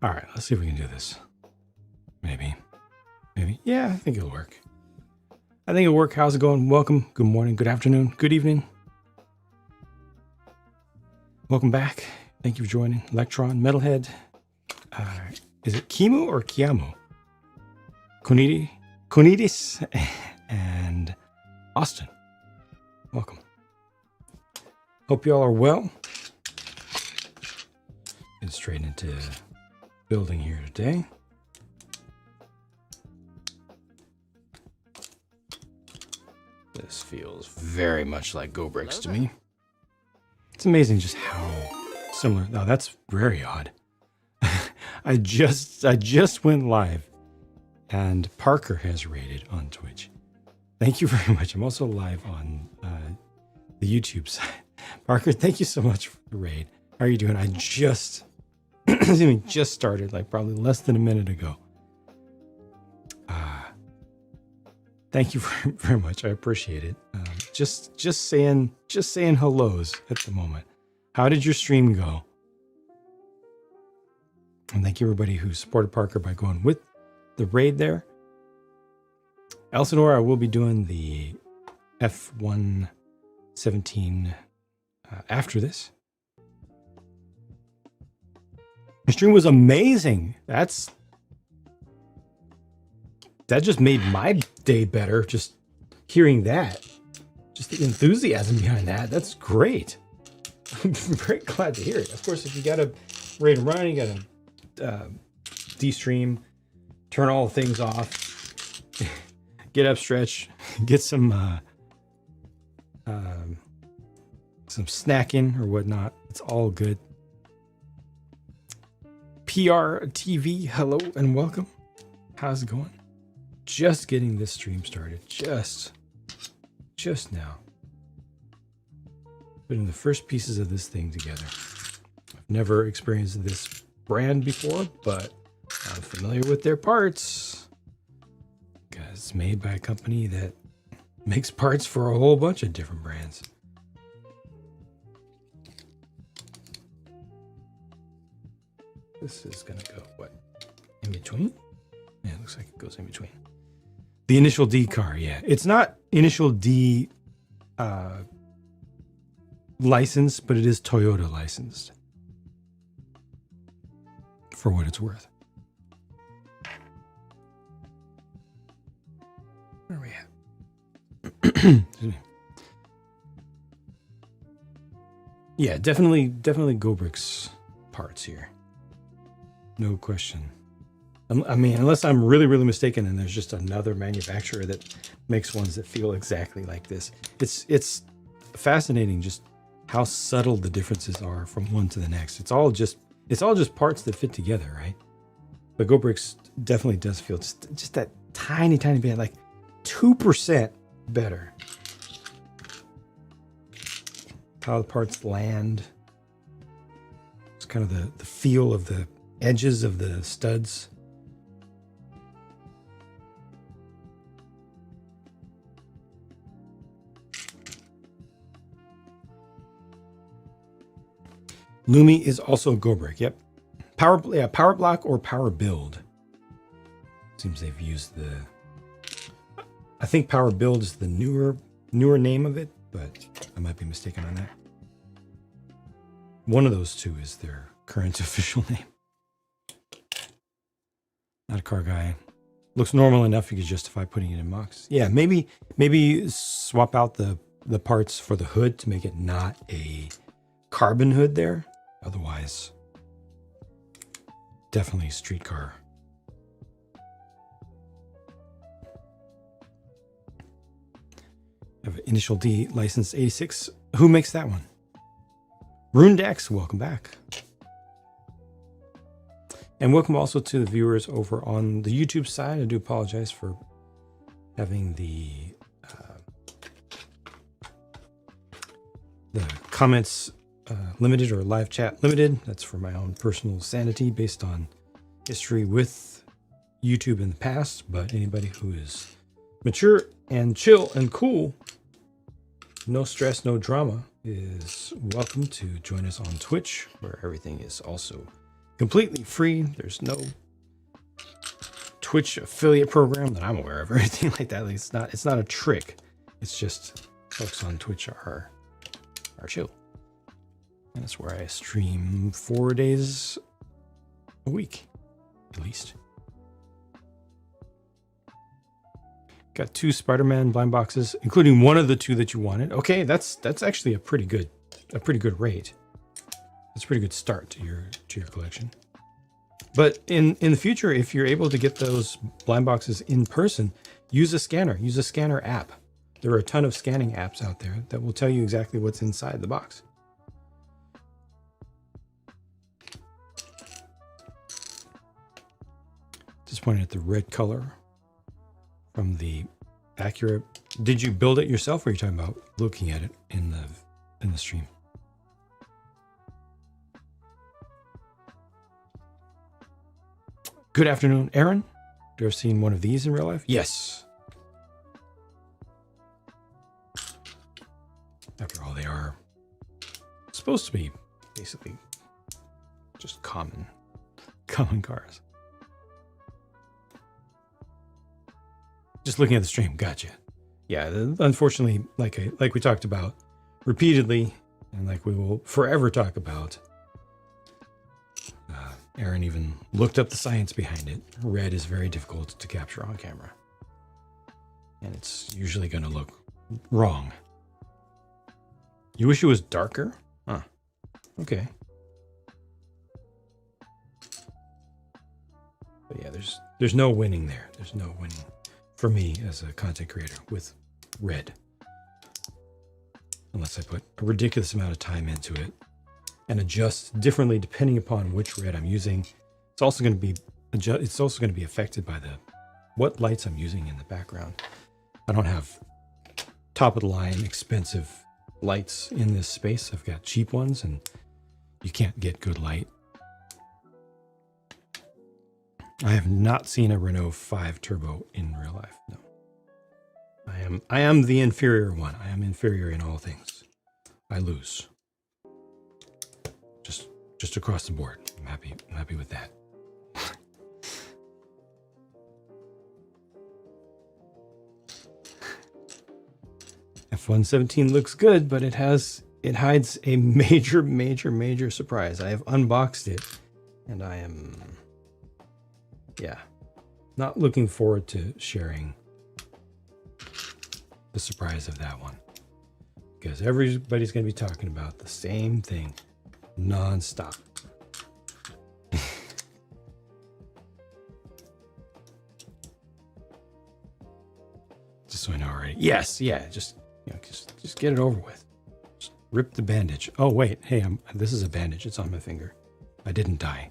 All right, let's see if we can do this. Maybe. Yeah, I think it'll work. How's it going? Welcome. Good morning, good afternoon, good evening. Welcome back. Thank you for joining. Electron, Metalhead. Is it Kimu or Kiamu? Konidis and Austin. Welcome. Hope you all are well. Getting straight into building here today. This feels very much like GoBricks to me. It's amazing just how similar. Now that's very odd. I just went live, and Parker has raided on Twitch. Thank you very much. I'm also live on the YouTube side. Parker, thank you so much for the raid. How are you doing? I just just started, like probably less than a minute ago. Thank you very much. I appreciate it. Just saying hellos at the moment. How did your stream go? And thank you everybody who supported Parker by going with the raid there. Elsinore, I will be doing the F-117 after this. The stream was amazing. That just made my day better. Just hearing that, just the enthusiasm behind that. That's great. I'm very glad to hear it. Of course, if you got a raid run, you got to de-stream, turn all things off, get up, stretch, get some snacking or whatnot. It's all good. PR TV, hello and welcome. How's it going? Just getting this stream started. Just now. Putting the first pieces of this thing together. I've never experienced this brand before, but I'm familiar with their parts. Because it's made by a company that makes parts for a whole bunch of different brands. This is going to go, what, in between? Yeah, it looks like it goes in between. The Initial D car, yeah. It's not Initial D licensed, but it is Toyota licensed. For what it's worth. Where are we at? Excuse me. Yeah, definitely GoBricks parts here. No question. I mean, unless I'm really mistaken and there's just another manufacturer that makes ones that feel exactly like this. It's fascinating just how subtle the differences are from one to the next. It's all just parts that fit together, right? But GoBricks definitely does feel just that tiny bit, like 2% better. How the parts land. It's kind of the feel of the edges of the studs. Lumi is also a GoBrick. Yep. Powerblock or Power Build. Seems they've used I think Power Build is the newer name of it, but I might be mistaken on that. One of those two is their current official name. Not a car guy. Looks normal enough you could justify putting it in MOX. Yeah, maybe swap out the parts for the hood to make it not a carbon hood there. Otherwise, definitely street car. Have an Initial D licensed 86. Who makes that one? Rundex, welcome back. And welcome also to the viewers over on the YouTube side. I do apologize for having the comments limited or live chat limited. That's for my own personal sanity based on history with YouTube in the past. But anybody who is mature and chill and cool, no stress, no drama, is welcome to join us on Twitch, where everything is also completely free. There's no Twitch affiliate program that I'm aware of or anything like that. Like, it's not a trick. It's just folks on Twitch are chill. And that's where I stream 4 days a week, at least. Got 2 Spider-Man blind boxes, including one of the 2 that you wanted. Okay, that's actually a pretty good rate. That's a pretty good start to your collection. But in the future, if you're able to get those blind boxes in person, use a scanner. Use a scanner app. There are a ton of scanning apps out there that will tell you exactly what's inside the box. Disappointed at the red color from the Acura. Did you build it yourself, or are you talking about looking at it in the stream? Good afternoon, Aaron. Do you ever seen one of these in real life? Yes. After all, they are supposed to be basically just common cars. Just looking at the stream, gotcha. Yeah, unfortunately, like we talked about repeatedly, and like we will forever talk about, Aaron even looked up the science behind it. Red is very difficult to capture on camera, and it's usually going to look wrong. You wish it was darker? Huh. Okay. But yeah, there's no winning there. There's no winning for me as a content creator with red. Unless I put a ridiculous amount of time into it and adjust differently depending upon which red I'm using. It's also going to be affected by what lights I'm using in the background. I don't have top of the line expensive lights in this space. I've got cheap ones, and you can't get good light. I have not seen a Renault 5 Turbo in real life. No. I am the inferior one. I am inferior in all things. I lose. Just across the board. I'm happy with that. F-117 looks good, but it hides a major surprise. I have unboxed it, and I am, not looking forward to sharing the surprise of that one, because everybody's going to be talking about the same thing non-stop. Just so I know already. Yes, yeah, just get it over with. Just rip the bandage. Oh wait, hey, this is a bandage. It's on my finger. I didn't die.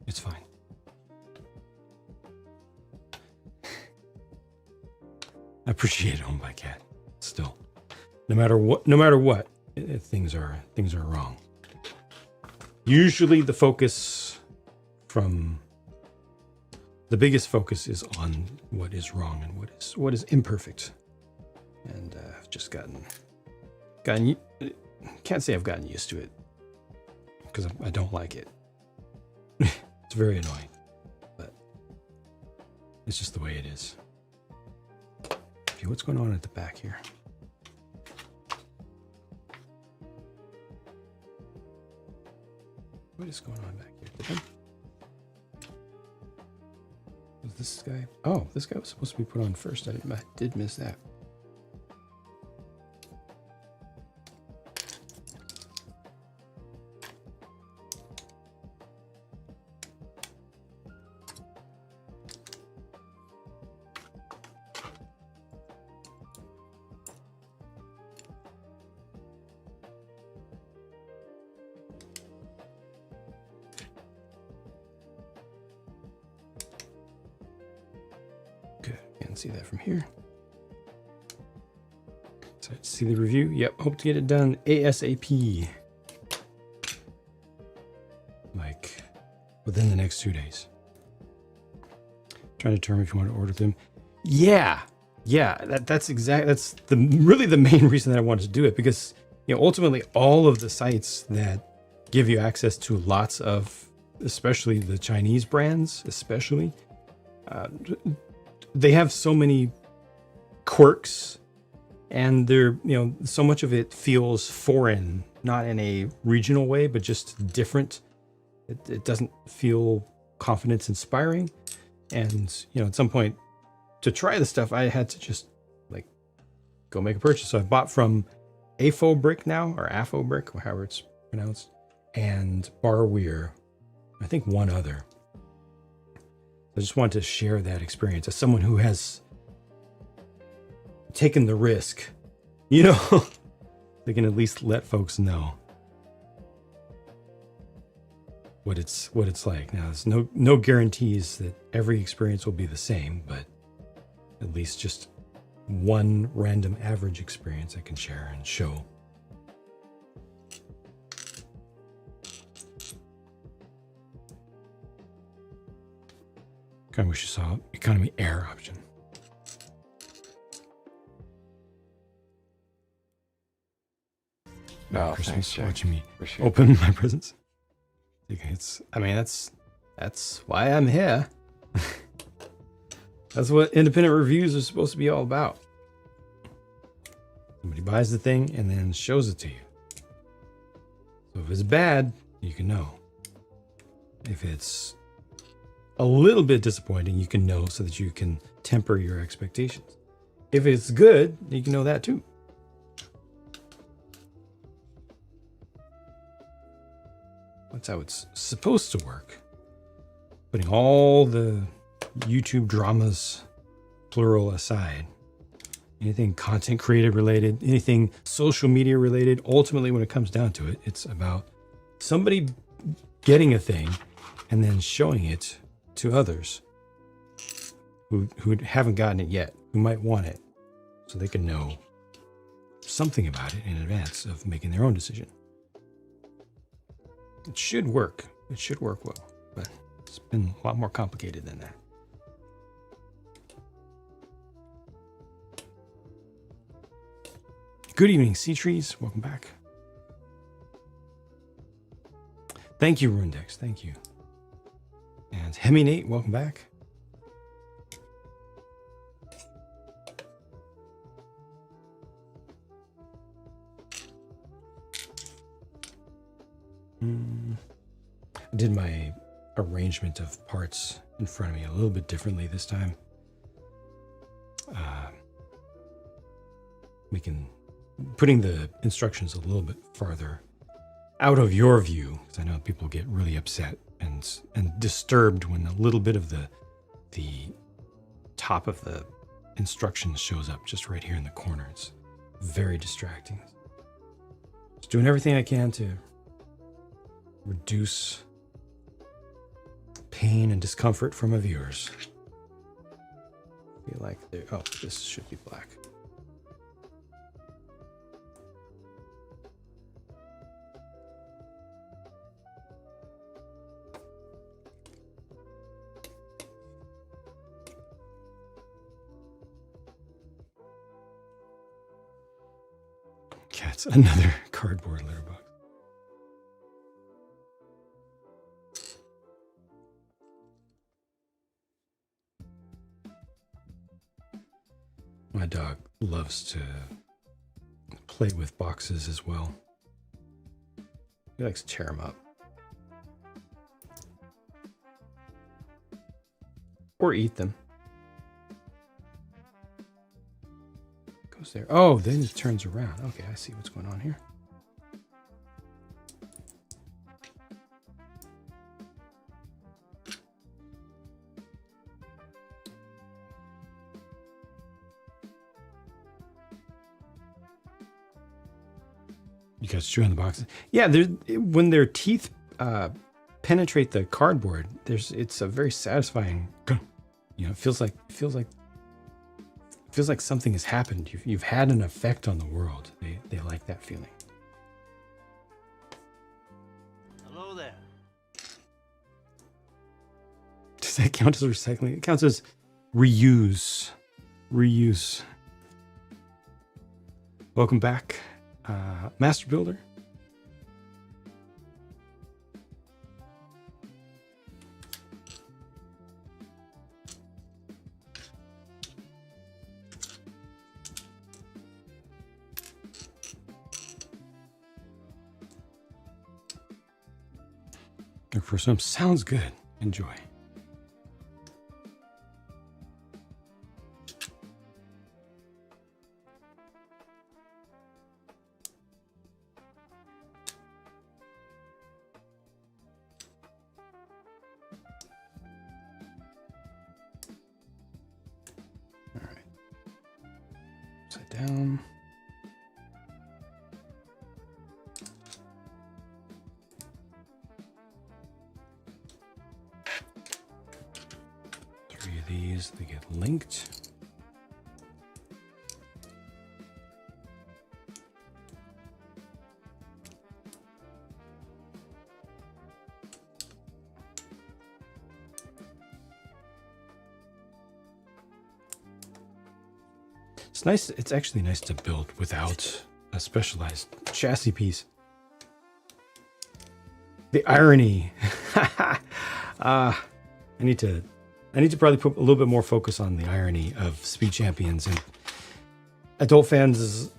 It's fine. I appreciate Owned by Cat. Still, no matter what, things are wrong. Usually, the biggest focus is on what is wrong and what is imperfect. And I've just gotten. Can't say I've gotten used to it, because I don't like it. It's very annoying, but it's just the way it is. Okay, what's going on at the back here? What is going on back here? Was this guy? Oh, this guy was supposed to be put on first. I did miss that. See that from here. So see the review. Yep, hope to get it done ASAP, like within the next 2 days. Trying to determine if you want to order them. Yeah, that's really the main reason that I wanted to do it, because ultimately all of the sites that give you access to lots of especially the Chinese brands, especially, they have so many quirks, and they're, so much of it feels foreign, not in a regional way, but just different. It doesn't feel confidence inspiring. And, at some point to try the stuff, I had to just go make a purchase. So I bought from Afo now, or Afo, however it's pronounced, and Bar Weir, I think one other. I just wanted to share that experience as someone who has taken the risk, they can at least let folks know what it's like. Now, there's no guarantees that every experience will be the same, but at least just one random average experience I can share and show. Kind of wish you saw economy air option. Oh, Christmas, thanks, Jack. watching me Appreciate open my presents. That's why I'm here. That's what independent reviews are supposed to be all about. Somebody buys the thing and then shows it to you. So if it's bad, you can know. If it's a little bit disappointing, you can know so that you can temper your expectations. If it's good, you can know that too. That's how it's supposed to work. Putting all the YouTube dramas, plural, aside, anything content creative related, anything social media related, ultimately when it comes down to it, it's about somebody getting a thing and then showing it to others who haven't gotten it yet, who might want it, so they can know something about it in advance of making their own decision. It should work. It should work well, but it's been a lot more complicated than that. Good evening, Sea Trees. Welcome back. Thank you, Rundex. Thank you. And Hemi Nate, welcome back. I did my arrangement of parts in front of me a little bit differently this time. Putting the instructions a little bit farther out of your view, because I know people get really upset and disturbed when a little bit of the top of the instructions shows up just right here in the corner. It's very distracting. Just doing everything I can to reduce pain and discomfort for my viewers. I feel like this should be black. Cats, another cardboard litter box. My dog loves to play with boxes as well. He likes to tear them up. Or eat them. Goes there. Oh, then it turns around. Okay, I see what's going on here. You guys chew on the boxes. Yeah, when their teeth penetrate the cardboard, it's a very satisfying. It feels like something has happened. You've had an effect on the world. They like that feeling. Hello there. Does that count as recycling? It counts as reuse. Reuse. Welcome back, Master Builder. for a swim. Sounds good. Enjoy. All right. Upside down. These, they get linked. It's nice. It's actually nice to build without a specialized chassis piece. The irony. I need to probably put a little bit more focus on the irony of Speed Champions and adult fans'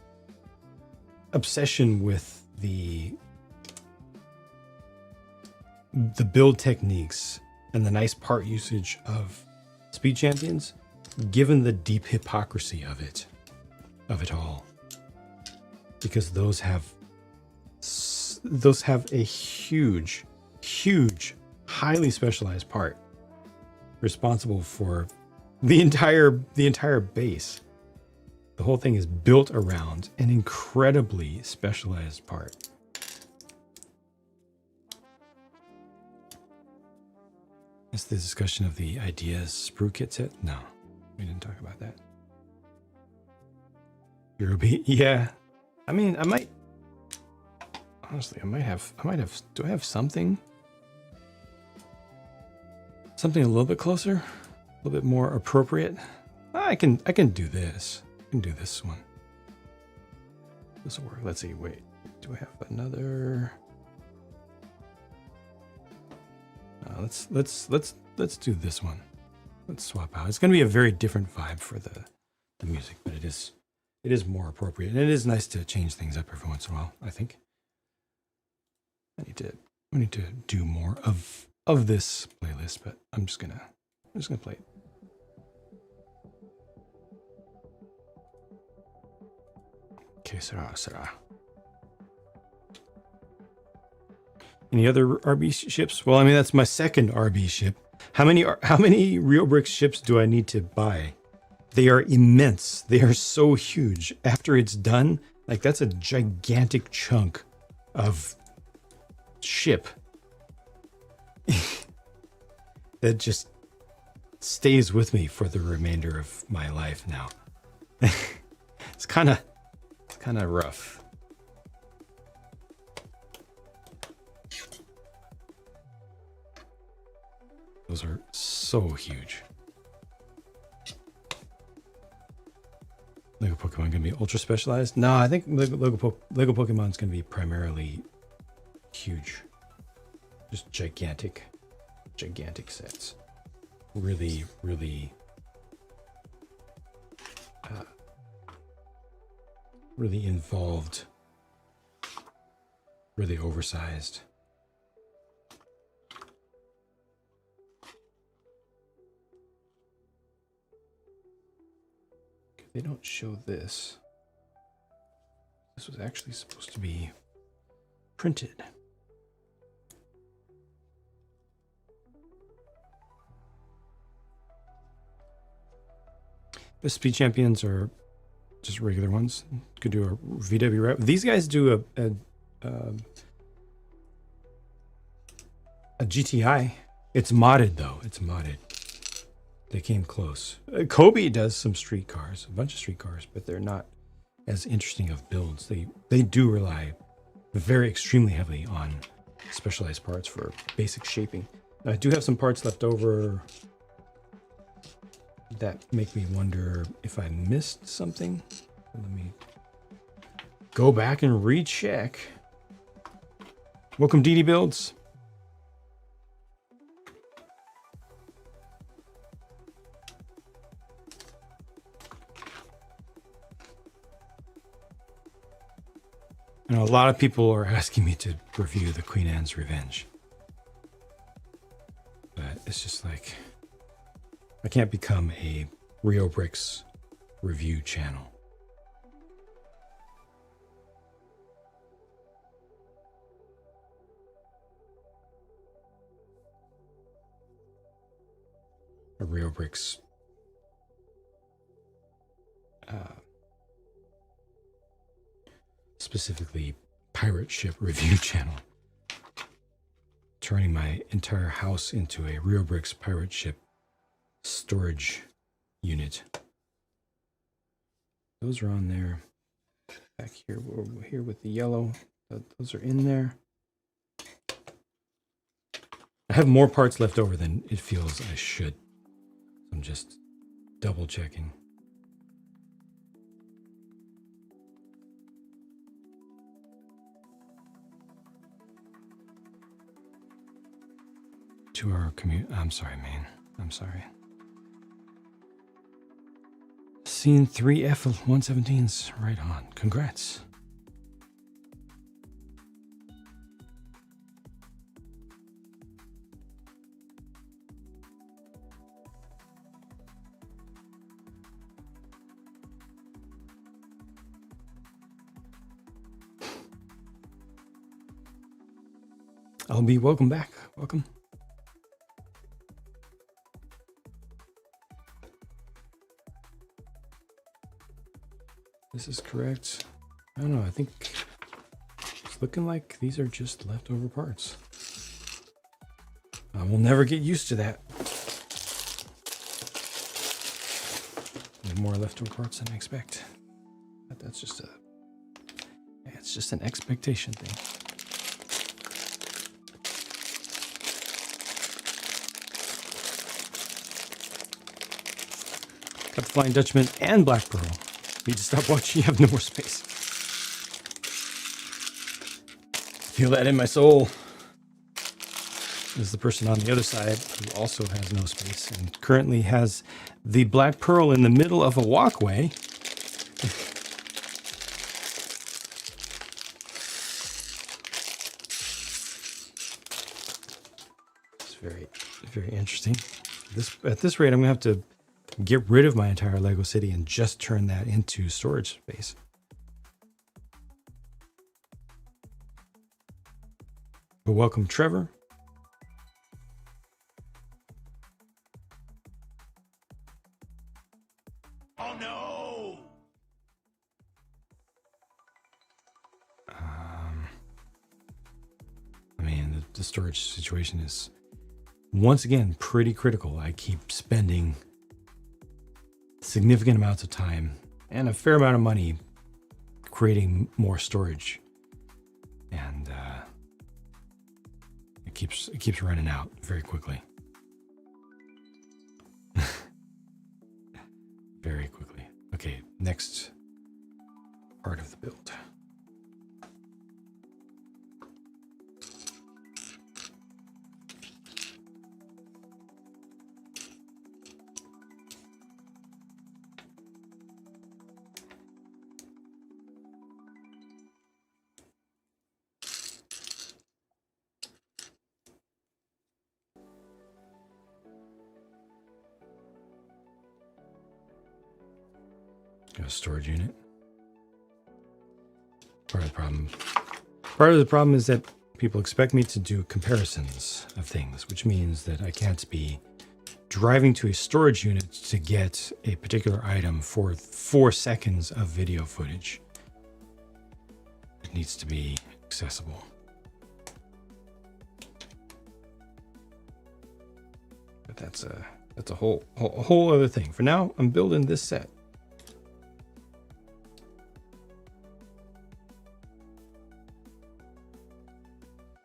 obsession with the build techniques and the nice part usage of Speed Champions, given the deep hypocrisy of it all, because those have a huge, highly specialized part responsible for the entire base. The whole thing is built around an incredibly specialized part. Is the discussion of the ideas sprue kit set? No, we didn't talk about that. Eurobeat, yeah. I mean, I might have, do I have something? Something a little bit closer, a little bit more appropriate. I can do this. I can do this one. This will work. Let's see. Wait, do I have another? Let's do this one. Let's swap out. It's going to be a very different vibe for the music, but it is more appropriate, and it is nice to change things up every once in a while. I think I need to do more of this playlist, but I'm just gonna play it. Okay, Sarah. Any other RB ships? Well, I mean, that's my second RB ship. How many Real Bricks ships do I need to buy? They are immense. They are so huge. After it's done, like, that's a gigantic chunk of ship that just stays with me for the remainder of my life now. It's kind of rough. Those are so huge. Lego Pokemon gonna be ultra specialized? No, I think Lego Pokemon's gonna be primarily huge, just gigantic sets. Really involved, really oversized. They don't show this. This was actually supposed to be printed. The Speed Champions are just regular ones. Could do a VW wrap. These guys do a GTI. It's modded though. It's modded. They came close. COBI does some street cars, a bunch of street cars, but they're not as interesting of builds. They do rely very extremely heavily on specialized parts for basic shaping. I do have some parts left over that make me wonder if I missed something. Let me go back and recheck. Welcome, DD Builds. You know, a lot of people are asking me to review the Queen Anne's Revenge. I can't become a Rio Bricks review channel. A Rio Bricks specifically pirate ship review channel. Turning my entire house into a Rio Bricks pirate ship storage unit. Those are on there. Back here, we're here with the yellow. Those are in there. I have more parts left over than it feels I should. I'm just double checking. To our community. I'm sorry, man. I'm sorry. Seen 3 F-117s. Right on. Congrats. I'll be welcome back. Welcome. This is correct. I don't know. I think it's looking like these are just leftover parts. I will never get used to that. More leftover parts than I expect. But that's just it's just an expectation thing. Got Flying Dutchman and Black Pearl. Need to stop watching. You have no more space. Feel that in my soul. There's the person on the other side who also has no space and currently has the Black Pearl in the middle of a walkway. It's very, very interesting. At this rate, I'm going to have to get rid of my entire Lego city and just turn that into storage space. But welcome, Trevor. Oh no! I mean, the storage situation is once again pretty critical. I keep spending significant amounts of time and a fair amount of money creating more storage, and it keeps running out very quickly. Very quickly. Okay, next part of the build. Got a storage unit. Part of the problem is that people expect me to do comparisons of things, which means that I can't be driving to a storage unit to get a particular item for 4 seconds of video footage. It needs to be accessible. But that's a whole other thing. For now, I'm building this set.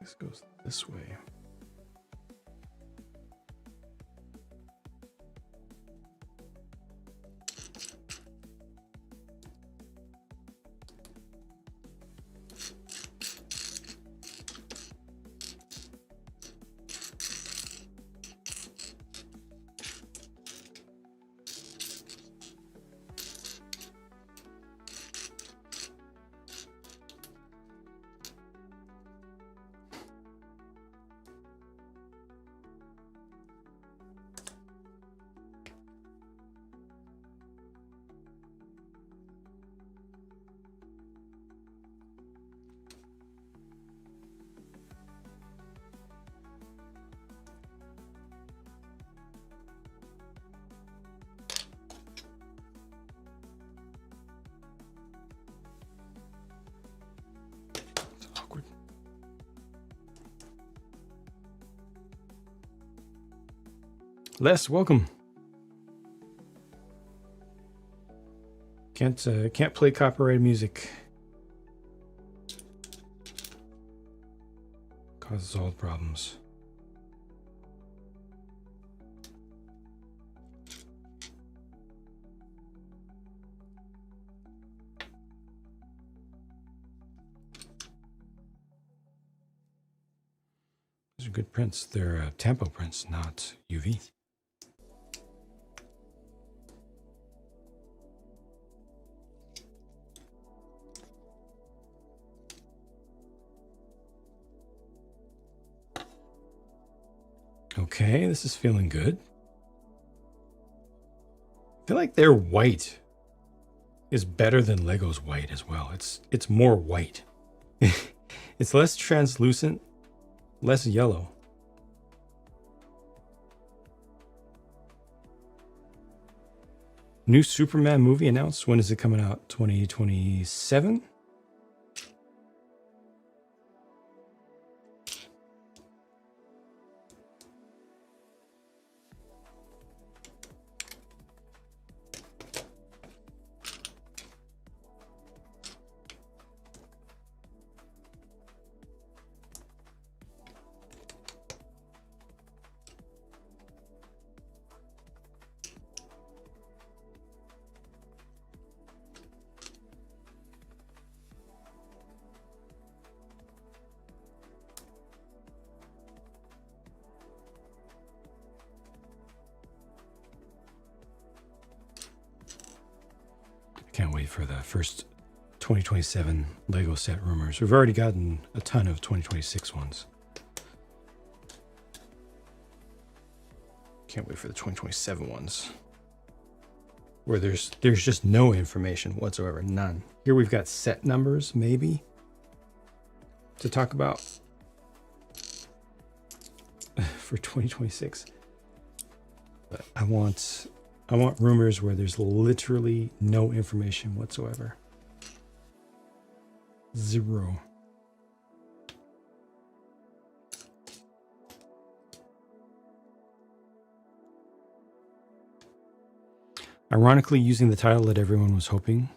This goes this way. Les, welcome. Can't play copyrighted music. Causes all the problems. These are good prints. They're tempo prints, not UV. Okay, this is feeling good. I feel like their white is better than Lego's white as well. It's more white. It's less translucent, less yellow. New Superman movie announced. When is it coming out? 2027? Can't wait for the first 2027 Lego set rumors. We've already gotten a ton of 2026 ones. Can't wait for the 2027 ones, where there's just no information whatsoever, none. Here we've got set numbers maybe to talk about for 2026. But I want rumors where there's literally no information whatsoever. Zero. Ironically, using the title that everyone was hoping.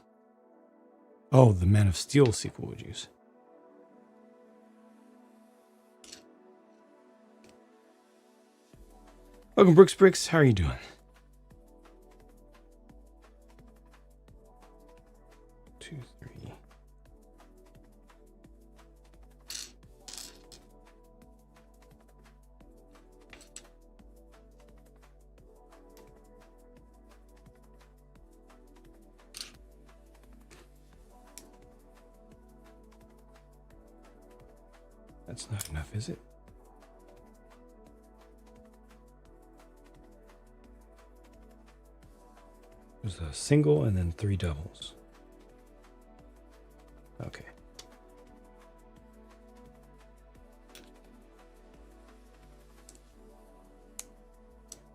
Oh, the Man of Steel sequel would use. Welcome, Brooks Bricks. How are you doing? That's not enough, is it? There's a single and then 3 doubles. Okay.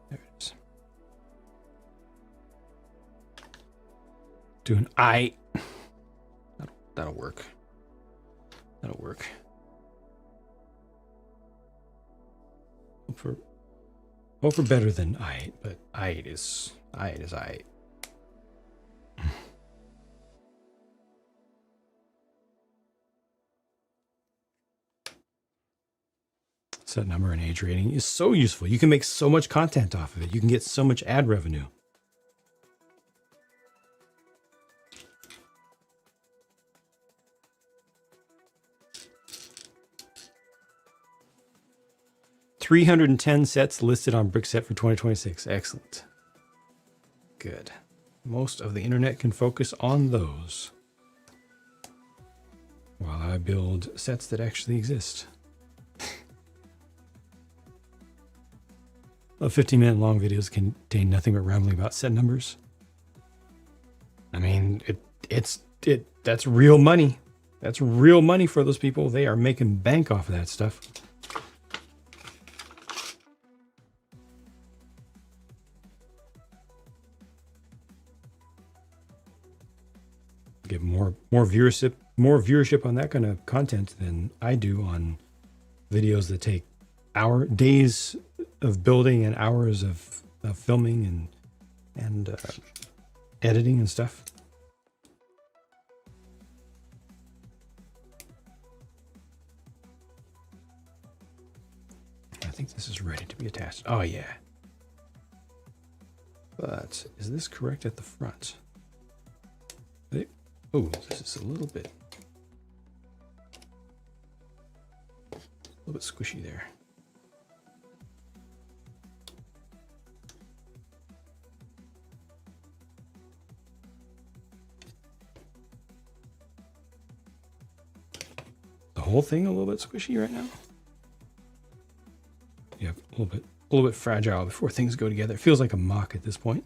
There it is. Doing that'll work. That'll work. Hope for better than I8, but I8 is I8. Set number and age rating is so useful. You can make so much content off of it. You can get so much ad revenue. $310 sets listed on Brickset for 2026. Excellent. Good. Most of the internet can focus on those while I build sets that actually exist. 15-minute long videos contain nothing but rambling about set numbers. I mean, that's real money. That's real money for those people. They are making bank off of that stuff. Get more viewership on that kind of content than I do on videos that take days of building and hours of filming and editing and stuff. I think this is ready to be attached. Oh yeah. But is this correct at the front? Oh, this is a little bit squishy there. The whole thing a little bit squishy right now. Yeah, a little bit fragile before things go together. It feels like a mock at this point.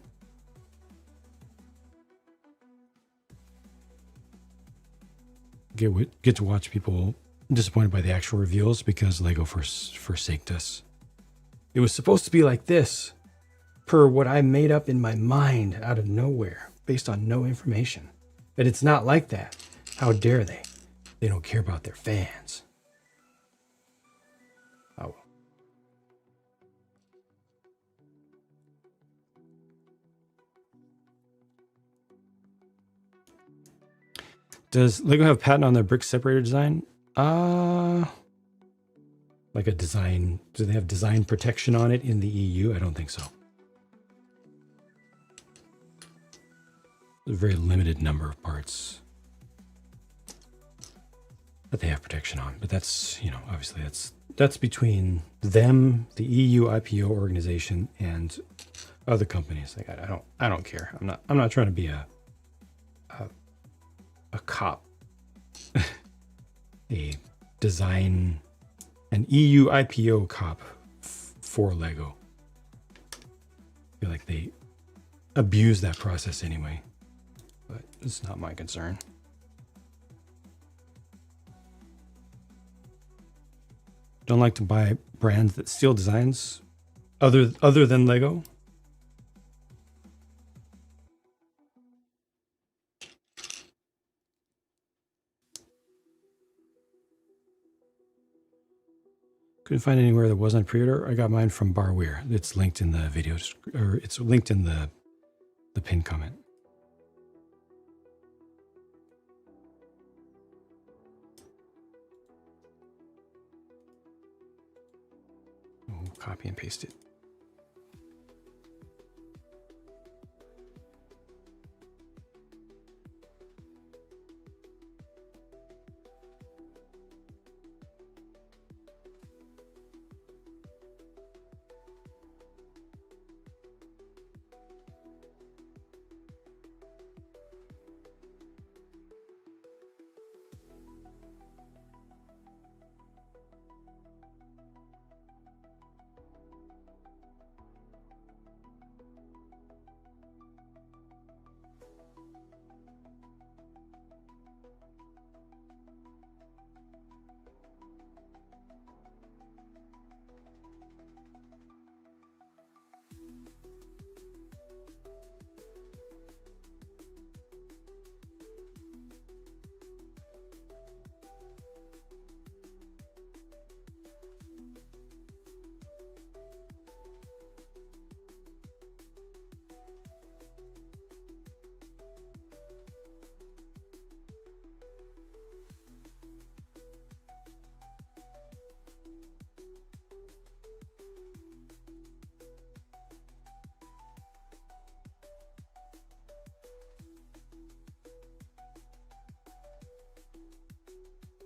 Get to watch people disappointed by the actual reveals because Lego forsaked us. It was supposed to be like this, per what I made up in my mind out of nowhere, based on no information. But it's not like that. How dare they? They don't care about their fans. Oh. Does Lego have patent on their brick separator design? Like a design, do they have design protection on it in the EU? I don't think so. There's a very limited number of parts that they have protection on, but that's, you know, obviously that's between them, the EU IPO organization, and other companies. Like I don't care. I'm not trying to be a cop. An EU IPO cop for Lego. I feel like they abuse that process anyway, but it's not my concern. Don't like to buy brands that steal designs other than Lego. Couldn't find anywhere that wasn't pre-order. I got mine from Barware. It's linked in the video, or it's linked in the pinned comment. Oh, copy and paste it.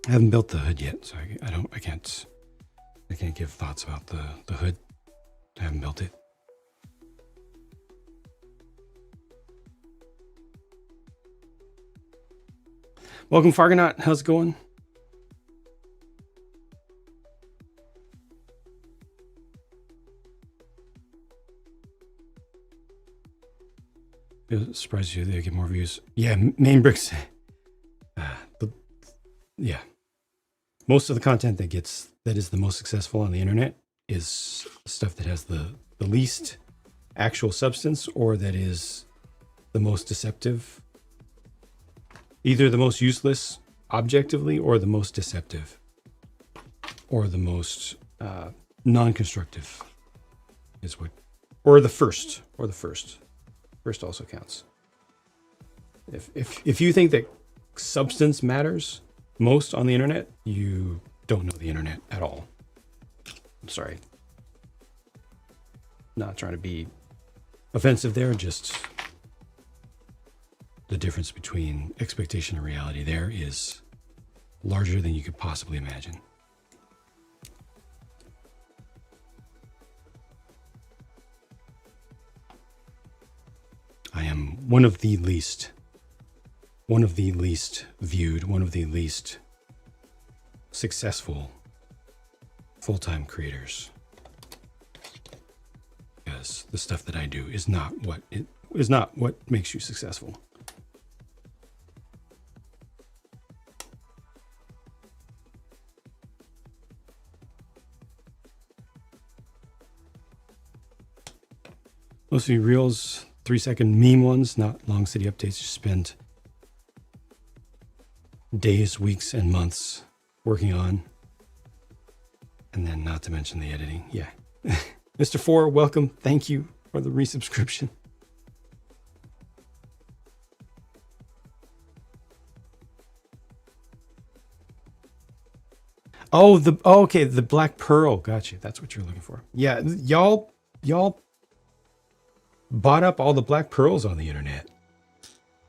I haven't built the hood yet, so I can't give thoughts about the hood. I haven't built it. Welcome, Fargonaut. How's it going? It surprises you they get more views. Yeah, main bricks. Yeah. Most of the content that is the most successful on the internet is stuff that has the least actual substance, or that is the most deceptive. Either the most useless objectively, or the most deceptive, or the most non-constructive. is what, or the first. First also counts. If you think that substance matters most on the internet, you don't know the internet at all. I'm sorry. Not trying to be offensive there, just the difference between expectation and reality there is larger than you could possibly imagine. I am one of the least viewed, one of the least successful full-time creators, because the stuff that I do is not what makes you successful. Mostly reels, 3-second meme ones, not long city updates. You spend days, weeks, and months working on, and then not to mention the editing. Yeah. Mr. 4, welcome. Thank you for the resubscription. Oh, okay, the Black Pearl. Gotcha. That's what you're looking for. Yeah, y'all bought up all the Black Pearls on the internet.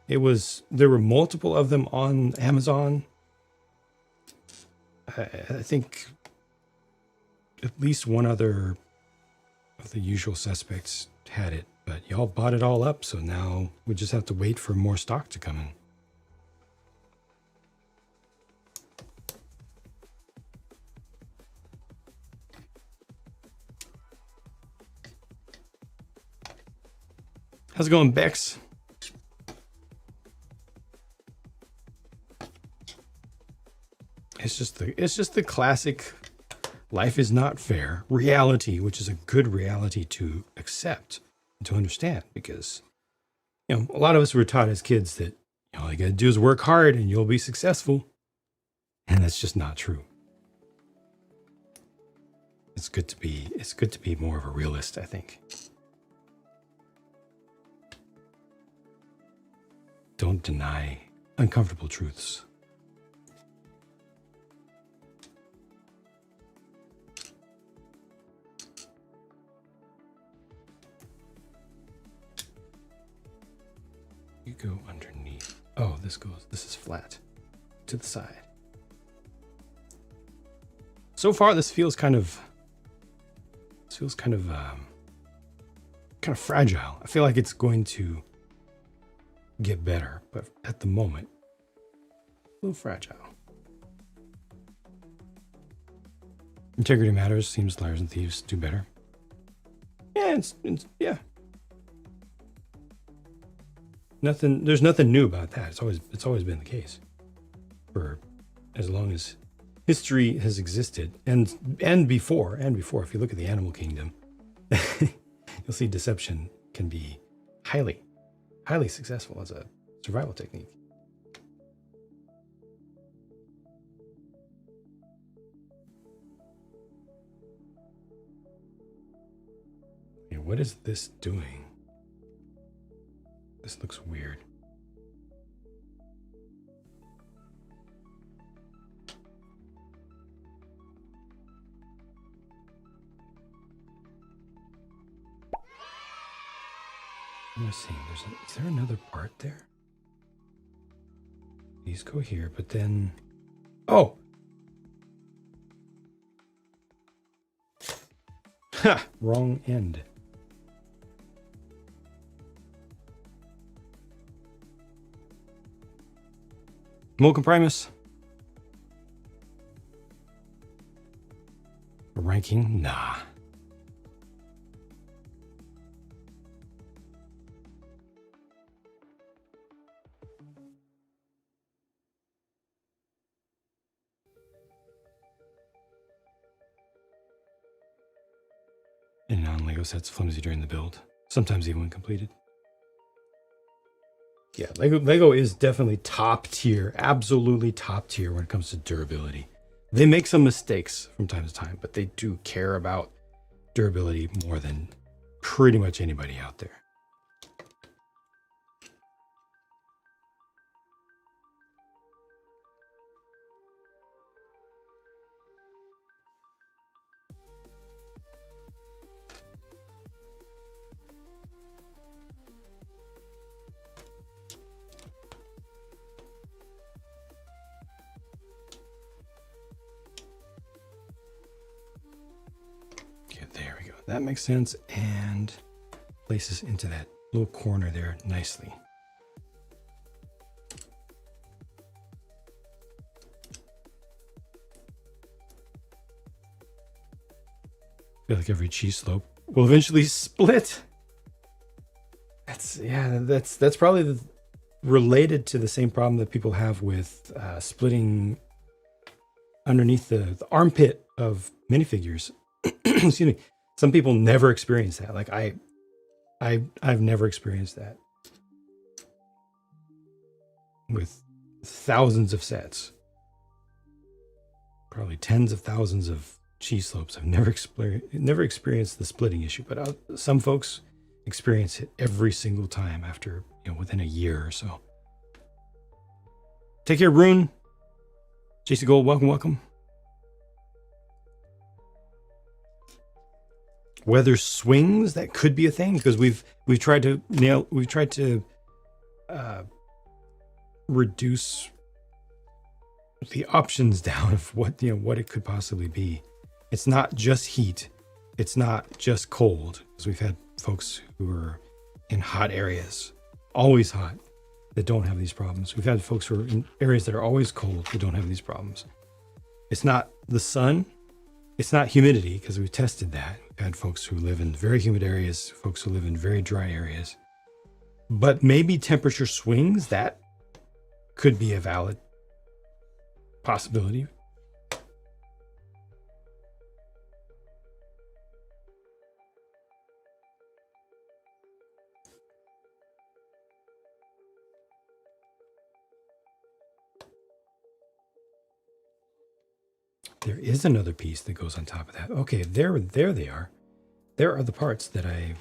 There were multiple of them on Amazon. I think at least one other of the usual suspects had it, but y'all bought it all up, so now we just have to wait for more stock to come in. How's it going, Bex? It's just the classic life is not fair reality, which is a good reality to accept and to understand, because a lot of us were taught as kids that all you gotta do is work hard and you'll be successful. And that's just not true. It's good to be more of a realist, I think. Don't deny uncomfortable truths. You go underneath. Oh, this is flat to the side. So far, this feels kind of fragile. I feel like it's going to get better, but at the moment, a little fragile. Integrity matters. Seems liars and thieves do better. Yeah, yeah. There's nothing new about that. It's always been the case for as long as history has existed, and before. If you look at the animal kingdom, you'll see deception can be highly successful as a survival technique. Yeah, what is this doing? This looks weird. I'm seeing is there another part there? These go here, but then, oh! Ha! Wrong end. Molten Primus. Ranking? Nah. And non-Lego sets flimsy during the build, sometimes even when completed. Yeah, Lego is definitely top tier, absolutely top tier when it comes to durability. They make some mistakes from time to time, but they do care about durability more than pretty much anybody out there. Okay, there we go. That makes sense, and places into that little corner there nicely. I feel like every cheese slope will eventually split. That's probably related to the same problem that people have with splitting underneath the armpit of minifigures. Excuse me. Some people never experience that. Like I've never experienced that with thousands of sets, probably tens of thousands of cheese slopes. I've never experienced the splitting issue, but some folks experience it every single time after, within a year or so. Take care, Rune. JC Gold, welcome. Weather swings, that could be a thing, because we've tried to reduce the options down of what it could possibly be. It's not just heat, it's not just cold, because we've had folks who are in hot areas, always hot, that don't have these problems. We've had folks who are in areas that are always cold that don't have these problems. It's not the sun, it's not humidity, because we've tested that. We've had folks who live in very humid areas, folks who live in very dry areas. But maybe temperature swings, that could be a valid possibility. There is another piece that goes on top of that. Okay, there they are. There are the parts that I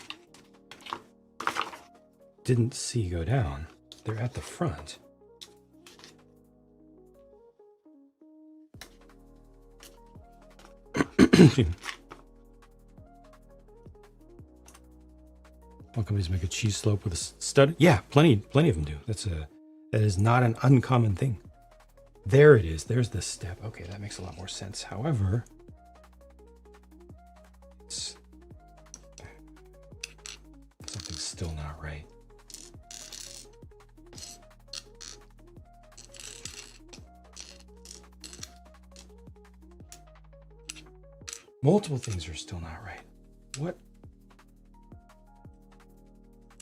didn't see go down. They're at the front. All companies make a cheese slope with a stud. Yeah, plenty of them do. That is not an uncommon thing. There it is. There's the step. Okay, that makes a lot more sense. However, something's still not right. Multiple things are still not right. What?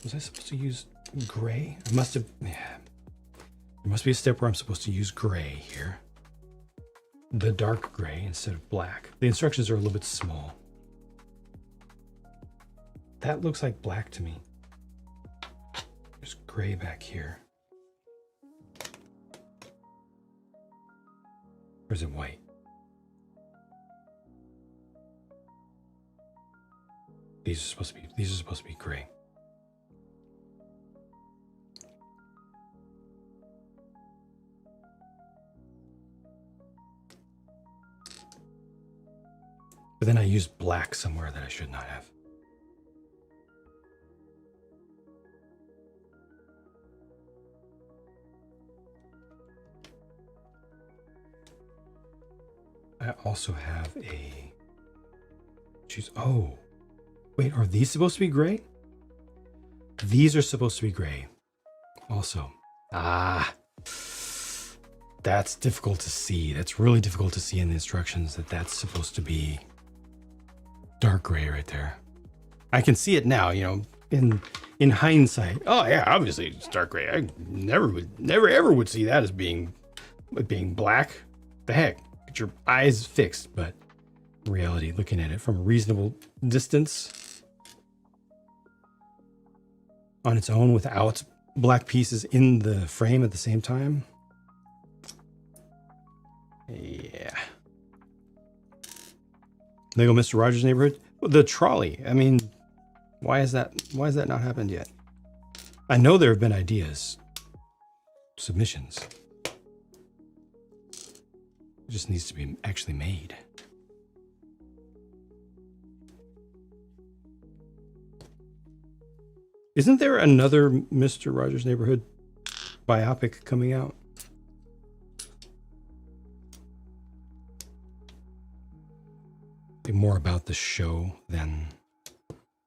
Was I supposed to use gray? I must have, yeah. There must be a step where I'm supposed to use gray here. The dark gray instead of black. The instructions are a little bit small. That looks like black to me. There's gray back here. Or is it white? These are supposed to be gray. But then I used black somewhere that I should not have. I also have a choose. Oh, wait, are these supposed to be gray? These are supposed to be gray also. That's difficult to see. That's really difficult to see in the instructions that that's supposed to be dark gray right there. I can see it now, in hindsight. Oh yeah, obviously it's dark gray. I never ever would see that as being black. The heck, get your eyes fixed. But in reality, looking at it from a reasonable distance on its own without black pieces in the frame at the same time. Yeah. Lego Mr. Rogers' Neighborhood. The trolley. I mean, Why has that not happened yet? I know there have been ideas, submissions. It just needs to be actually made. Isn't there another Mr. Rogers' Neighborhood biopic coming out? Be more about the show than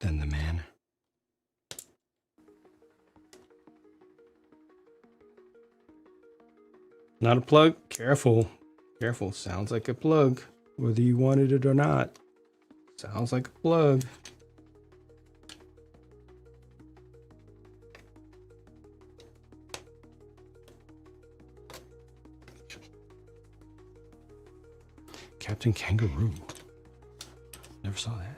the man. Not a plug. Careful. Careful. Sounds like a plug. Whether you wanted it or not. Sounds like a plug. Captain Kangaroo. Never saw that.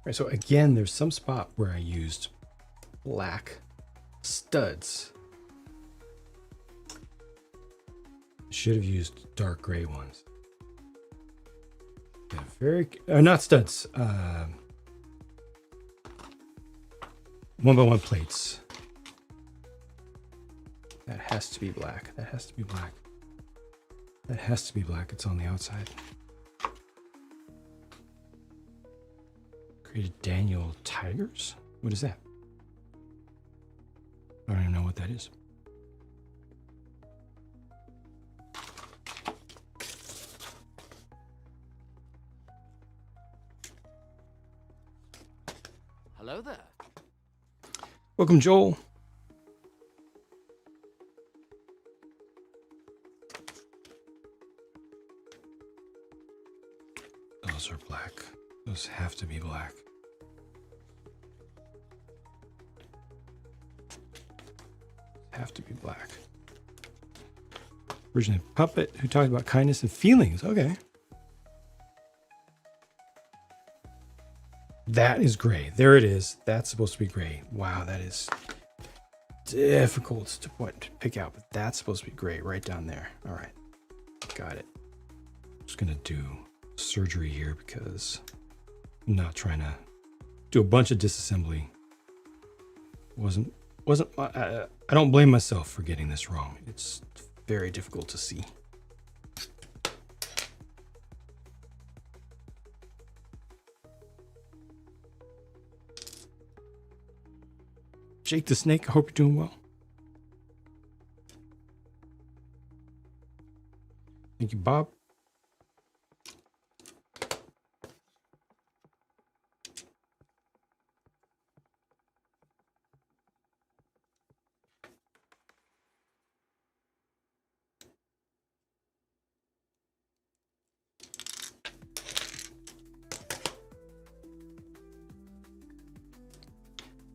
Right, so again, there's some spot where I used black studs. Should have used dark gray ones. Yeah, very not studs. 1x1 plates. That has to be black. That has to be black. That has to be black. It's on the outside. Created Daniel Tigers? What is that? I don't even know what that is. Hello there. Welcome, Joel. Those are black. Those have to be black. Have to be black. Originally Puppet, who talked about kindness and feelings. Okay. That is gray. There it is. That's supposed to be gray. Wow, that is difficult to pick out, but that's supposed to be gray right down there. All right. Got it. Just going to do surgery here because I'm not trying to do a bunch of disassembly. I don't blame myself for getting this wrong. It's very difficult to see. Jake the Snake, I hope you're doing well. Thank you, Bob.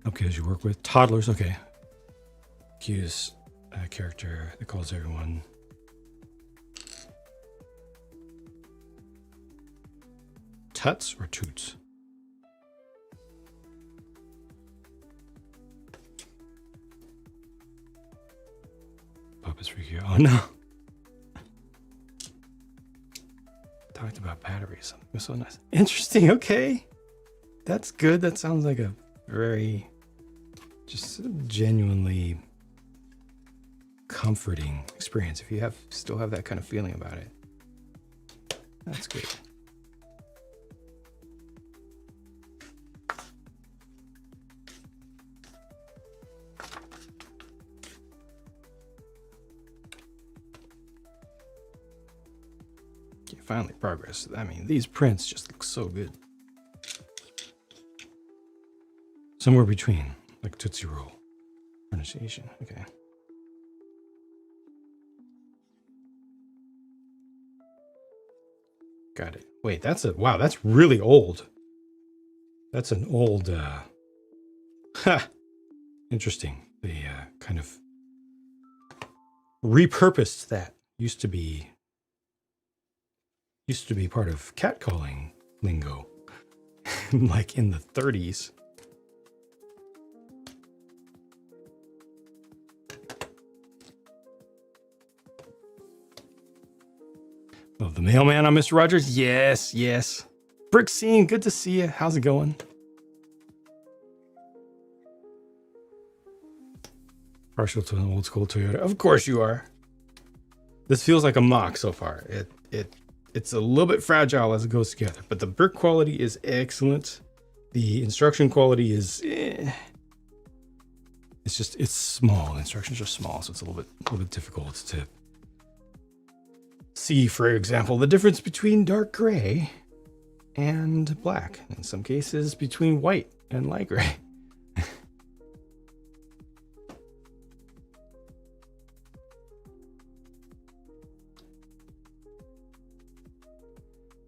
Okay, as you work with toddlers, okay. Q's a character that calls everyone. Tuts or toots? Puppets for you. Oh no. Talked about batteries. It was so nice. Interesting, okay. That's good. That sounds like a very just genuinely comforting experience if you still have that kind of feeling about it. That's good. Okay, finally progress. I mean, these prints just look so good. Somewhere between, like Tootsie Roll pronunciation. Okay. Got it. Wait, wow, that's really old. That's an old, interesting. They kind of repurposed that. Used to be Used to be part of catcalling lingo, like in the 30s. Oh, the mailman on Mr. Rogers? Yes, yes. Brick Scene, good to see you. How's it going? Partial to an old school Toyota. Of course you are. This feels like a mock so far. It's a little bit fragile as it goes together, but the brick quality is excellent. The instruction quality is it's small. The instructions are small, so it's a little bit difficult to see, for example, the difference between dark gray and black. In some cases, between white and light gray.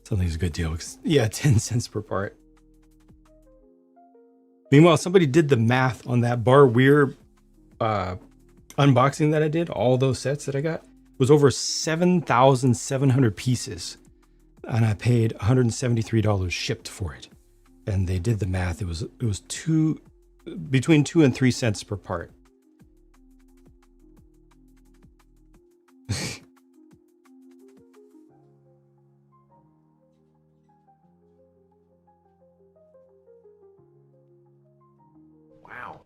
Something's a good deal. Yeah, 10 cents per part. Meanwhile, somebody did the math on that Bar Weir unboxing that I did. All those sets that I got was over 7,700 pieces. And I paid $173 shipped for it. And they did the math. It was between 2 and 3 cents per part. Wow.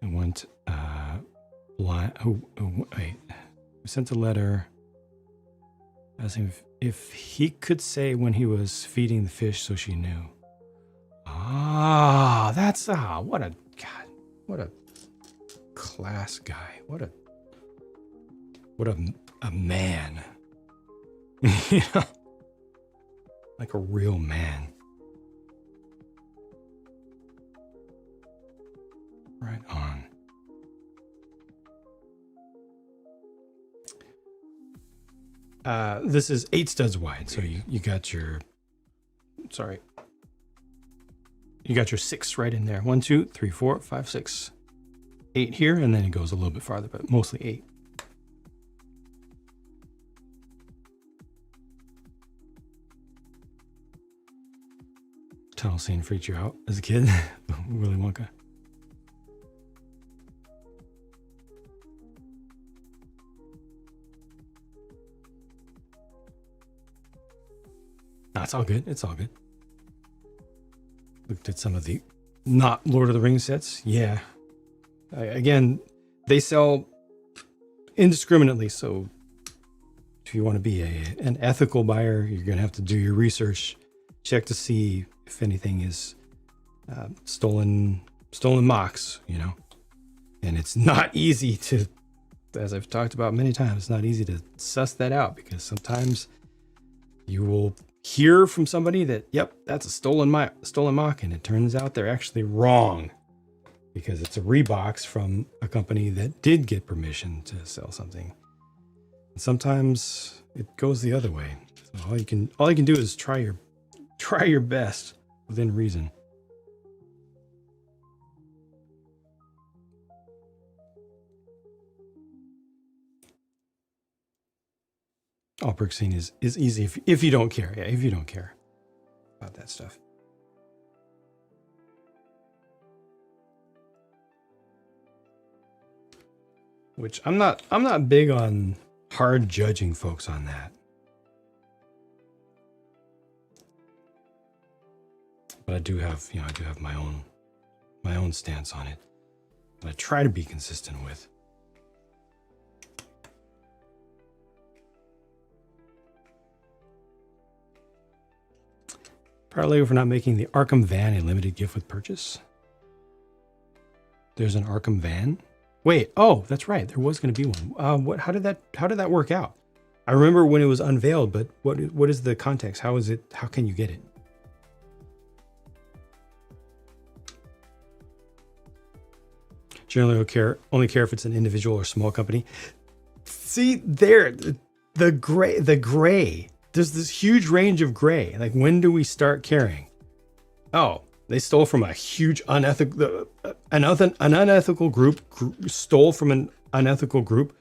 I went blind. Wait. We sent a letter asking if he could say when he was feeding the fish so she knew. That's what a class guy. What a man. You know? Like a real man. Right on. This is 8 studs wide, so you got your, sorry, you got your 6 right in there. 1, 2, 3, 4, 5, 6, 8 here, and then it goes a little bit farther, but mostly 8. Tunnel scene freaked you out as a kid? Willy Wonka. No, it's all good. It's all good. Looked at some of the not Lord of the Rings sets. Yeah. Again, they sell indiscriminately. So if you want to be an ethical buyer, you're going to have to do your research. Check to see if anything is stolen mocks, you know. And it's not easy to, as I've talked about many times, it's not easy to suss that out, because sometimes you will hear from somebody that, yep, that's a stolen mock, and it turns out they're actually wrong because it's a rebox from a company that did get permission to sell something. And sometimes it goes the other way. So all you can do is try your best within reason. All brick scene is easy if you don't care. Yeah, if you don't care about that stuff. Which I'm not big on hard judging folks on that. But I do have my own stance on it. And I try to be consistent with. Partly for not making the Arkham van a limited gift with purchase. There's an Arkham van. Wait, oh, that's right. There was going to be one. How did that work out? I remember when it was unveiled, but what is the context? How can you get it? Generally only care if it's an individual or small company. See there, the gray. There's this huge range of gray. Like, when do we start caring? Oh, they stole from a huge an unethical group stole from an unethical group.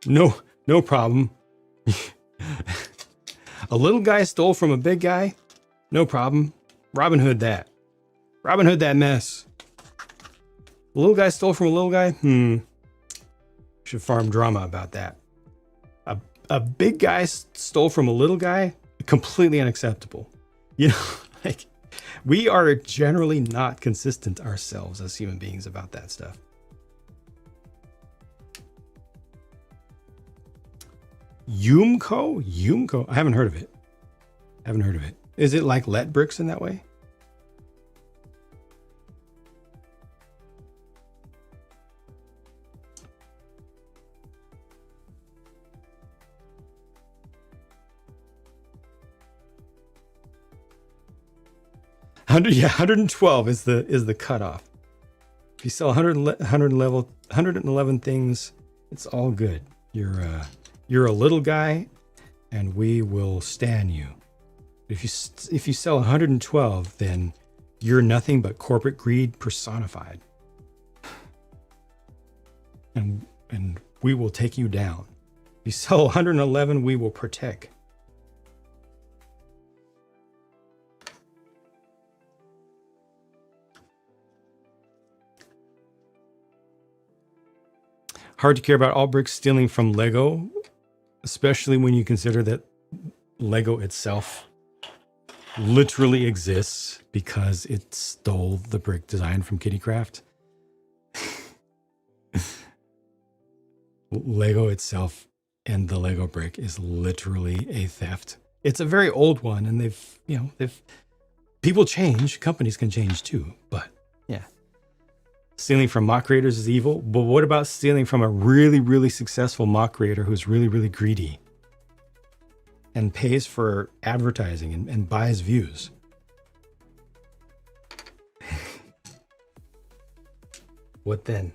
No problem. A little guy stole from a big guy? No problem. Robin Hood that. Robin Hood that mess. A little guy stole from a little guy? Should farm drama about that. A big guy stole from a little guy? Completely unacceptable. You know, like, we are generally not consistent ourselves as human beings about that stuff. Yumco? Yumco? I haven't heard of it. Is it like let bricks in that way? Yeah, 112 is the cutoff. If you sell 111 things, it's all good. You're a little guy, and we will stan you. If you sell 112, then you're nothing but corporate greed personified, and we will take you down. If you sell 111, we will protect. Hard to care about all bricks stealing from Lego, especially when you consider that Lego itself literally exists because it stole the brick design from Kittycraft. Lego itself and the Lego brick is literally a theft. It's a very old one, and they've people change, companies can change too, but yeah. Stealing from mock creators is evil, but what about stealing from a really, really successful mock creator who's really, really greedy and pays for advertising and buys views? What then?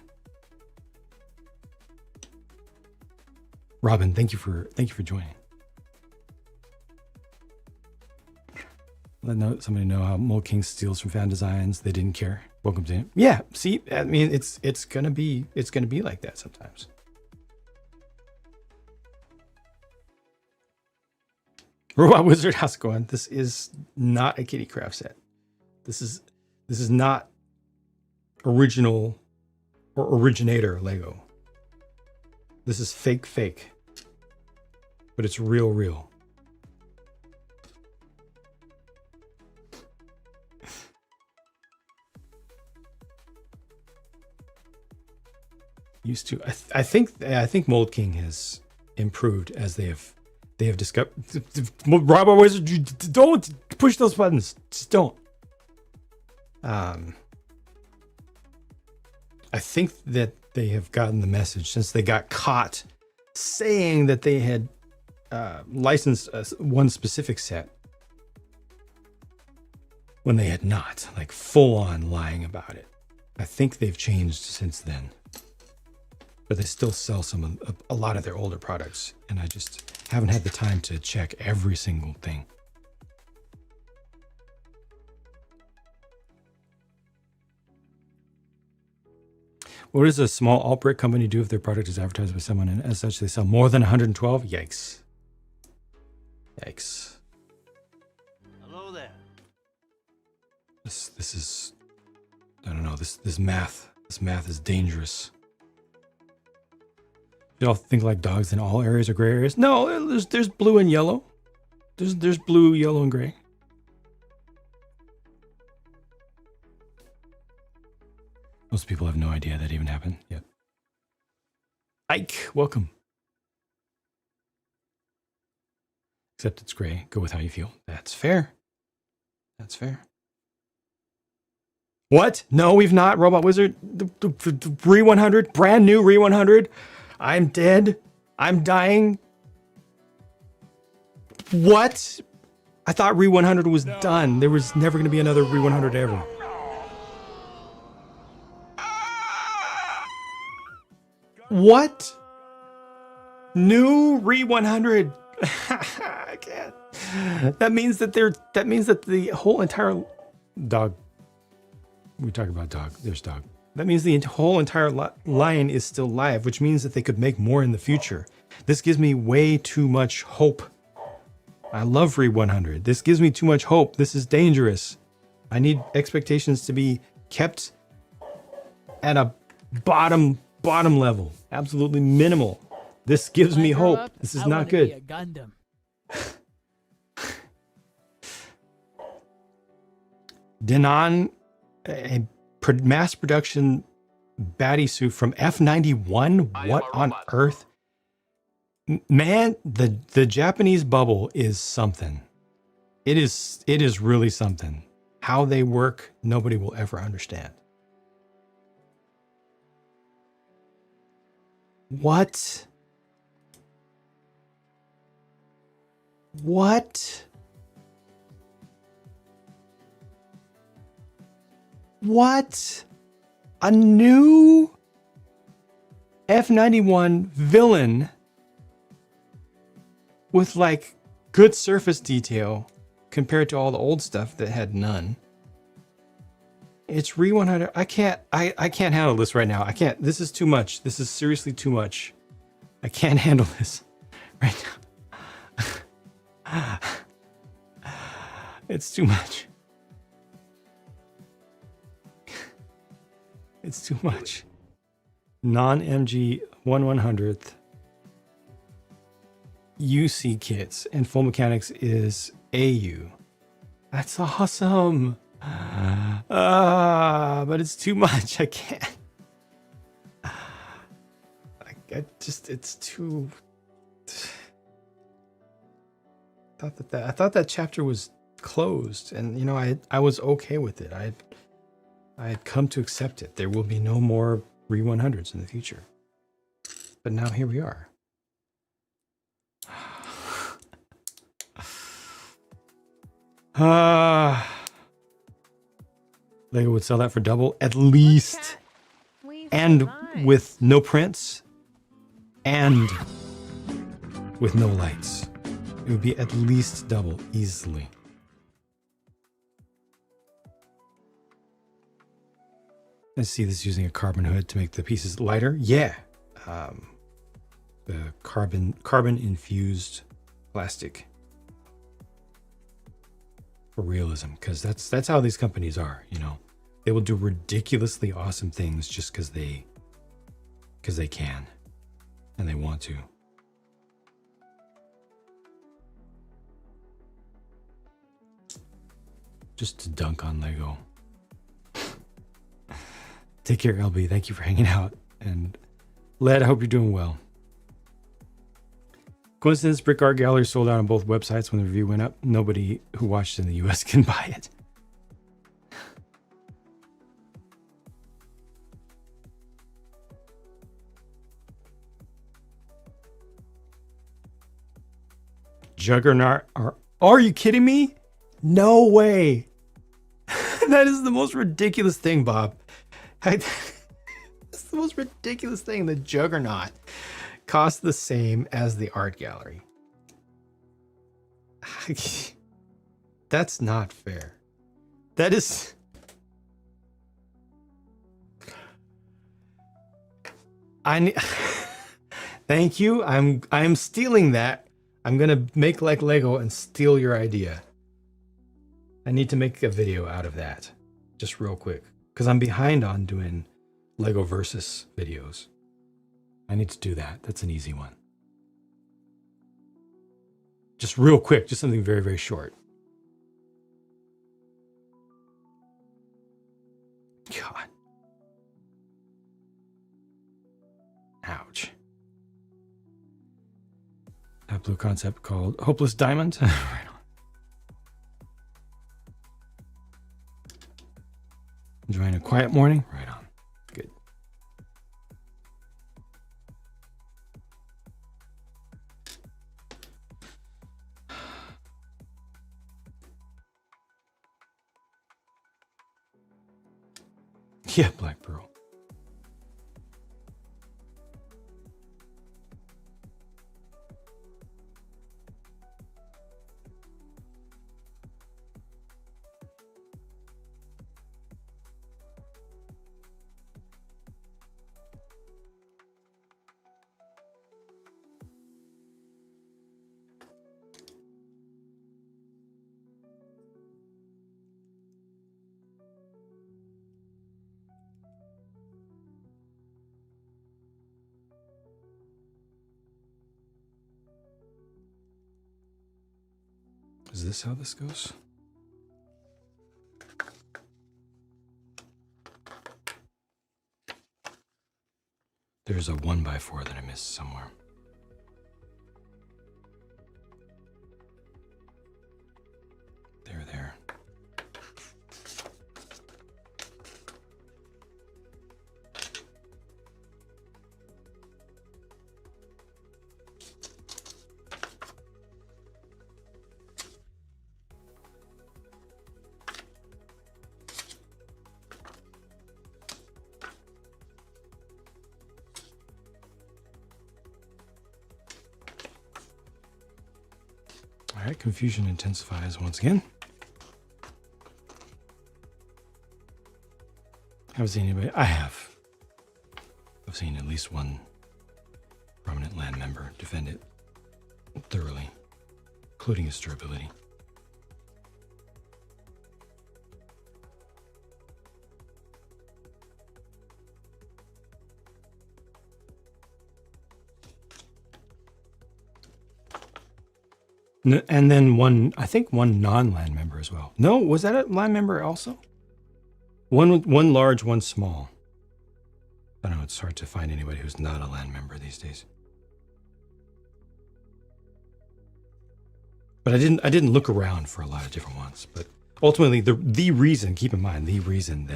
Robin, thank you for joining. Let somebody know how Mold King steals from fan designs. They didn't care. Welcome to him. Yeah, see, I mean, it's gonna be like that sometimes. Robot Wizard, how's it going? This is not a Kittycraft set. This is not original or originator Lego. This is fake, but it's real. Used to, I think Mold King has improved as they have discovered. Robot Wizard, don't push those buttons. Just don't. I think that they have gotten the message since they got caught saying that they had licensed one specific set when they had not, like full on lying about it. I think they've changed since then. But they still sell a lot of their older products, and I just haven't had the time to check every single thing. What does a small alt brick company do if their product is advertised by someone and as such they sell more than 112? Yikes. Hello there. This is, I don't know, this math is dangerous. You all think like dogs in all areas are gray areas? No, there's blue and yellow. There's blue, yellow, and gray. Most people have no idea that even happened yet. Ike, welcome. Except it's gray. Go with how you feel. That's fair. What? No, we've not. Robot Wizard. The Re 100. Brand new Re 100. I'm dead. I'm dying. What? I thought Re 100 was done. There was never going to be another Re 100 ever. What? New Re 100. I can't. That means that the whole entire dog. We talk about dog. There's dog. That means the whole entire line is still live, which means that they could make more in the future. This gives me way too much hope. I love Re 100. This gives me too much hope. This is dangerous. I need expectations to be kept at a bottom level. Absolutely minimal. This gives me hope. This is not good. Be a Gundam. Denon, a mass production baddie suit from F-91. What on earth? Man, the Japanese bubble is something. It is really something. How they work, nobody will ever understand. What? What? What? A new F-91 villain with like good surface detail compared to all the old stuff that had none. It's Re 100. I can't handle this right now. I can't. This is too much. This is seriously too much. I can't handle this right now. It's too much. It's too much. Non-MG 1/100th UC kits and full mechanics is AU. That's awesome. But it's too much. I can't. It's too. I thought that chapter was closed, and you know, I was okay with it. I had come to accept it. There will be no more Re 100s in the future. But now here we are. Lego would sell that for double at least, and with no prints, and with no lights. It would be at least double easily. Let's see this using a carbon hood to make the pieces lighter. Yeah, the carbon infused plastic for realism, because that's how these companies are. You know, they will do ridiculously awesome things just because they can and they want to. Just to dunk on Lego. Take care, LB. Thank you for hanging out. And Led, I hope you're doing well. Coincidence, Brick Art Gallery sold out on both websites when the review went up. Nobody who watched in the US can buy it. Juggernaut. Are you kidding me? No way. That is the most ridiculous thing, Bob. It's the most ridiculous thing. The Juggernaut costs the same as the art gallery. That's not fair. That is... Thank you. I'm stealing that. I'm gonna make like Lego and steal your idea. I need to make a video out of that, just real quick, because I'm behind on doing Lego versus videos. I need to do that. That's an easy one. Just real quick, just something very, very short. God. Ouch. A blue concept called Hopeless Diamond. Right on. Enjoying a quiet morning? Right on. Good. Yeah, Black Pearl. Is this how this goes? There's a 1x4 that I missed somewhere. There. All right, confusion intensifies once again. Haven't seen anybody. I have. I've seen at least one prominent land member defend it thoroughly, including its durability. And then I think one non-land member as well. No, was that a land member also? One large, one small. I don't know, it's hard to find anybody who's not a land member these days. But I didn't look around for a lot of different ones. But ultimately, the reason, keep in mind, the reason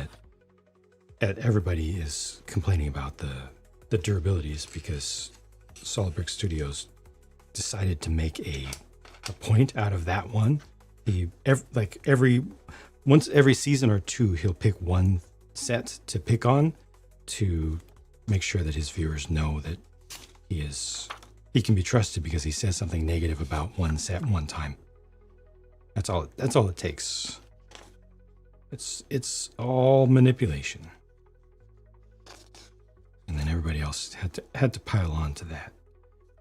that everybody is complaining about the durability is because Solid Brick Studios decided to make a point out of that one. Once every season or two, he'll pick one set to pick on to make sure that his viewers know that he can be trusted because he says something negative about one set one time. That's all it takes. It's all manipulation. And then everybody else had to pile on to that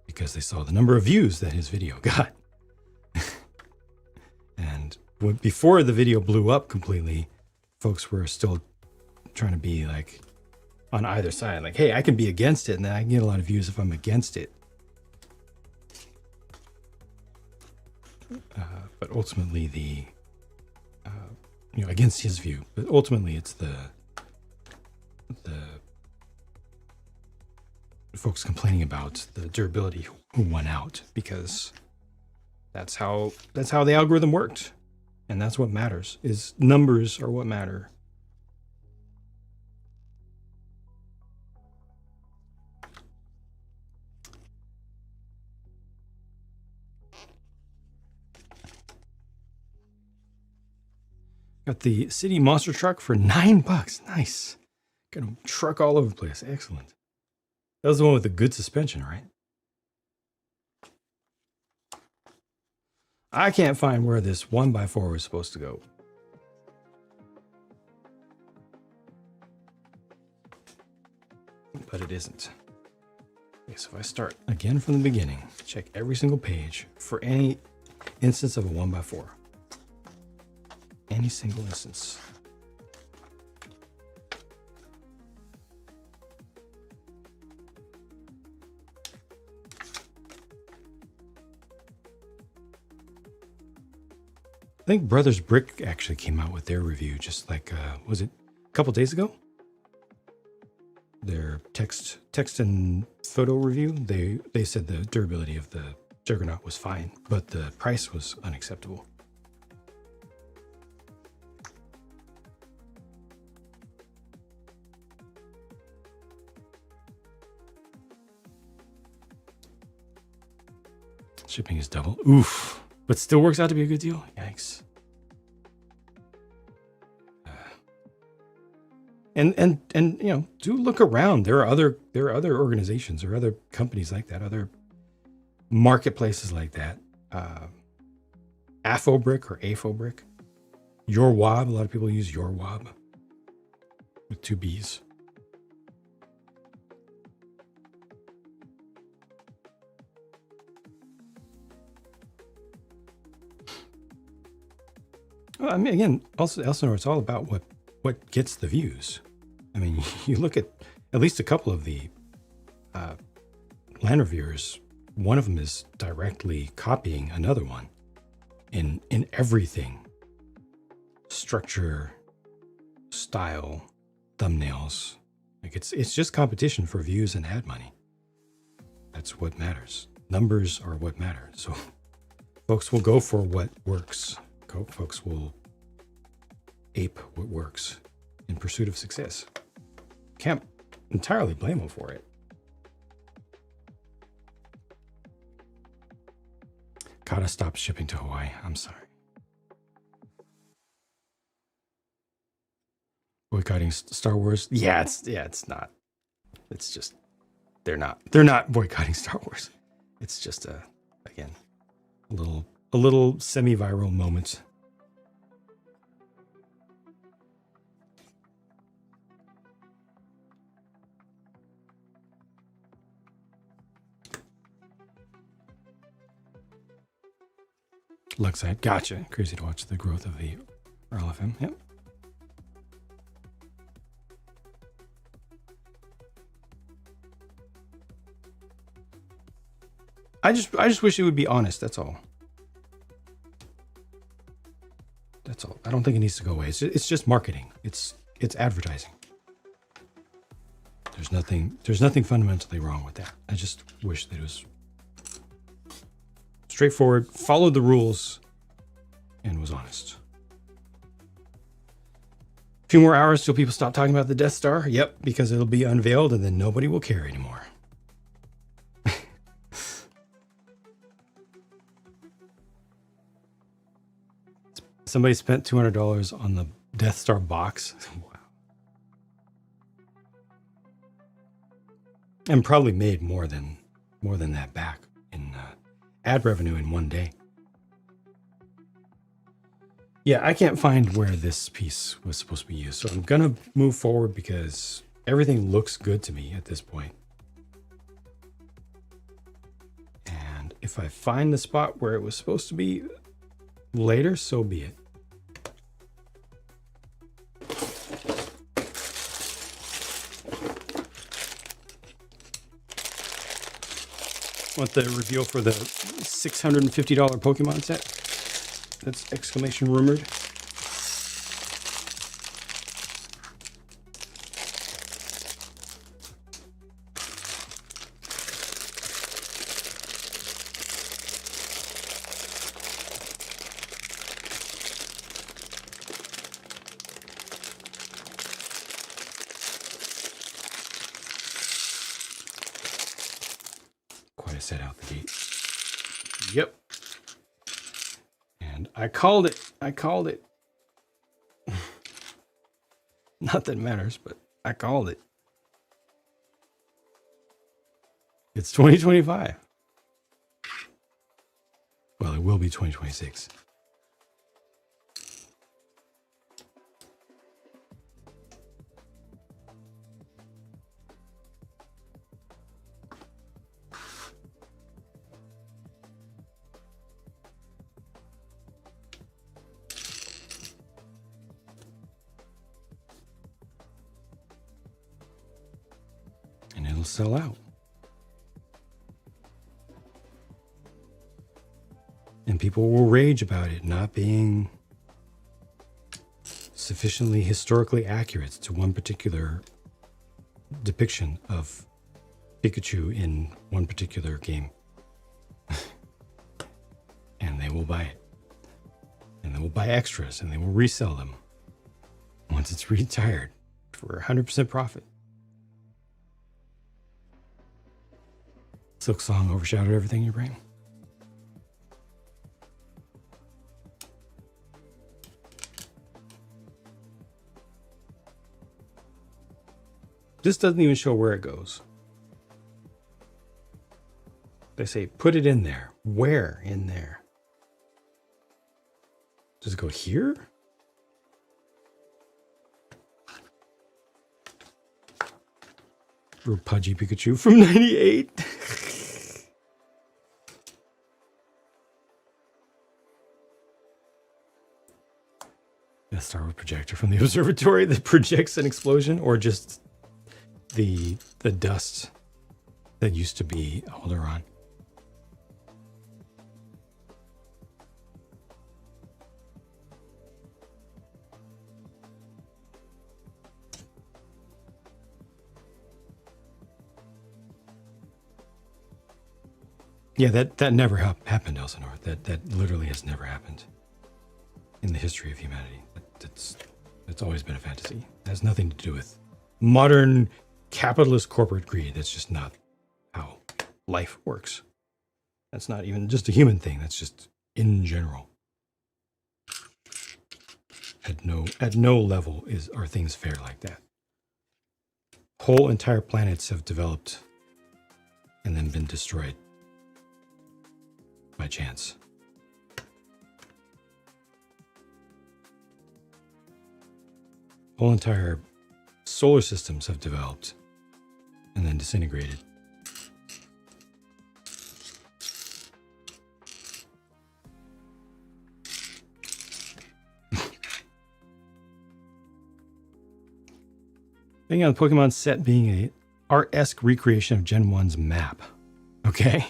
because they saw the number of views that his video got. And before the video blew up completely, folks were still trying to be like on either side. Like, hey, I can be against it and then I can get a lot of views if I'm against it. But ultimately against his view, but ultimately it's the folks complaining about the durability who won out because that's how the algorithm worked. And that's what matters, is numbers are what matter. Got the city monster truck for $9. Nice. Got a truck all over the place. Excellent. That was the one with the good suspension, right? I can't find where this 1x4 was supposed to go. But it isn't. Okay, so if I start again from the beginning, check every single page for any instance of a 1x4. Any single instance. I think Brothers Brick actually came out with their review just like, was it a couple days ago? Their text and photo review, they said the durability of the Juggernaut was fine, but the price was unacceptable. Shipping is double. Oof. But still works out to be a good deal. Yikes. And do look around. There are other organizations or other companies like that, other marketplaces like that. Afobrick or Afobrick. Your Wob. A lot of people use Your Wob with 2 B's. Well, I mean, again, also Elsinore, it's all about what gets the views. I mean, you look at least a couple of the land reviewers. One of them is directly copying another one. in everything. Structure, style, thumbnails. Like it's just competition for views and ad money. That's what matters. Numbers are what matter. So folks will go for what works. Folks will ape what works in pursuit of success. Can't entirely blame them for it. Gotta stop shipping to Hawaii. I'm sorry. Boycotting Star Wars? Yeah, it's not. It's just they're not boycotting Star Wars. It's just again a little semi-viral moment. Luxite, gotcha. Crazy to watch the growth of the RLFM. Yep. I just wish it would be honest. That's all. That's all. I don't think it needs to go away. It's just marketing. It's advertising. There's nothing fundamentally wrong with that. I just wish that it was straightforward, followed the rules, and was honest. A few more hours till people stop talking about the Death Star. Yep, because it'll be unveiled and then nobody will care anymore. Somebody spent $200 on the Death Star box. Wow. And probably made more than that back in ad revenue in one day. Yeah, I can't find where this piece was supposed to be used. So I'm going to move forward because everything looks good to me at this point. And if I find the spot where it was supposed to be later, so be it. Want the reveal for the $650 Pokemon set? That's exclamation rumored. Quite a set out the gate. Yep. And I called it. Not that it matters, but I called it. It's 2025. Well, it will be 2026. And it'll sell out. And people will rage about it not being sufficiently historically accurate to one particular depiction of Pikachu in one particular game. And they will buy it. And they will buy extras and they will resell them once it's retired for 100% profit. Silk Song overshadowed everything you bring. This doesn't even show where it goes. They say, put it in there. Where in there? Does it go here? For Pudgy Pikachu from 98. A Star Wars projector from the observatory that projects an explosion, or just the dust that used to be Alderaan. Yeah, that never happened, Elsinore. That literally has never happened in the history of humanity. That's always been a fantasy. It has nothing to do with modern capitalist corporate greed. That's just not how life works. That's not even just a human thing. That's just in general. At no level are things fair like that. Whole entire planets have developed and then been destroyed by chance. Whole entire solar systems have developed and then disintegrated. Thinking on the Pokemon set being a art-esque recreation of Gen 1's map. Okay.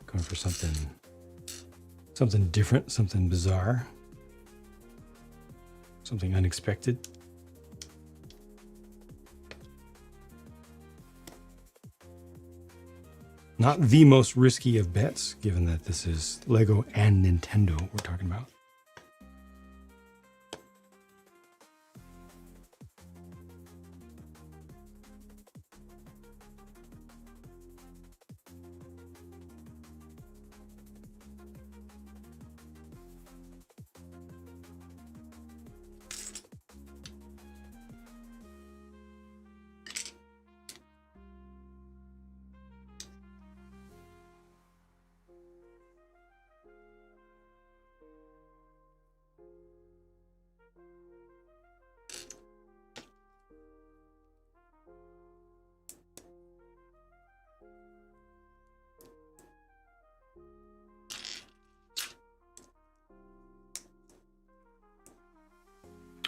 Going for something different, something bizarre, something unexpected. Not the most risky of bets, given that this is Lego and Nintendo we're talking about.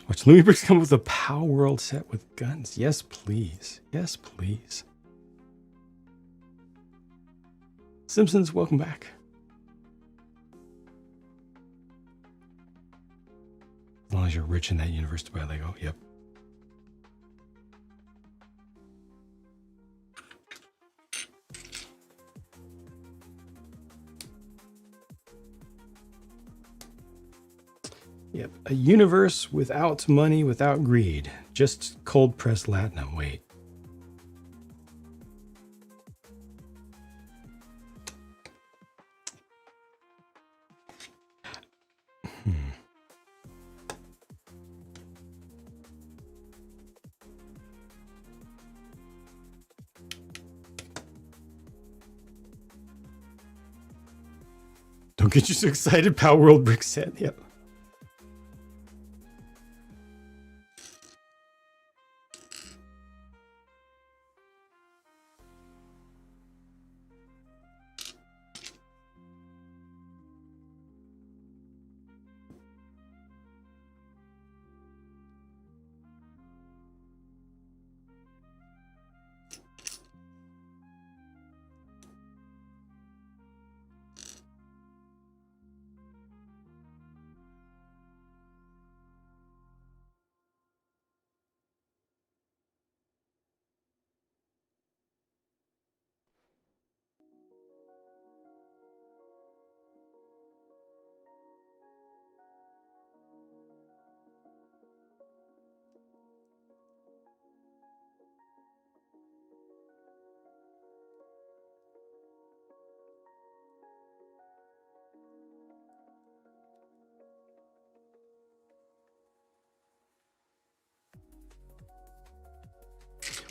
Watch Lumibrix come with a Power World set with guns. Yes, please. Yes, please. Simpsons, welcome back. As long as you're rich in that universe to buy Lego. Yep. Yep, a universe without money, without greed. Just cold pressed latinum. Wait. Don't get you so excited, Power World brick set. Yep.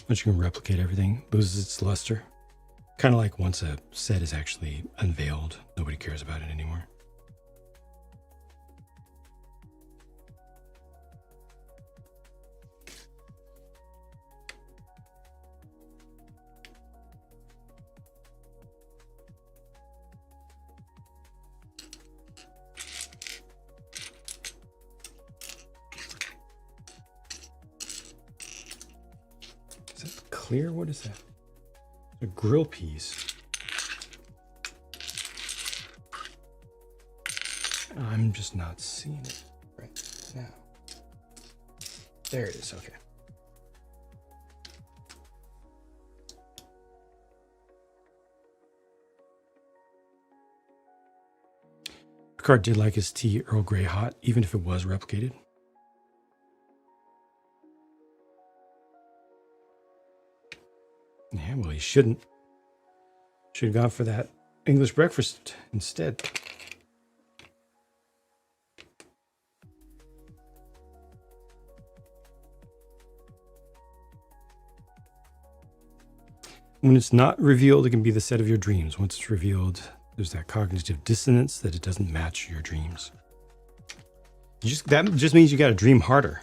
Once you can replicate everything, loses its luster. Kind of like once a set is actually unveiled, nobody cares about it anymore. Clear? What is that? A grill piece. I'm just not seeing it right now. There it is. Okay. Picard did like his tea Earl Grey hot, even if it was replicated. Yeah, well, he shouldn't. Should have gone for that English breakfast instead. When it's not revealed, it can be the set of your dreams. Once it's revealed, there's that cognitive dissonance that it doesn't match your dreams. That just means you got to dream harder.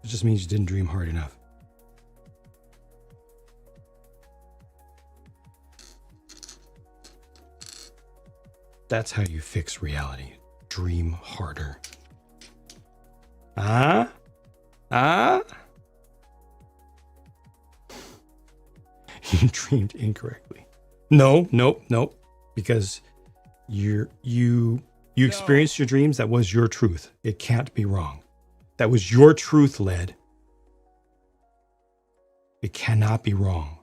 It just means you didn't dream hard enough. That's how you fix reality. Dream harder. You dreamed incorrectly. No. Because you experienced your dreams. That was your truth. It can't be wrong. That was your truth, Led. It cannot be wrong.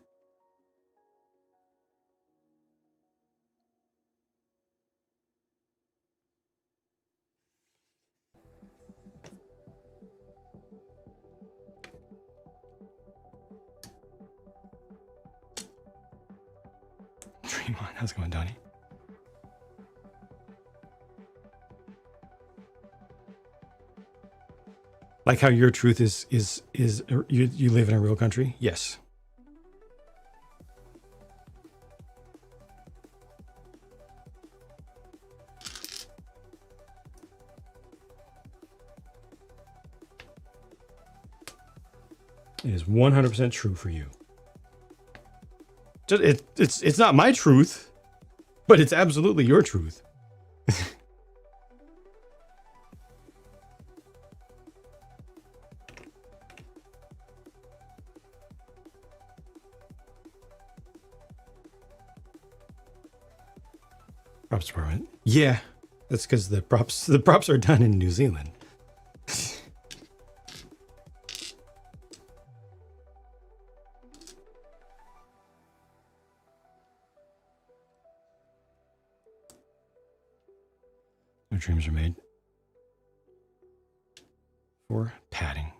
Dream on. How's it going, Donnie? Like how your truth is you live in a real country? Yes. It is 100% true for you. It's not my truth, but it's absolutely your truth. Props department. Yeah, that's because the props are done in New Zealand. No dreams are made for padding.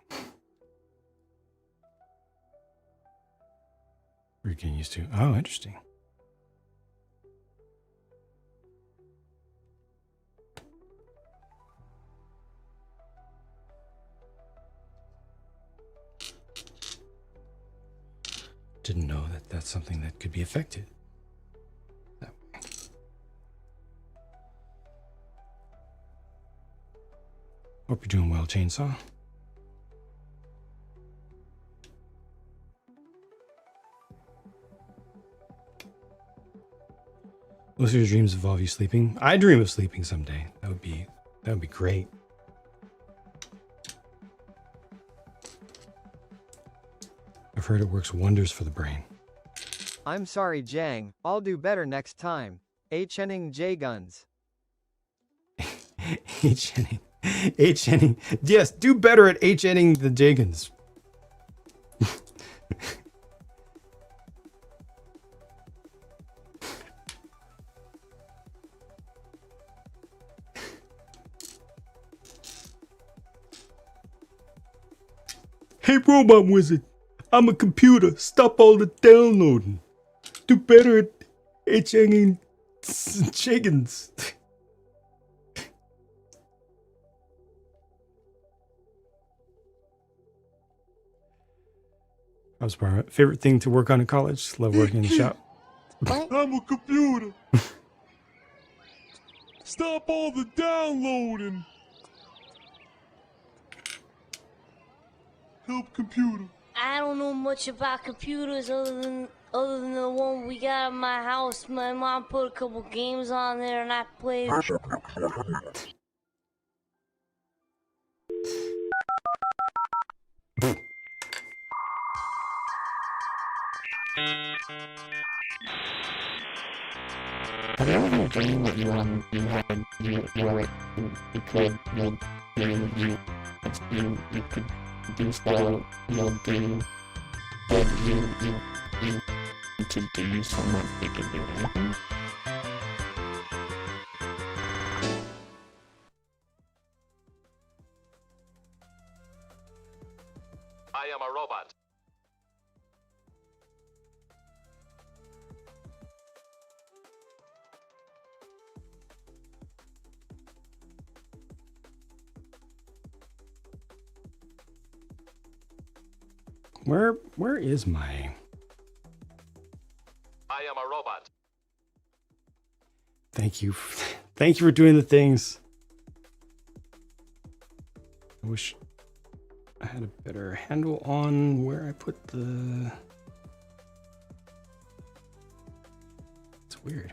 We're getting used to. Oh, interesting. Didn't know that that's something that could be affected that way. Hope you're doing well, Chainsaw. Most of your dreams involve you sleeping. I dream of sleeping someday. That would be great. I've heard it works wonders for the brain. I'm sorry, Jang. I'll do better next time. H-Henning J-Guns. H-Henning. Yes, do better at H-Henning the Jagans. Hey, Robot Wizard. I'm a computer. Stop all the downloading. Do better at H-Hanging chickens. I'm sorry. Favorite thing to work on in college? Love working in the shop. I'm a computer. Stop all the downloading. Help computer. I don't know much about computers other than the one we got in my house. My mom put a couple games on there and I played. Have you ever had a dream that you could make you could do so, you'll do. But you to do so much you can do anything. I am a robot. Where is my... I am a robot. Thank you. Thank you for doing the things. I wish I had a better handle on where I put the... It's weird.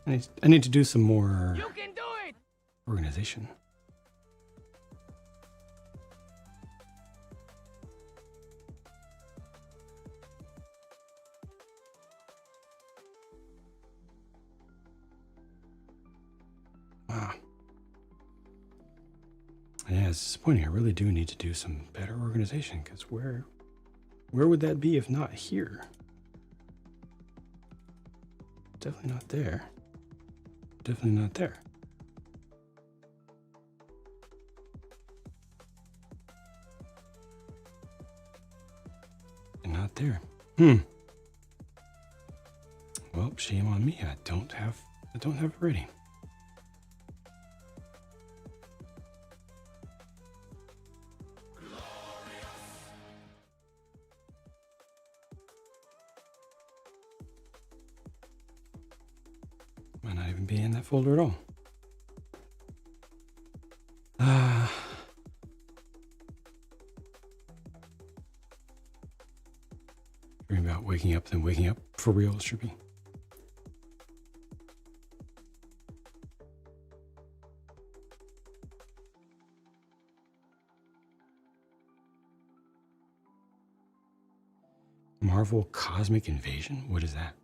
I need to do some more organization. Wow. Yeah, it's disappointing. I really do need to do some better organization, because where would that be if not here? Definitely not there. Definitely not there. And not there. Well, shame on me. I don't have it ready. Might not even be in that folder at all. Dream about waking up, then waking up for real, it should be. Marvel Cosmic Invasion? What is that?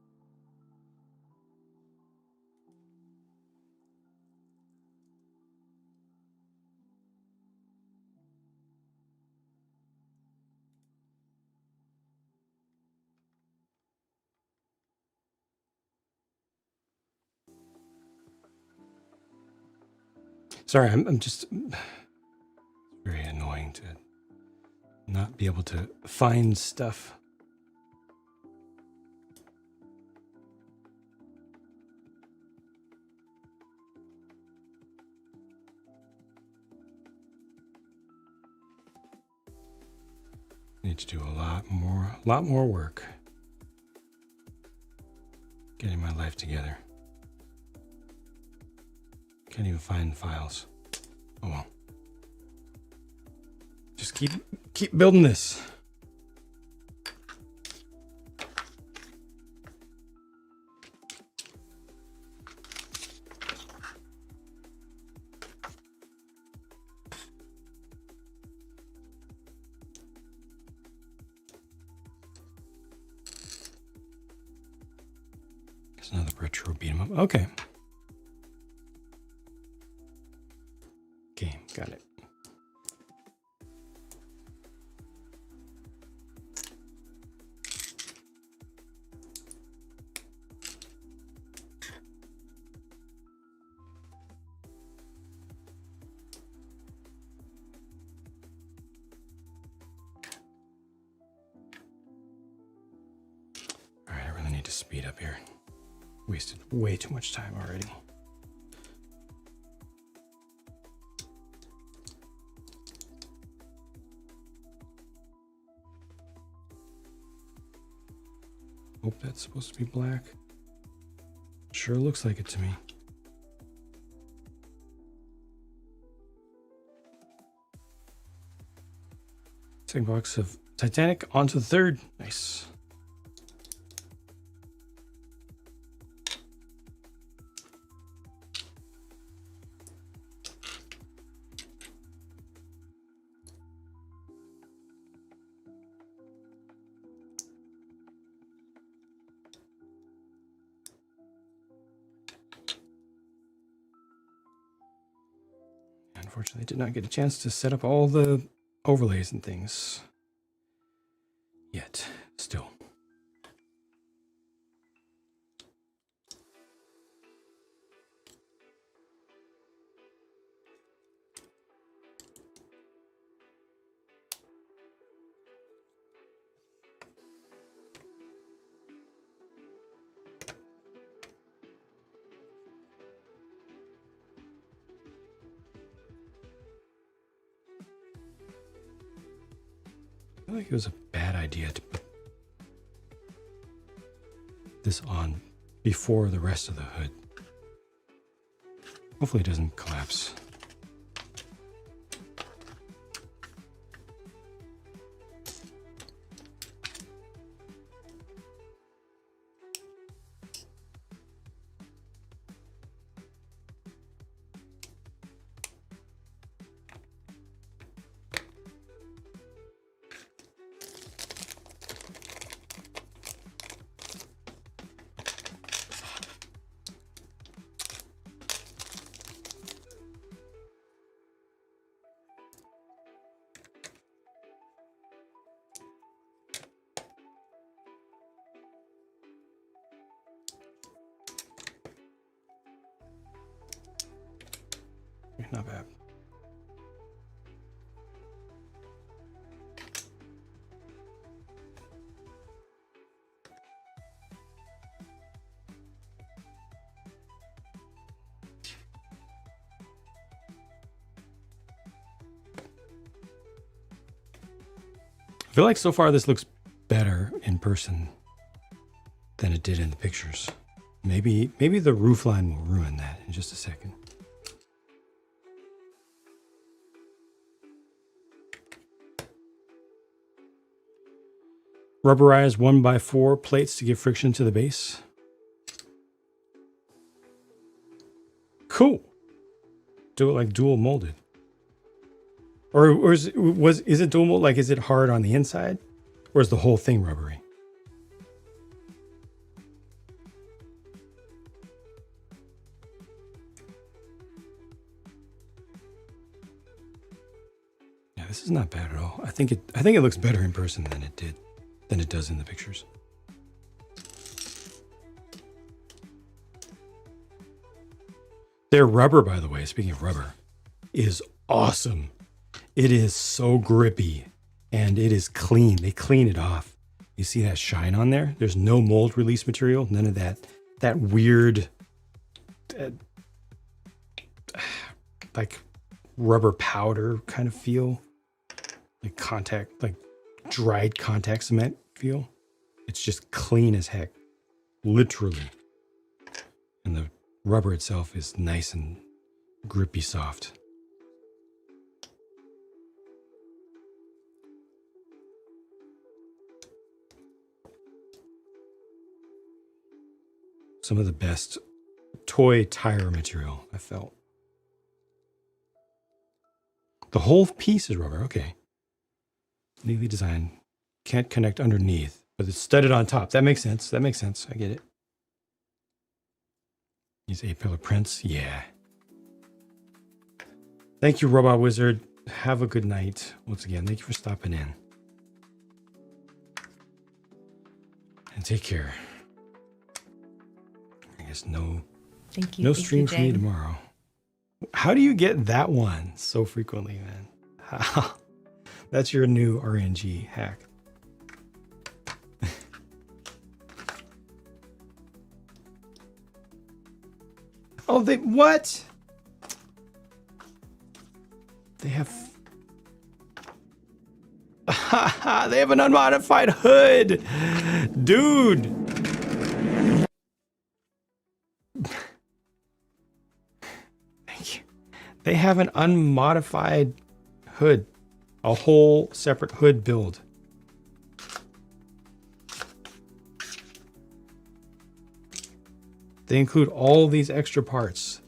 Sorry, I'm just very annoying to not be able to find stuff. Need to do a lot more work getting my life together. Can't even find files. Oh well. Just keep building this. There's another retro beat 'em up. Okay. Game, got it. All right, I really need to speed up here. Wasted way too much time already. Hope that's supposed to be black. Sure looks like it to me. Second box of Titanic onto the third. Nice. Unfortunately, I did not get a chance to set up all the overlays and things yet. Still. I feel like it was a bad idea to put this on before the rest of the hood. Hopefully it doesn't collapse. Not bad. I feel like so far this looks better in person than it did in the pictures. Maybe the roofline will ruin that in just a second. Rubberized 1x4 plates to give friction to the base. Cool. Do it like dual molded. Or is it dual mold? Like, is it hard on the inside? Or is the whole thing rubbery? Yeah, this is not bad at all. I think it looks better in person than it does in the pictures. Their rubber, by the way, speaking of rubber, is awesome. It is so grippy and it is clean. They clean it off. You see that shine on there? There's no mold release material. None of that weird like rubber powder kind of feel. Like dried contact cement feel. It's just clean as heck. Literally. And the rubber itself is nice and grippy soft. Some of the best toy tire material I felt. The whole piece is rubber, okay. Neatly designed. Can't connect underneath, but it's studded on top. That makes sense. That makes sense. I get it. These 8-pillar prints, yeah. Thank you, Robot Wizard. Have a good night. Once again, thank you for stopping in. And take care. I guess no stream for me tomorrow. How do you get that one so frequently, man? How? That's your new RNG hack. Oh, what? They have... they have an unmodified hood! Dude! Thank you. They have an unmodified hood. A whole separate hood build. They include all these extra parts.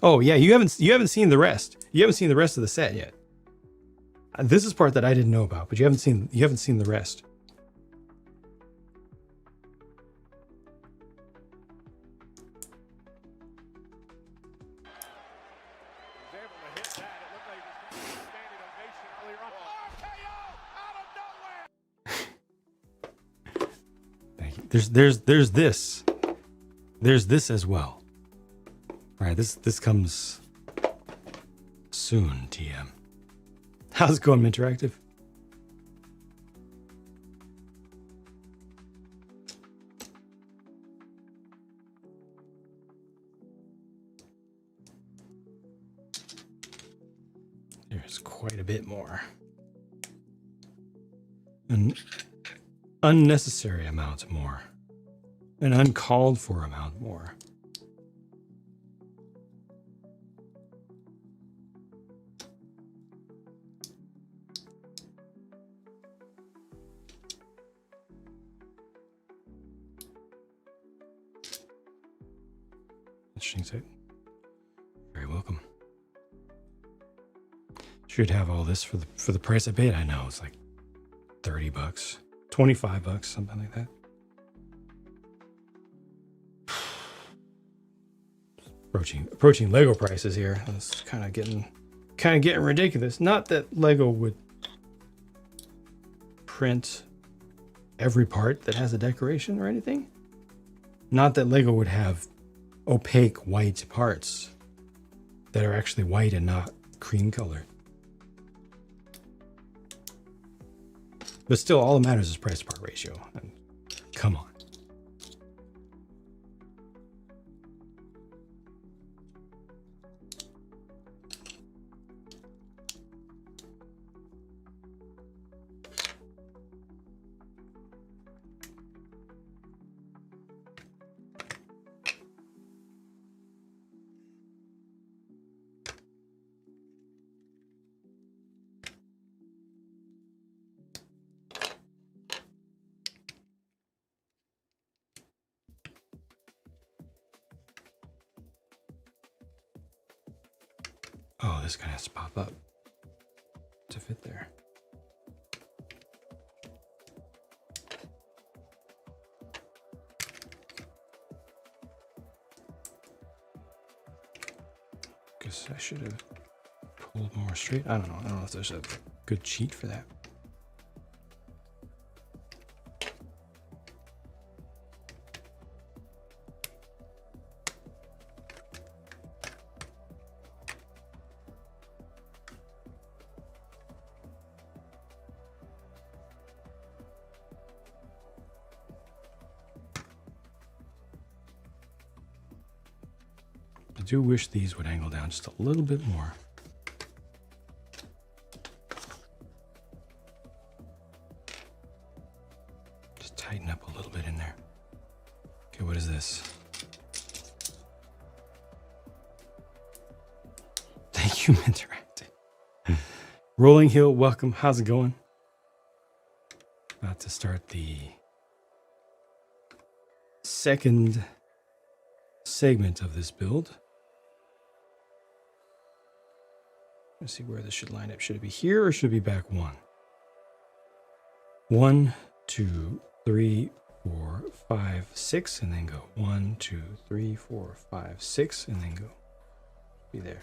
Oh yeah, you haven't seen the rest. You haven't seen the rest of the set yet. This is part that I didn't know about, but you haven't seen the rest. There's this. There's this as well. All right, this comes soon, TM. How's it going, Interactive? There's quite a bit more. An unnecessary amount more. An uncalled for amount more. Interesting site. Very welcome. Should have all this for the price I paid. I know it's like $30, $25, something like that. Approaching Lego prices here. It's kind of getting ridiculous. Not that Lego would print every part that has a decoration or anything. Not that Lego would have opaque white parts that are actually white and not cream colored. But still, all that matters is price to part ratio. And come on. Oh, this guy has to pop up to fit there. Guess I should have pulled more straight. I don't know. I don't know if there's a good cheat for that. I do wish these would angle down just a little bit more. Just tighten up a little bit in there. Okay, what is this? Thank you, Interactive. Rolling Hill, welcome. How's it going? About to start the second segment of this build. Let's see where this should line up. Should it be here or should it be back one? 1, 2, 3, 4, 5, 6, and then go. 1, 2, 3, 4, 5, 6, and then go. Be there.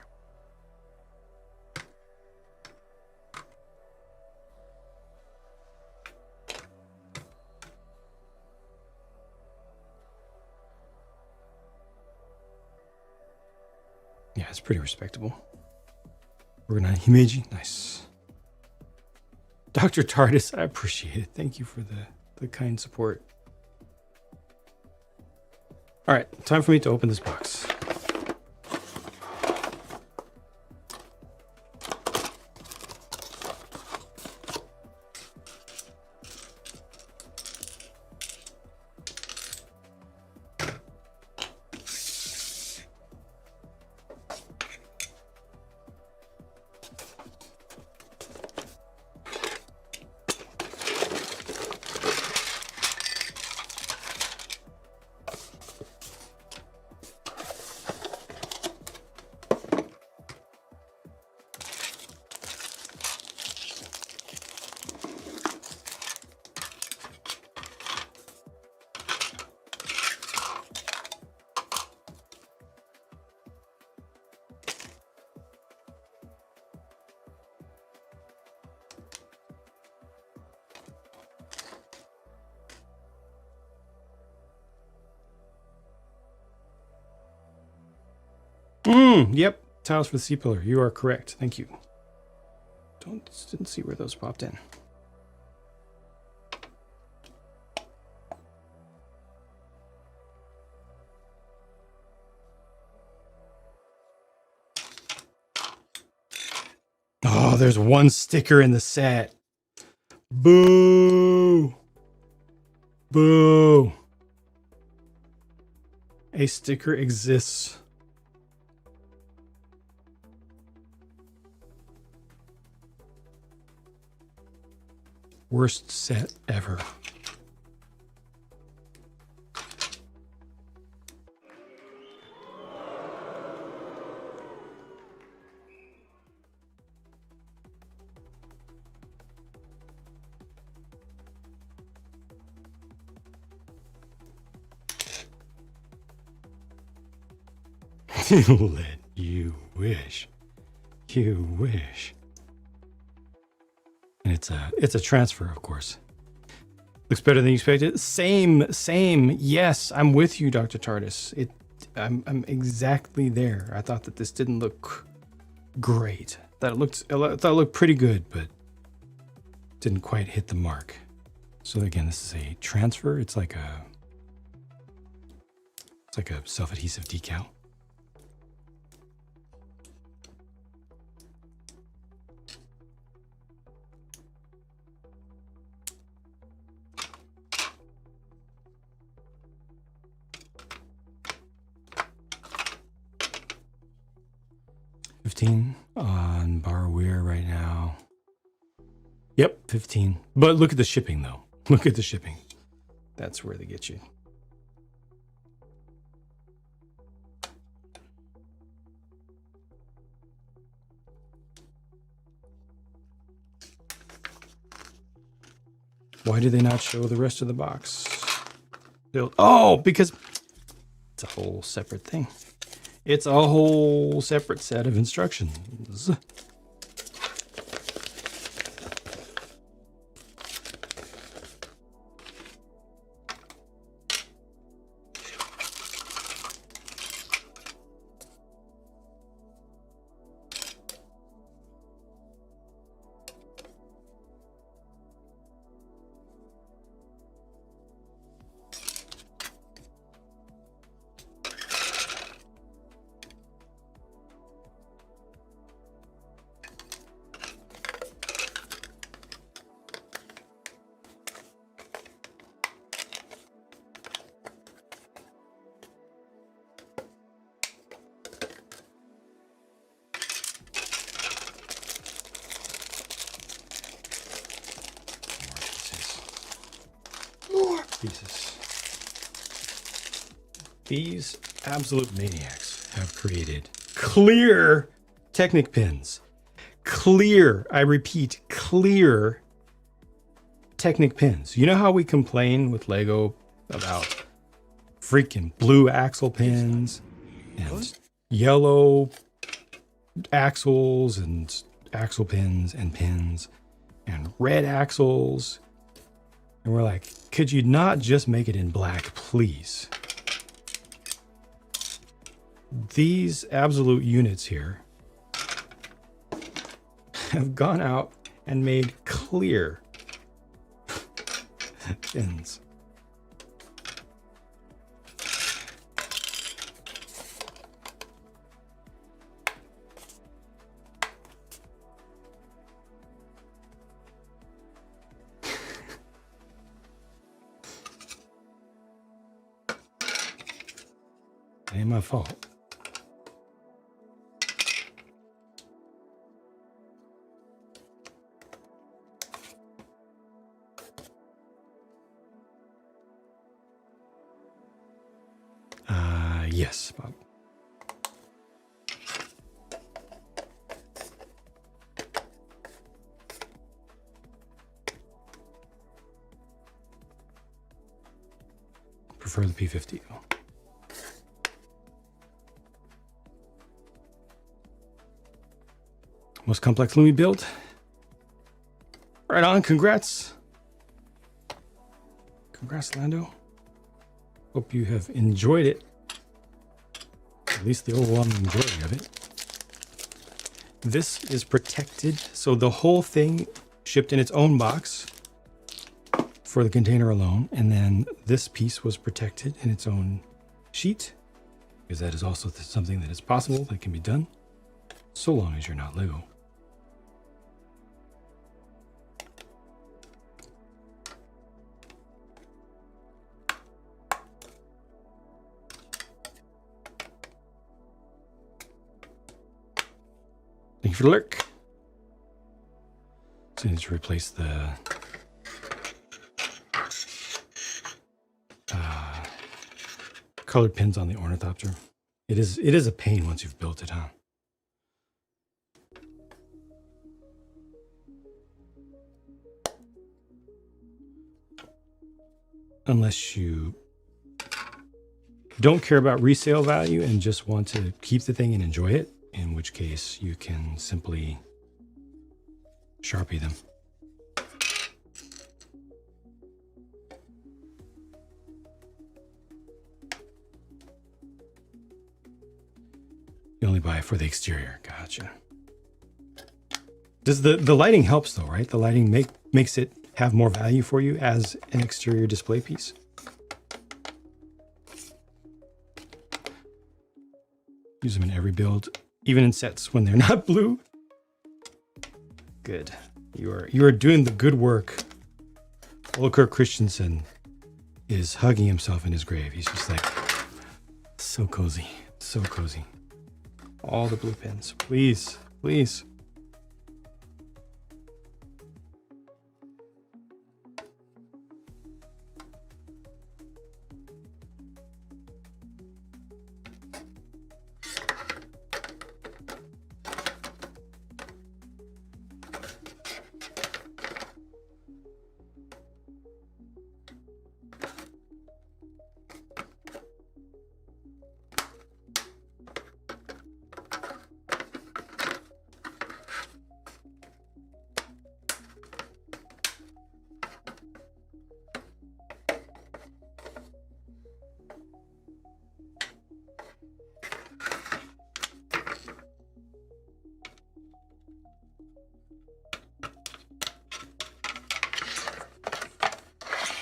Yeah, it's pretty respectable. We're gonna Himeji. Nice. Dr. TARDIS, I appreciate it. Thank you for the kind support. All right, time for me to open this box. Yep. Tiles for the C-pillar. You are correct. Thank you. Didn't see where those popped in. Oh, there's one sticker in the set. Boo. Boo. A sticker exists. Worst set ever. Let you wish. You wish. And it's a transfer, of course. Looks better than you expected. Same. Yes, I'm with you, Dr. TARDIS. I'm exactly there. I thought that this didn't look great. I thought it looked pretty good, but didn't quite hit the mark. So again, this is a transfer. It's like a self-adhesive decal. On Barweir right now. Yep, 15. But look at the shipping, though. Look at the shipping. That's where they get you. Why do they not show the rest of the box? Oh, because it's a whole separate thing. It's a whole separate set of instructions. Jesus. These absolute maniacs have created clear Technic pins. Clear, I repeat, clear Technic pins. You know how we complain with Lego about freaking blue axle pins and yellow axles and axle pins and red axles? And we're like, could you not just make it in black, please? These absolute units here have gone out and made clear pins. Ain't my fault. Yes, Bob. Prefer the P50 though. Most complex Lumi build. Right on, congrats. Congrats, Lando. Hope you have enjoyed it. at least the overwhelming majority of it. This is protected, so the whole thing shipped in its own box for the container alone, and then this piece was protected in its own sheet, because that is also something that is possible, that can be done, so long as you're not Lego. Thank you for the lurk. So I need to replace the colored pins on the ornithopter. It is a pain once you've built it, huh? Unless you don't care about resale value and just want to keep the thing and enjoy it, in which case you can simply Sharpie them. You only buy it for the exterior. Gotcha. Does the lighting helps though, right? The lighting makes it have more value for you as an exterior display piece. Use them in every build, even in sets when they're not blue. Good. You are doing the good work. Olakir Christensen is hugging himself in his grave. He's just like, so cozy, so cozy. All the blue pins, please, please.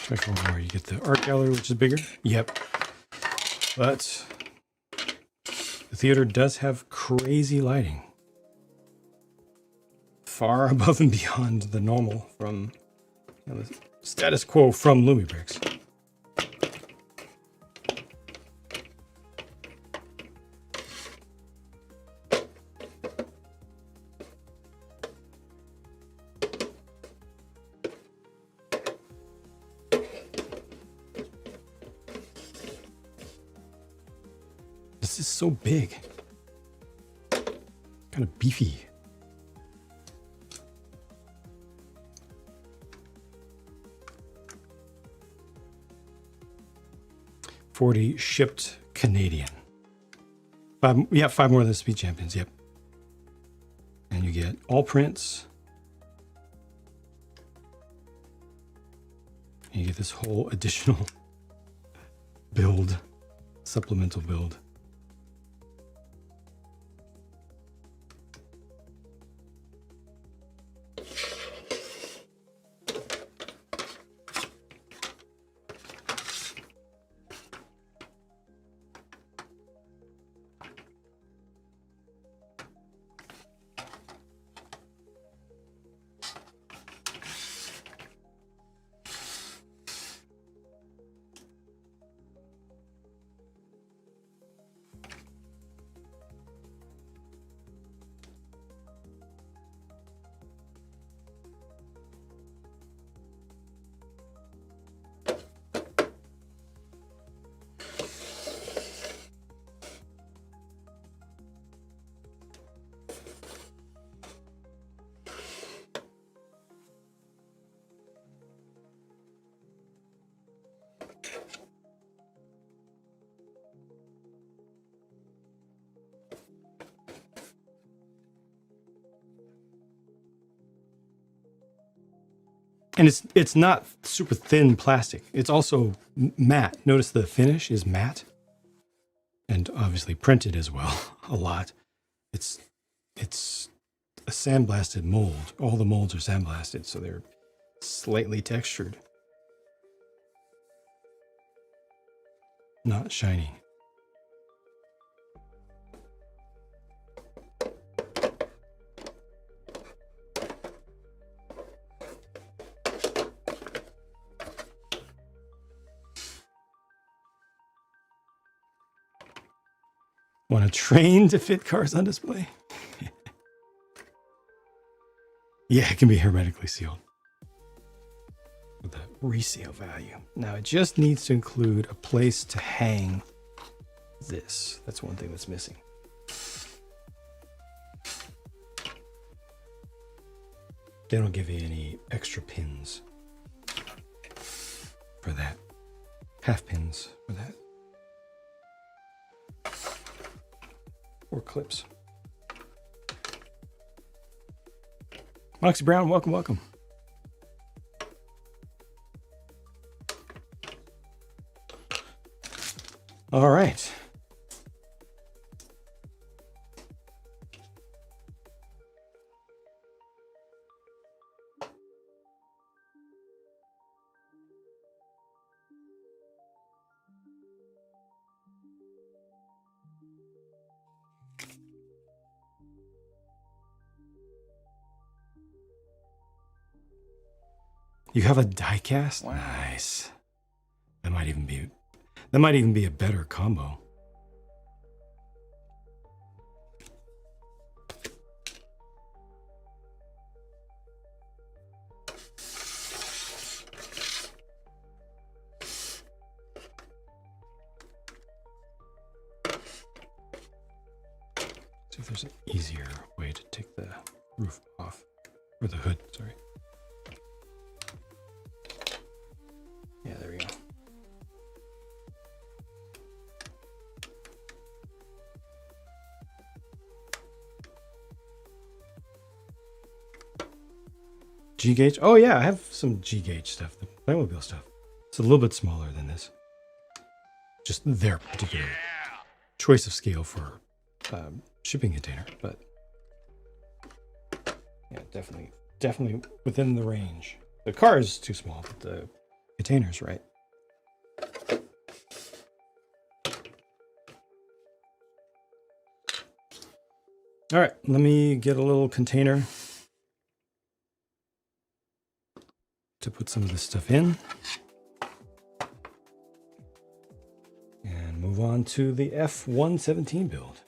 Check over where you get the art gallery, which is bigger. Yep. But the theater does have crazy lighting. Far above and beyond the normal from the status quo from Lumibricks. This is so big. Kind of beefy. $40 shipped Canadian. We have 5 more than the Speed Champions, yep. And you get all prints. And you get this whole additional build, supplemental build. And it's not super thin plastic. It's also matte. Notice the finish is matte. and obviously printed as well a lot. It's a sandblasted mold. All the molds are sandblasted, so they're slightly textured, not shiny. Want to train to fit cars on display? Yeah, it can be hermetically sealed with a resale value. Now it just needs to include a place to hang this. That's one thing that's missing. They don't give you any extra pins for that. Half pins for that. Or clips. Moxie Brown, welcome, welcome. All right. You have a die cast? Wow. Nice. That might even be a better combo. See if there's an easier way to take the roof off, or the hood, sorry. Yeah, there we go. G-gauge? Oh yeah, I have some G-gauge stuff, the Playmobil stuff. It's a little bit smaller than this. Just their particular choice of scale for shipping container, but yeah, definitely within the range. The car is too small, but the container's right. All right, let me get a little container to put some of this stuff in. And move on to the F-117 build.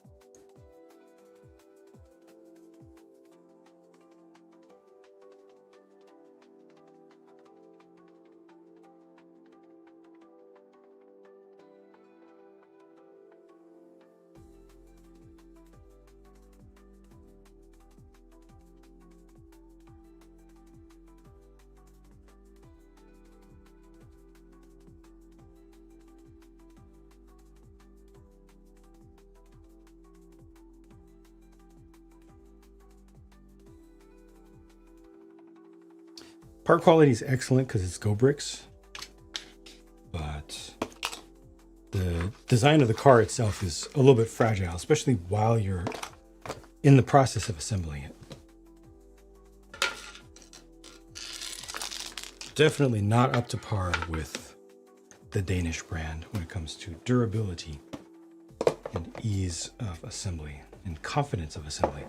Part quality is excellent because it's Go Bricks, but the design of the car itself is a little bit fragile, especially while you're in the process of assembling it. Definitely not up to par with the Danish brand when it comes to durability and ease of assembly and confidence of assembly.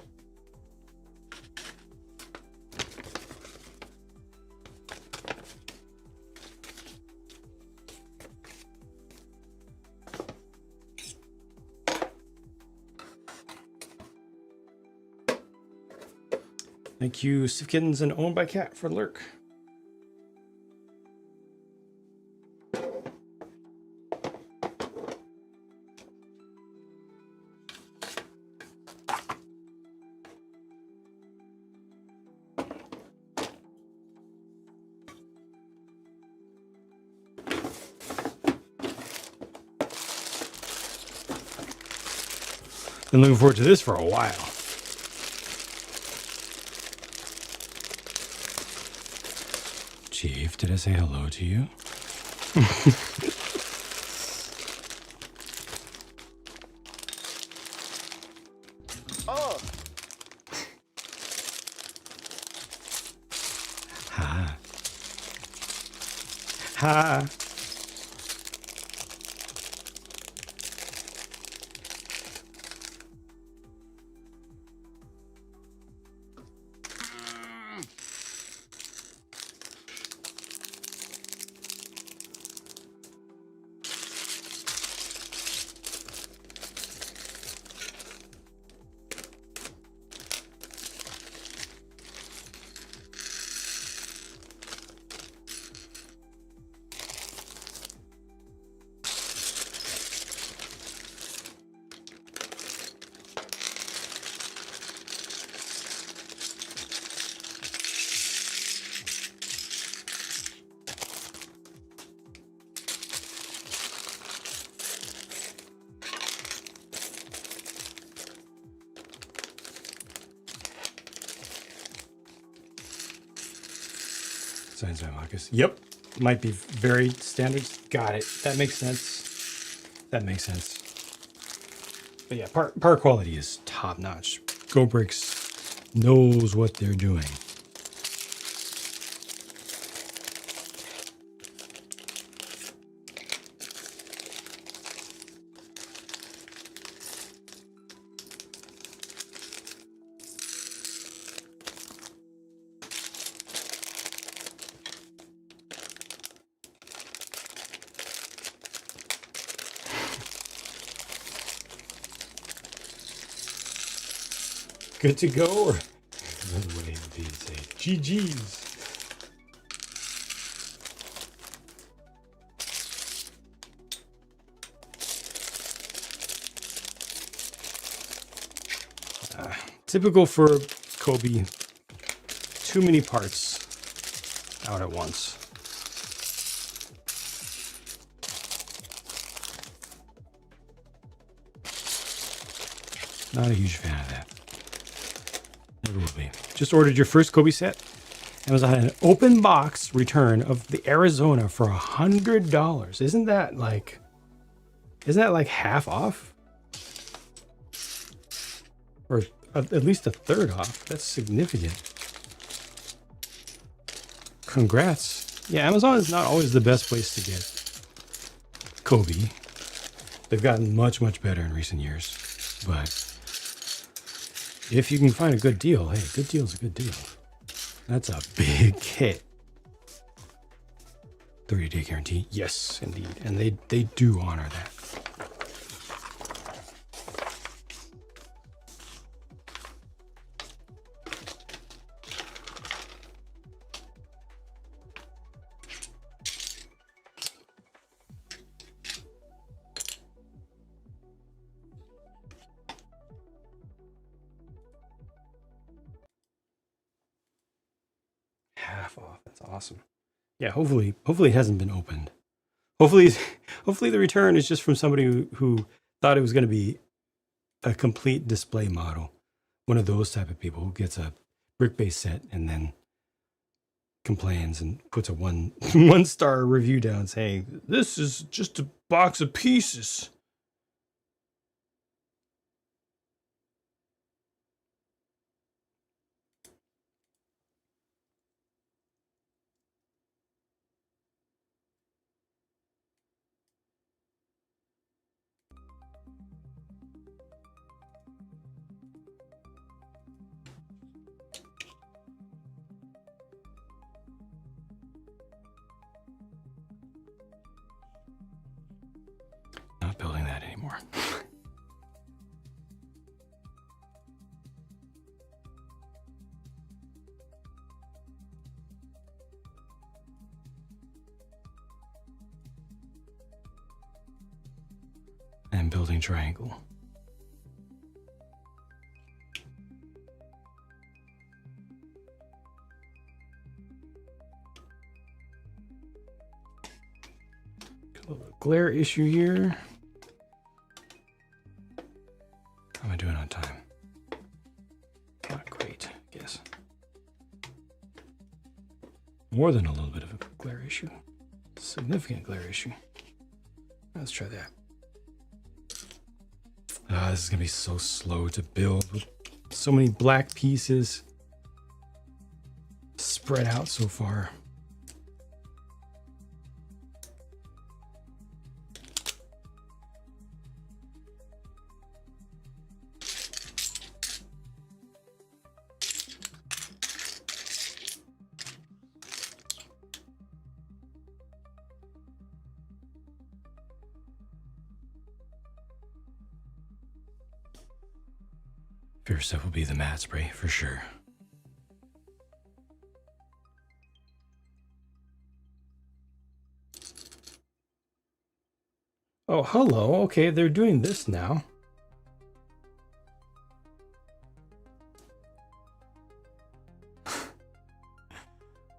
Thank you, Steve Kittens and Owned by Cat for lurk. Been looking forward to this for a while. Chief, did I say hello to you? Ha. Signs by Marcus. Yep. Might be very standard. Got it. That makes sense. That makes sense. But yeah, part quality is top notch. GoBricks knows what they're doing. Good to go, or another way to say GG's. Typical for COBI, too many parts out at once. Not a huge fan of that. Never will be. Just ordered your first COBI set. Amazon had an open box return of the Arizona for $100. Isn't that like half off? Or at least a third off. That's significant. Congrats. Yeah, Amazon is not always the best place to get COBI. They've gotten much, much better in recent years. But if you can find a good deal, hey, good deal is a good deal. That's a big hit. 30-day guarantee. Yes, indeed. And they do honor that. Half off. That's awesome. Yeah, hopefully it hasn't been opened. Hopefully the return is just from somebody who thought it was going to be a complete display model. One of those type of people who gets a brick-based set and then complains and puts a one-star review down saying, "This is just a box of pieces." Not building that anymore. And building triangle. Got a little glare issue here. How am I doing on time? Not great, I guess. More than a little bit of a glare issue. Significant glare issue. Let's try that. This is gonna be so slow to build with so many black pieces spread out so far. First up will be the mat spray for sure. Oh, hello. Okay, they're doing this now.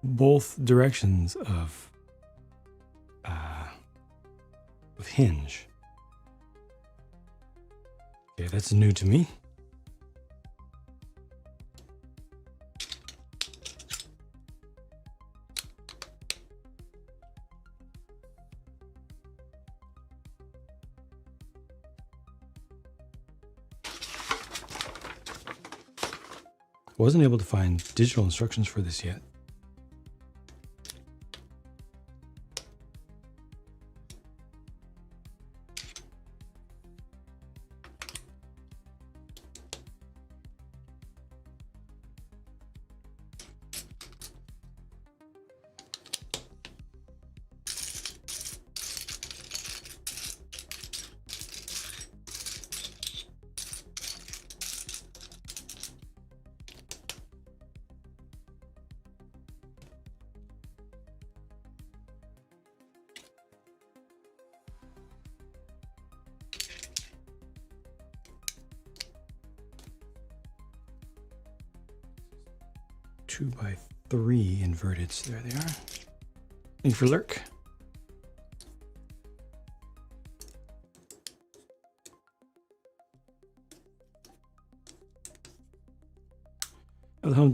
Both directions of hinge. Okay, that's new to me. Wasn't able to find digital instructions for this yet. Two by three inverted. So there they are. Thank you for lurk. At the Home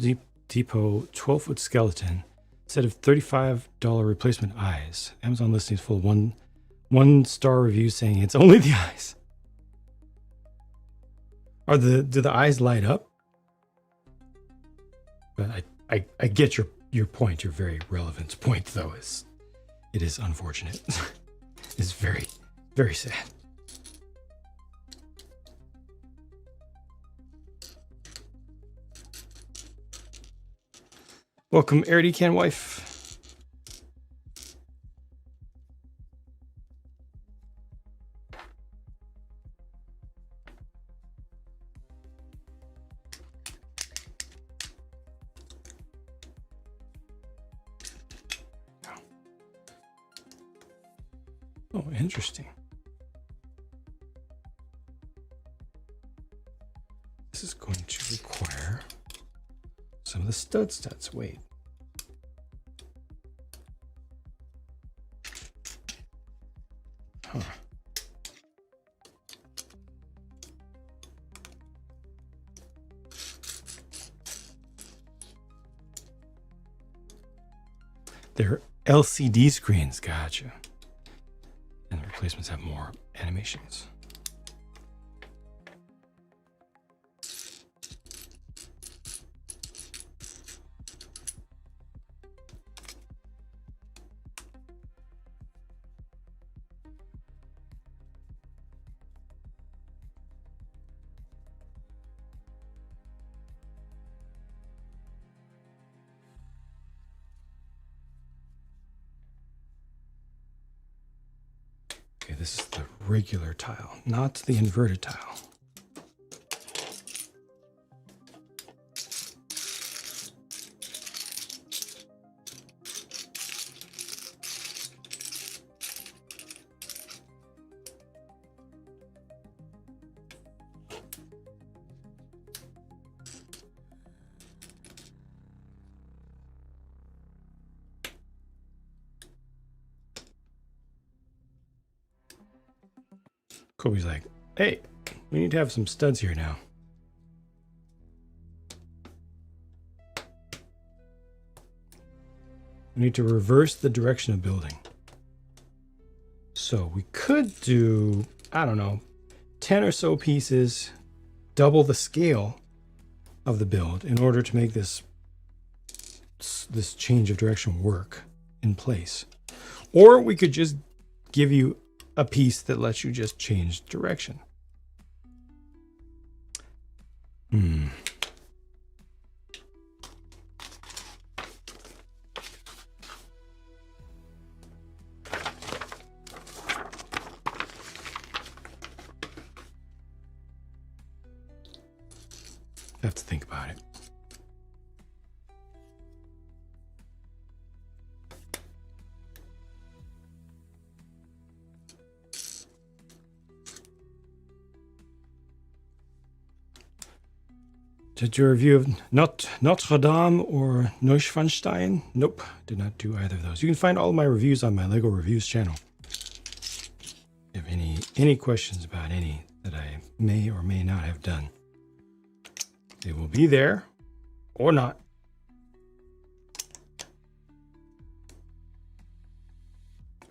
Depot 12-foot skeleton, set of $35 replacement eyes. Amazon listings full of one-star reviews saying it's only the eyes. Do the eyes light up? But I get your point. Your very relevant point, though, is it is unfortunate. It's very, very sad. Welcome, Arity Can Wife. Oh, interesting. This is going to require some of the studs. Wait. Huh. They're LCD screens. Gotcha. And the replacements have more animations. Okay, this is the regular tile, not the inverted tile. Kobe's like, hey, we need to have some studs here now. We need to reverse the direction of building. So we could do, I don't know, 10 or so pieces, double the scale of the build in order to make this change of direction work in place. Or we could just give you a piece that lets you just change direction. have to think about it. Did your review of Notre Dame or Neuschwanstein? Nope, did not do either of those. You can find all of my reviews on my Lego Reviews channel. If you have any questions about any that I may or may not have done, they will be there or not.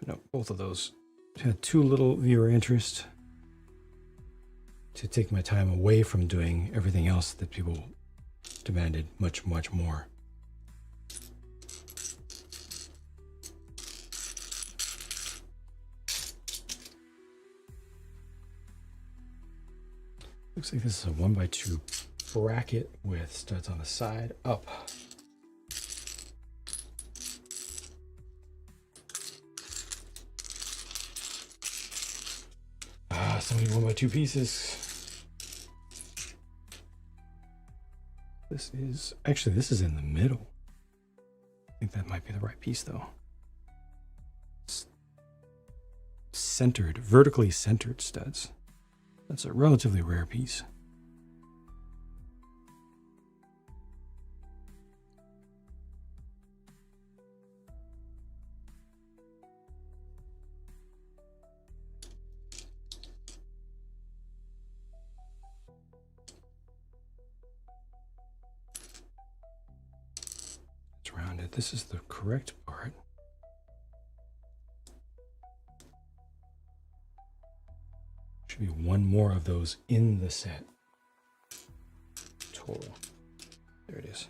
No, both of those had too little viewer interest to take my time away from doing everything else that people demanded much, much more. Looks like this is a 1x2 bracket with studs on the side up. So many 1x2 pieces. This is in the middle. I think that might be the right piece though. It's centered, vertically centered studs. That's a relatively rare piece. Rounded. This is the correct part. Should be one more of those in the set. Total. There it is.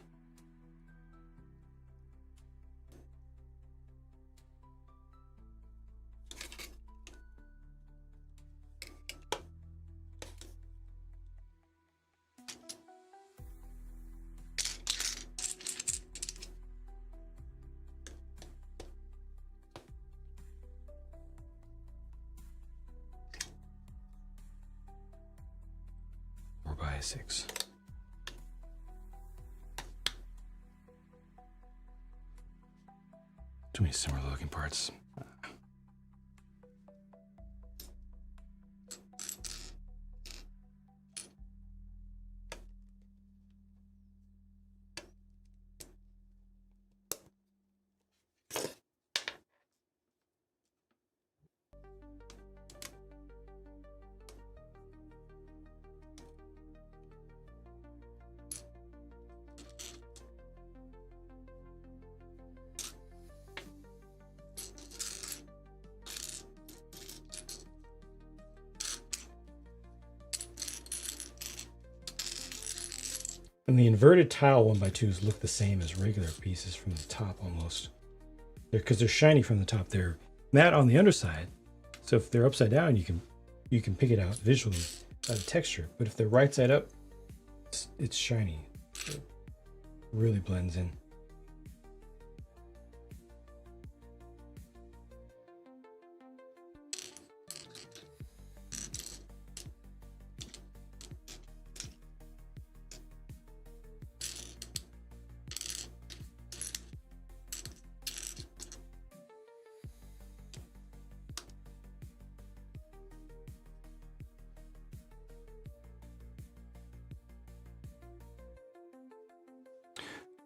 By 6. Too many similar looking parts. And the inverted tile 1x2s look the same as regular pieces from the top almost. Because they're shiny from the top. They're matte on the underside. So if they're upside down, you can pick it out visually by the texture. But if they're right side up, it's shiny. It really blends in.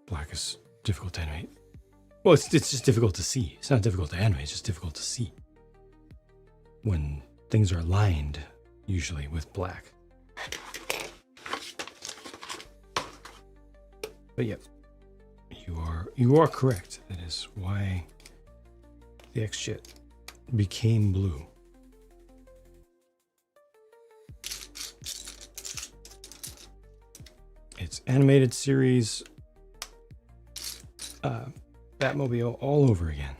Black is difficult to animate. Well, it's just difficult to see. It's not difficult to animate, it's just difficult to see. When things are lined, usually with black. But yep, you are correct. That is why the X-Jet became blue. It's animated series Batmobile all over again.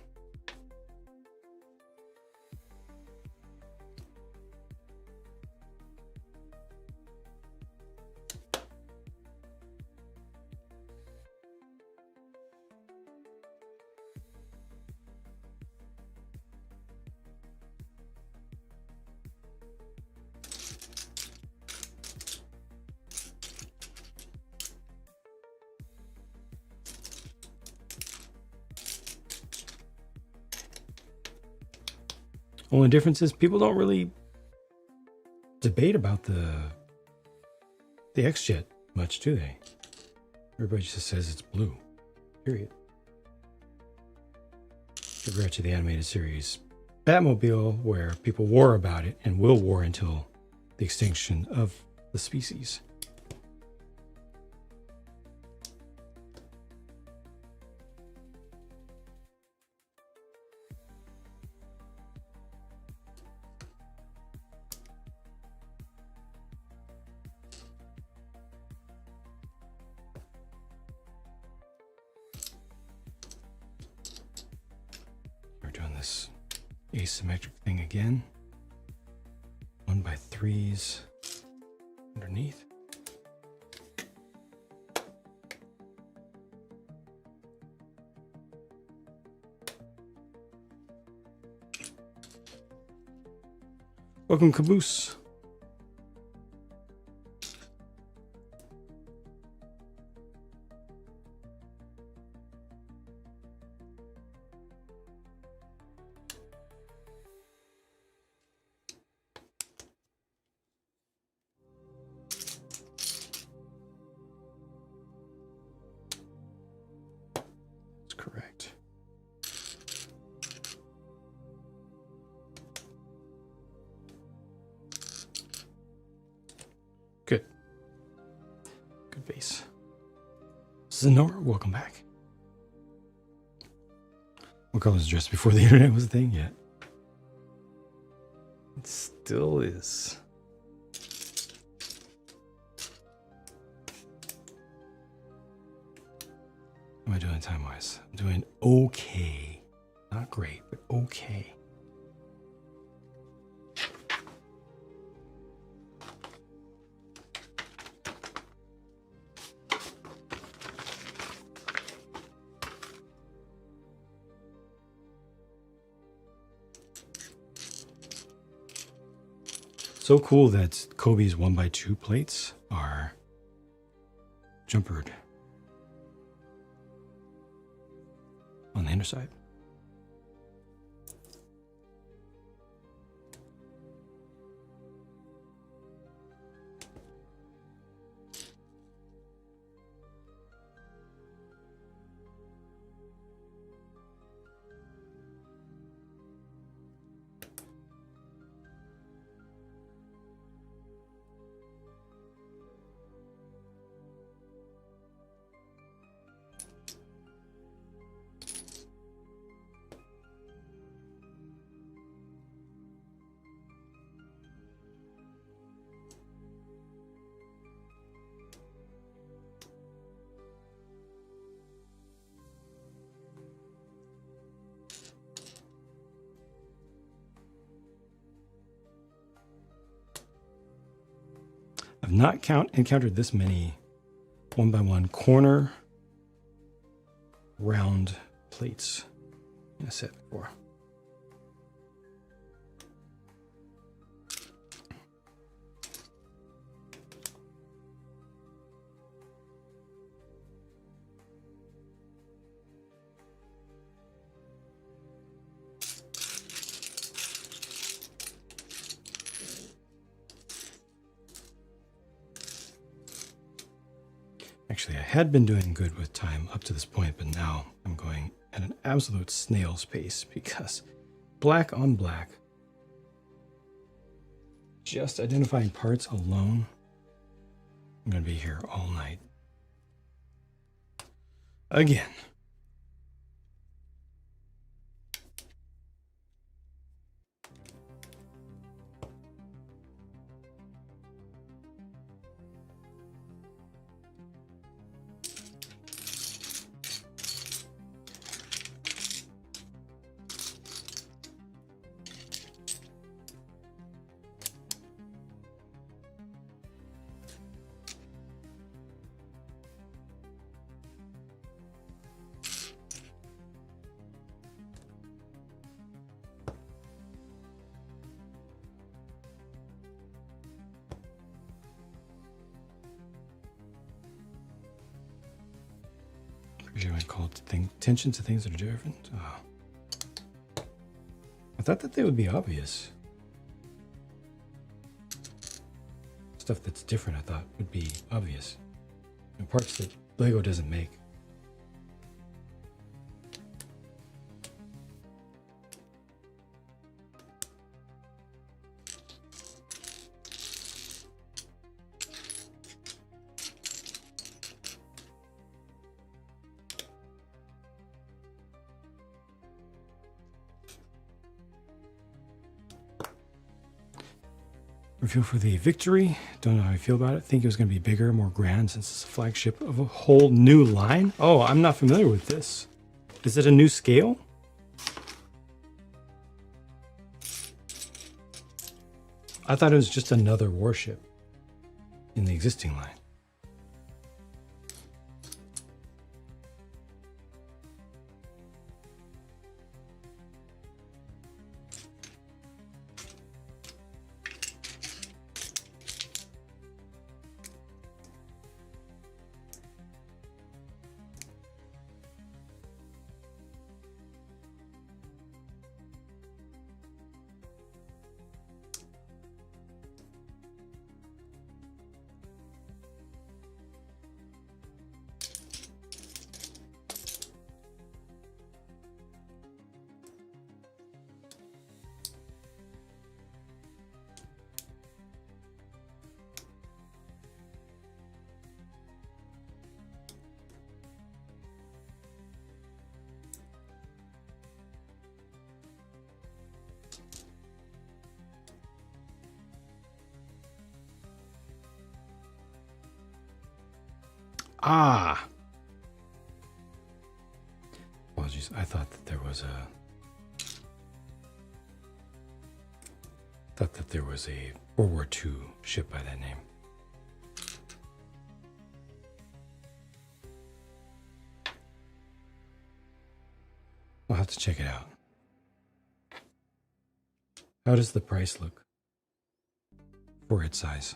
Only difference is people don't really debate about the X-Jet much, do they? Everybody just says it's blue. Period. Regret to the animated series Batmobile, where people war about it and will war until the extinction of the species. We're doing this asymmetric thing again. 1x3s underneath. Welcome, Caboose. That's correct. Good. Good base. Zenora, welcome back. What color was dressed before the internet was a thing? Yeah. It still is. How am I doing time-wise? I'm doing okay. Not great, but okay. So cool that COBI's 1x2 plates are jumpered on the underside. I've not encountered this many 1x1 corner round plates in a set before. Actually, I had been doing good with time up to this point, but now I'm going at an absolute snail's pace because black on black, just identifying parts alone, I'm going to be here all night. Again. Appreciate when called attention to things that are different. Oh. thought that they would be obvious. Stuff that's different, I thought, would be obvious. And parts that Lego doesn't make. Review for the Victory. Don't know how I feel about it. Think it was going to be bigger, more grand since it's a flagship of a whole new line. Oh, I'm not familiar with this. Is it a new scale? I thought it was just another warship in the existing line. Ah. Apologies. I thought that there was a World War II ship by that name. I'll have to check it out. How does the price look for its size?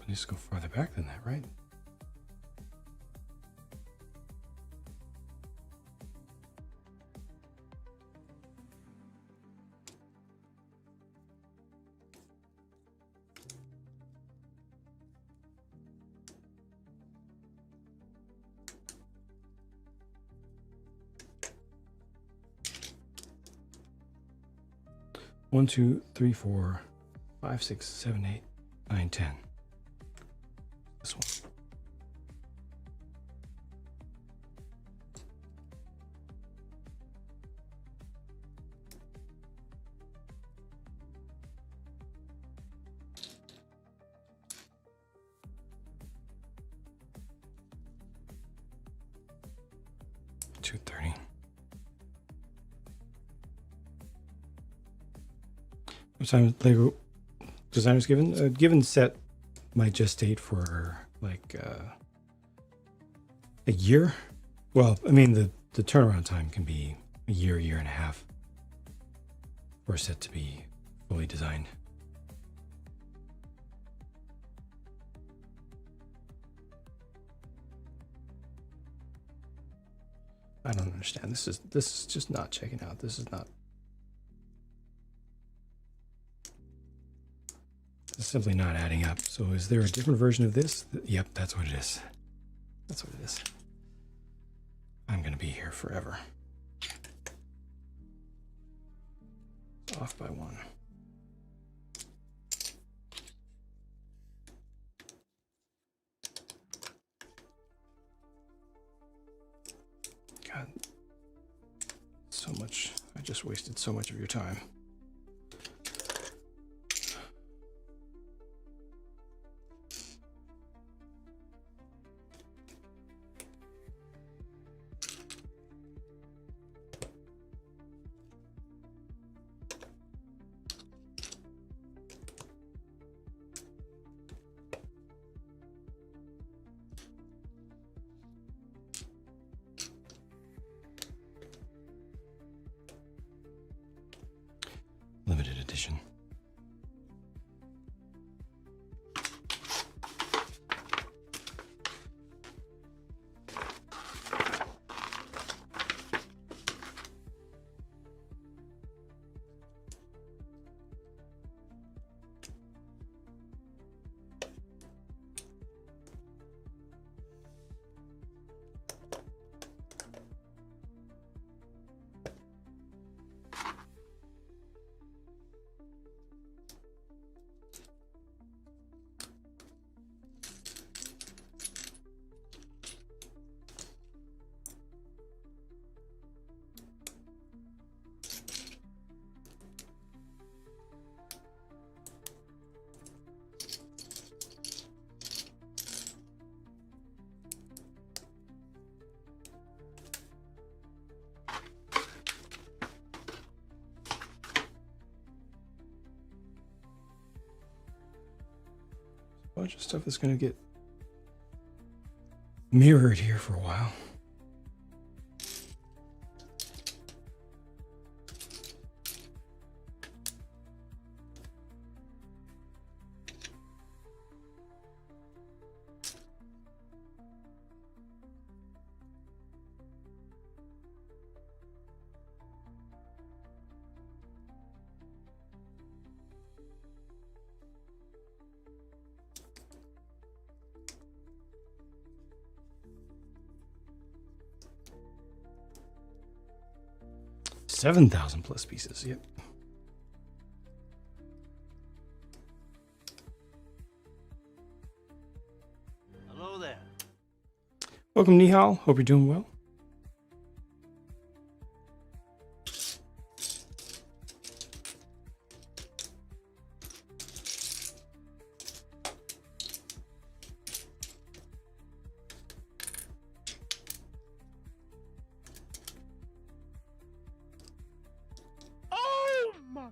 It needs to go farther back than that, right? One, two, three, 4, 5, 6, 7, 8, 9, 10. This one. $230. What time Lego designers given? Given set might gestate for like a year. Well, I mean the turnaround time can be a year, year and a half for a set to be fully designed. I don't understand. This is just not checking out. This is not. It's simply not adding up. So is there a different version of this? Yep, that's what it is. That's what it is. I'm going to be here forever. Off by 1. God. So much. I just wasted so much of your time. competition. A bunch of stuff that's going to get mirrored here for a while. $7,000 plus pieces. Yep. Hello there. Welcome, Nihal. Hope you're doing well. Oh my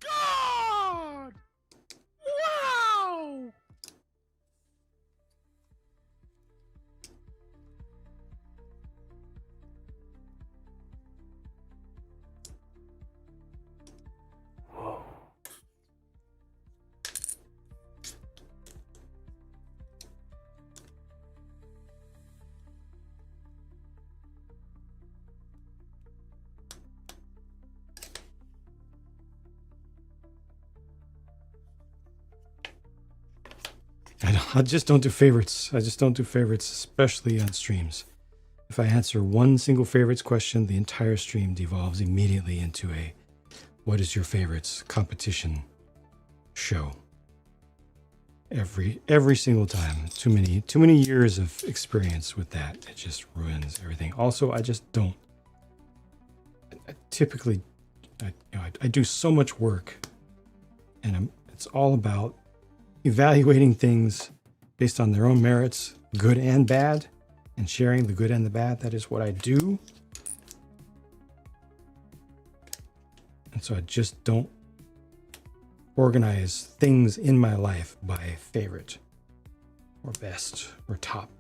God! Wow! I just don't do favorites. I just don't do favorites, especially on streams. If I answer one single favorites question, the entire stream devolves immediately into a what is your favorites competition show. Every single time. Too many years of experience with that. It just ruins everything. Also, I just don't. I do so much work, and it's all about evaluating things based on their own merits, good and bad, and sharing the good and the bad. That is what I do. And so I just don't organize things in my life by favorite or best or top.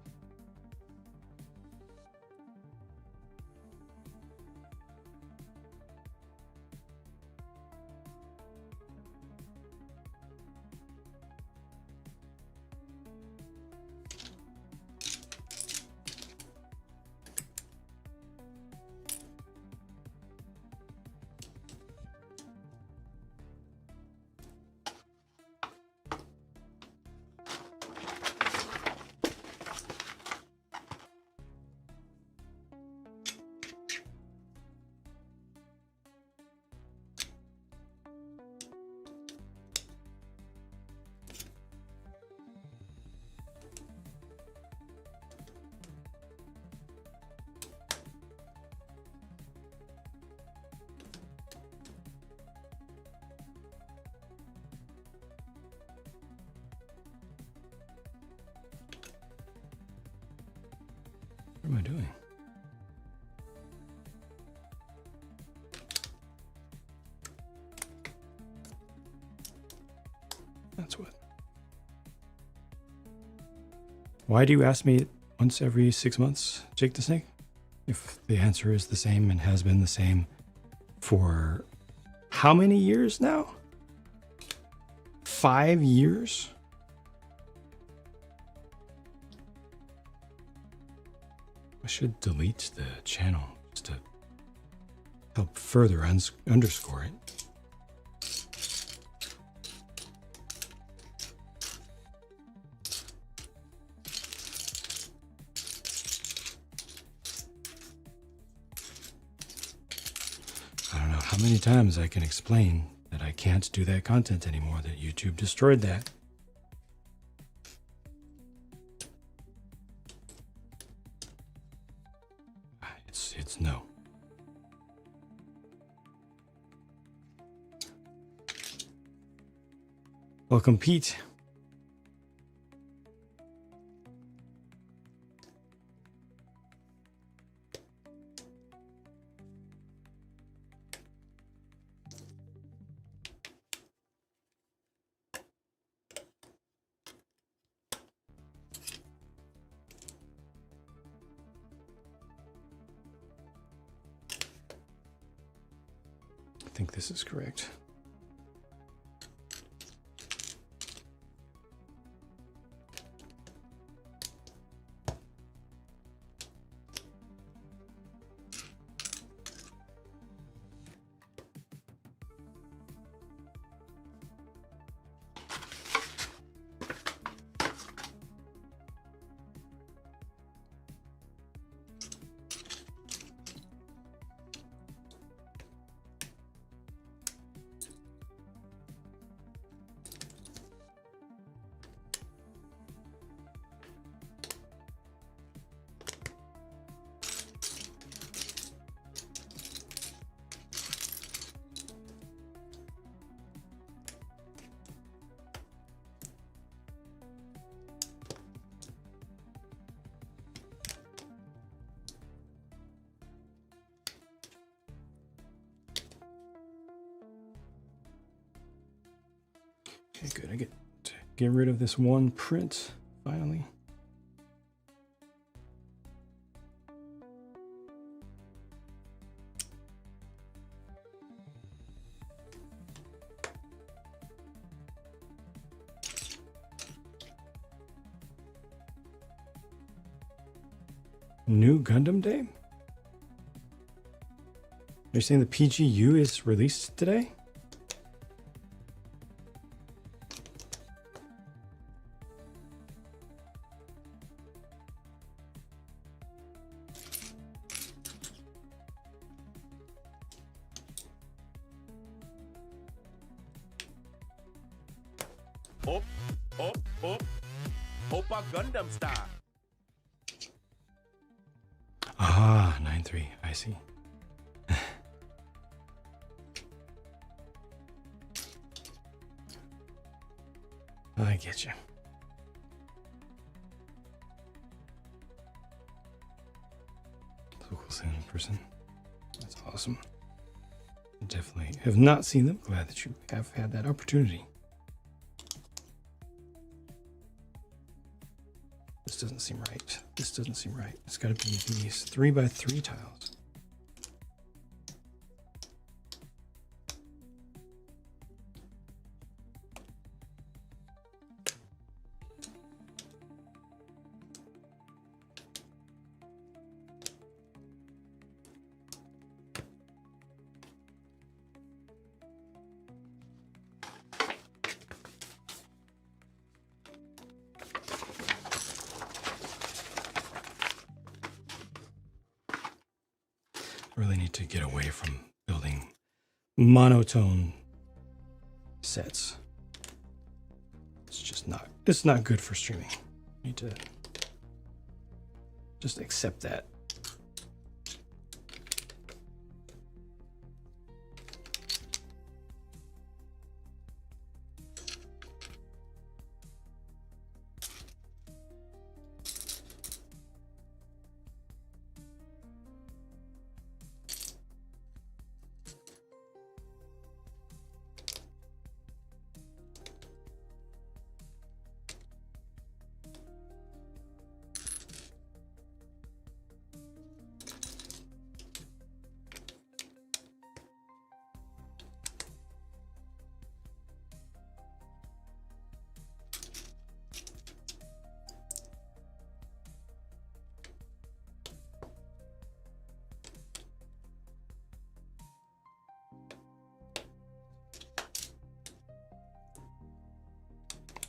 What am I doing? That's what. Why do you ask me once every 6 months, Jake the Snake? If the answer is the same and has been the same for how many years now? 5 years? I should delete the channel just to help further underscore it. I don't know how many times I can explain that I can't do that content anymore, that YouTube destroyed that. It's no. Welcome, Pete. I think this is correct. Okay, good. I get to get rid of this one print finally. New Gundam Day? You're saying the PGU is released today? Oppa Gundam style. Ah, 9-3. I see. I get you. So cool seeing in person. That's awesome. I definitely have not seen them. Glad that you have had that opportunity. This doesn't seem right. This doesn't seem right. It's got to be these 3x3 tiles. Really need to get away from building monotone sets. It's not good for streaming. Need to just accept that.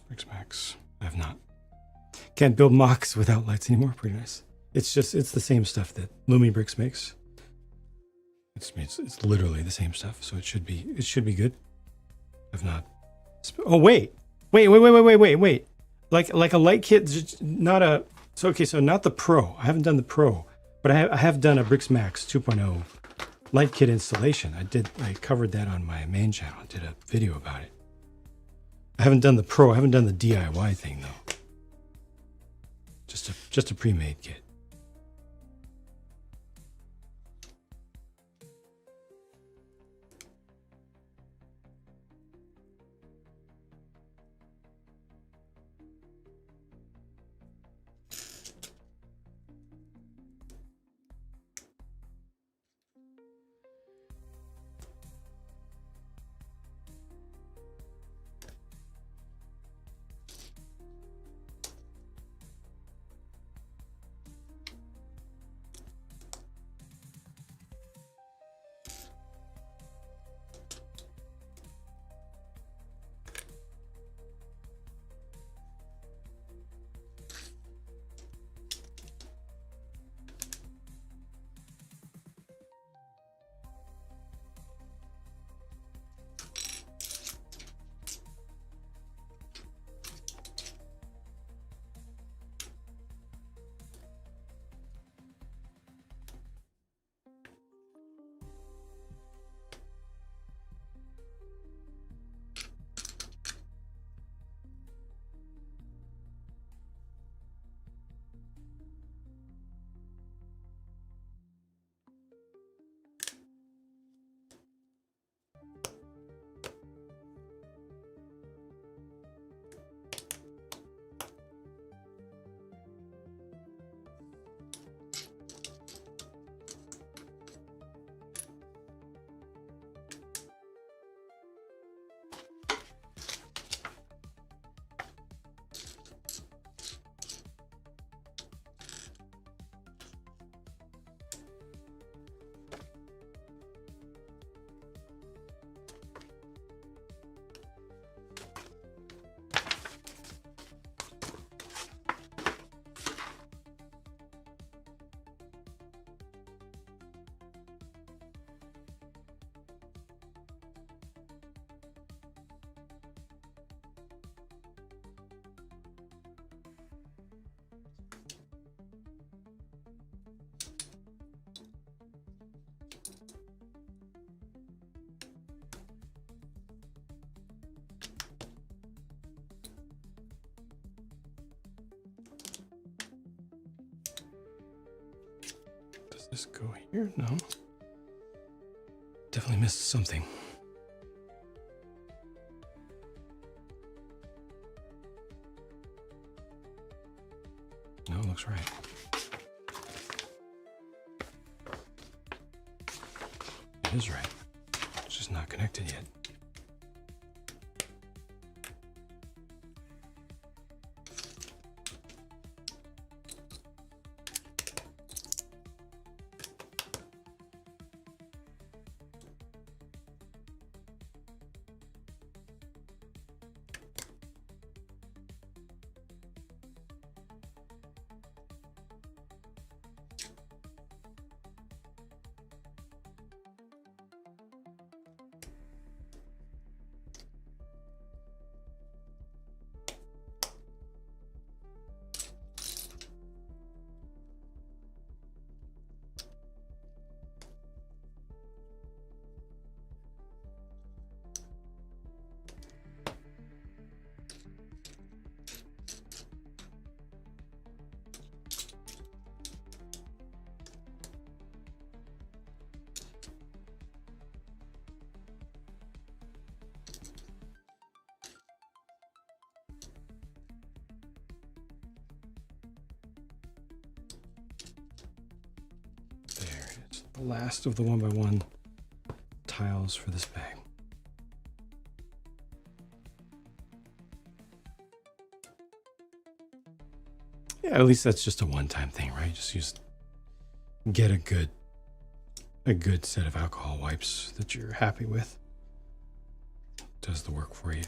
Bricks Max. I have not. Can't build mocks without lights anymore. Pretty nice. It's the same stuff that Lumi Bricks makes. It's literally the same stuff, so it should be good. I've not. Oh wait. Like a light kit, not a. So okay, so not the Pro. I haven't done the Pro, but I have done a Bricks Max 2.0 light kit installation. I covered that on my main channel. I did a video about it. I haven't done the Pro. I haven't done the DIY thing though. Just a pre-made kit. Does this go here? No. Definitely missed something. No, it looks right. It is right. It's just not connected yet. The last of the 1x1 tiles for this bag. Yeah, at least that's just a one-time thing, right? Just get a good set of alcohol wipes that you're happy with. Does the work for you.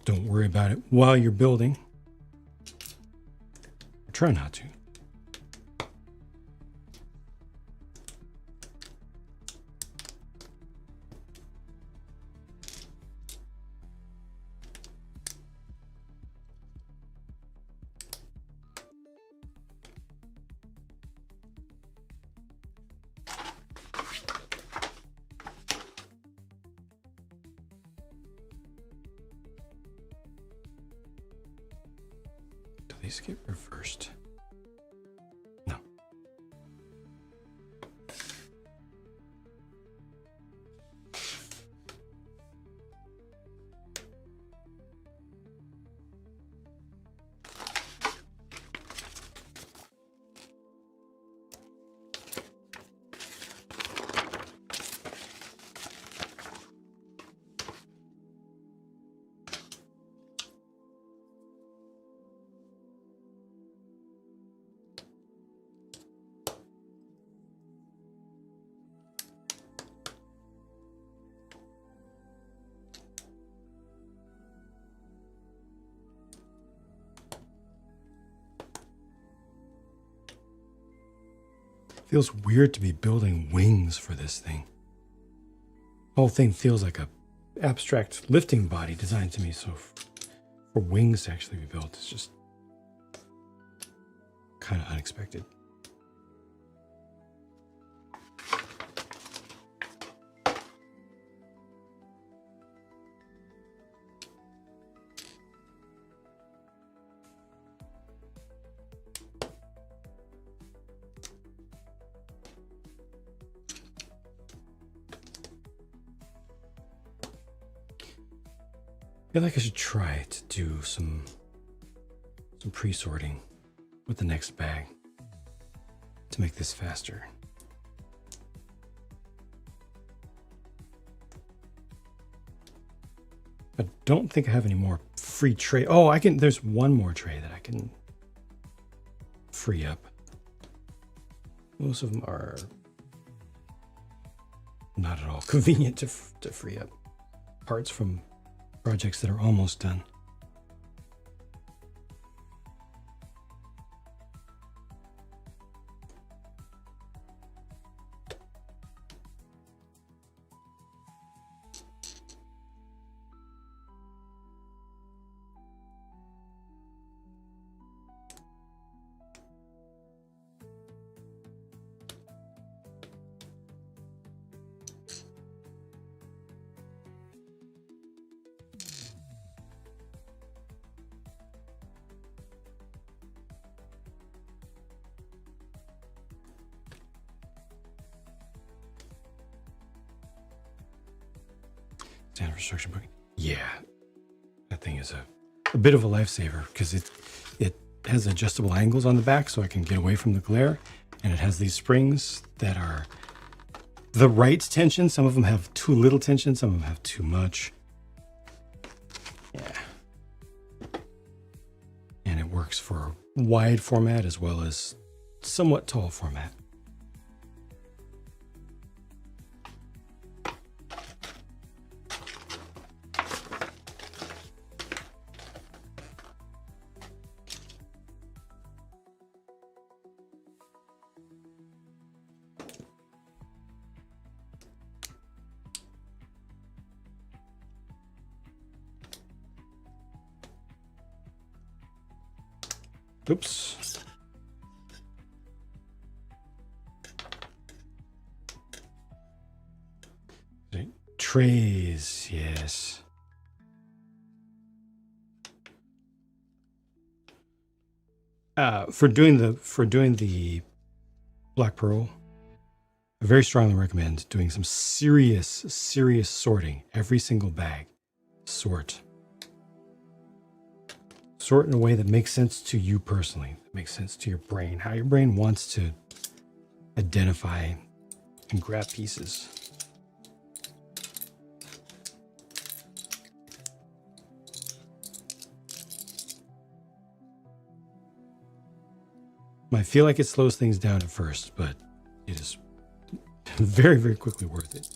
Just don't worry about it while you're building. Or try not to. Do these get reversed? No. Feels weird to be building wings for this thing. The whole thing feels like a abstract lifting body designed to me, so for wings to actually be built is just kind of unexpected. I feel like I should try to do some pre-sorting with the next bag to make this faster. I don't think I have any more free tray. Oh, I can, there's one more tray that I can free up. Most of them are not at all convenient to free up. Parts from projects that are almost done. Standard instruction book. Yeah, that thing is a bit of a lifesaver because it has adjustable angles on the back so I can get away from the glare, and it has these springs that are the right tension. Some of them have too little tension, some of them have too much. Yeah. And it works for wide format as well as somewhat tall format. Oops. Trays, yes. For doing the Black Pearl, I very strongly recommend doing some serious sorting. Every single bag, sort in a way that makes sense to you personally, that makes sense to your brain, how your brain wants to identify and grab pieces. Might feel like it slows things down at first, but it is very, very quickly worth it.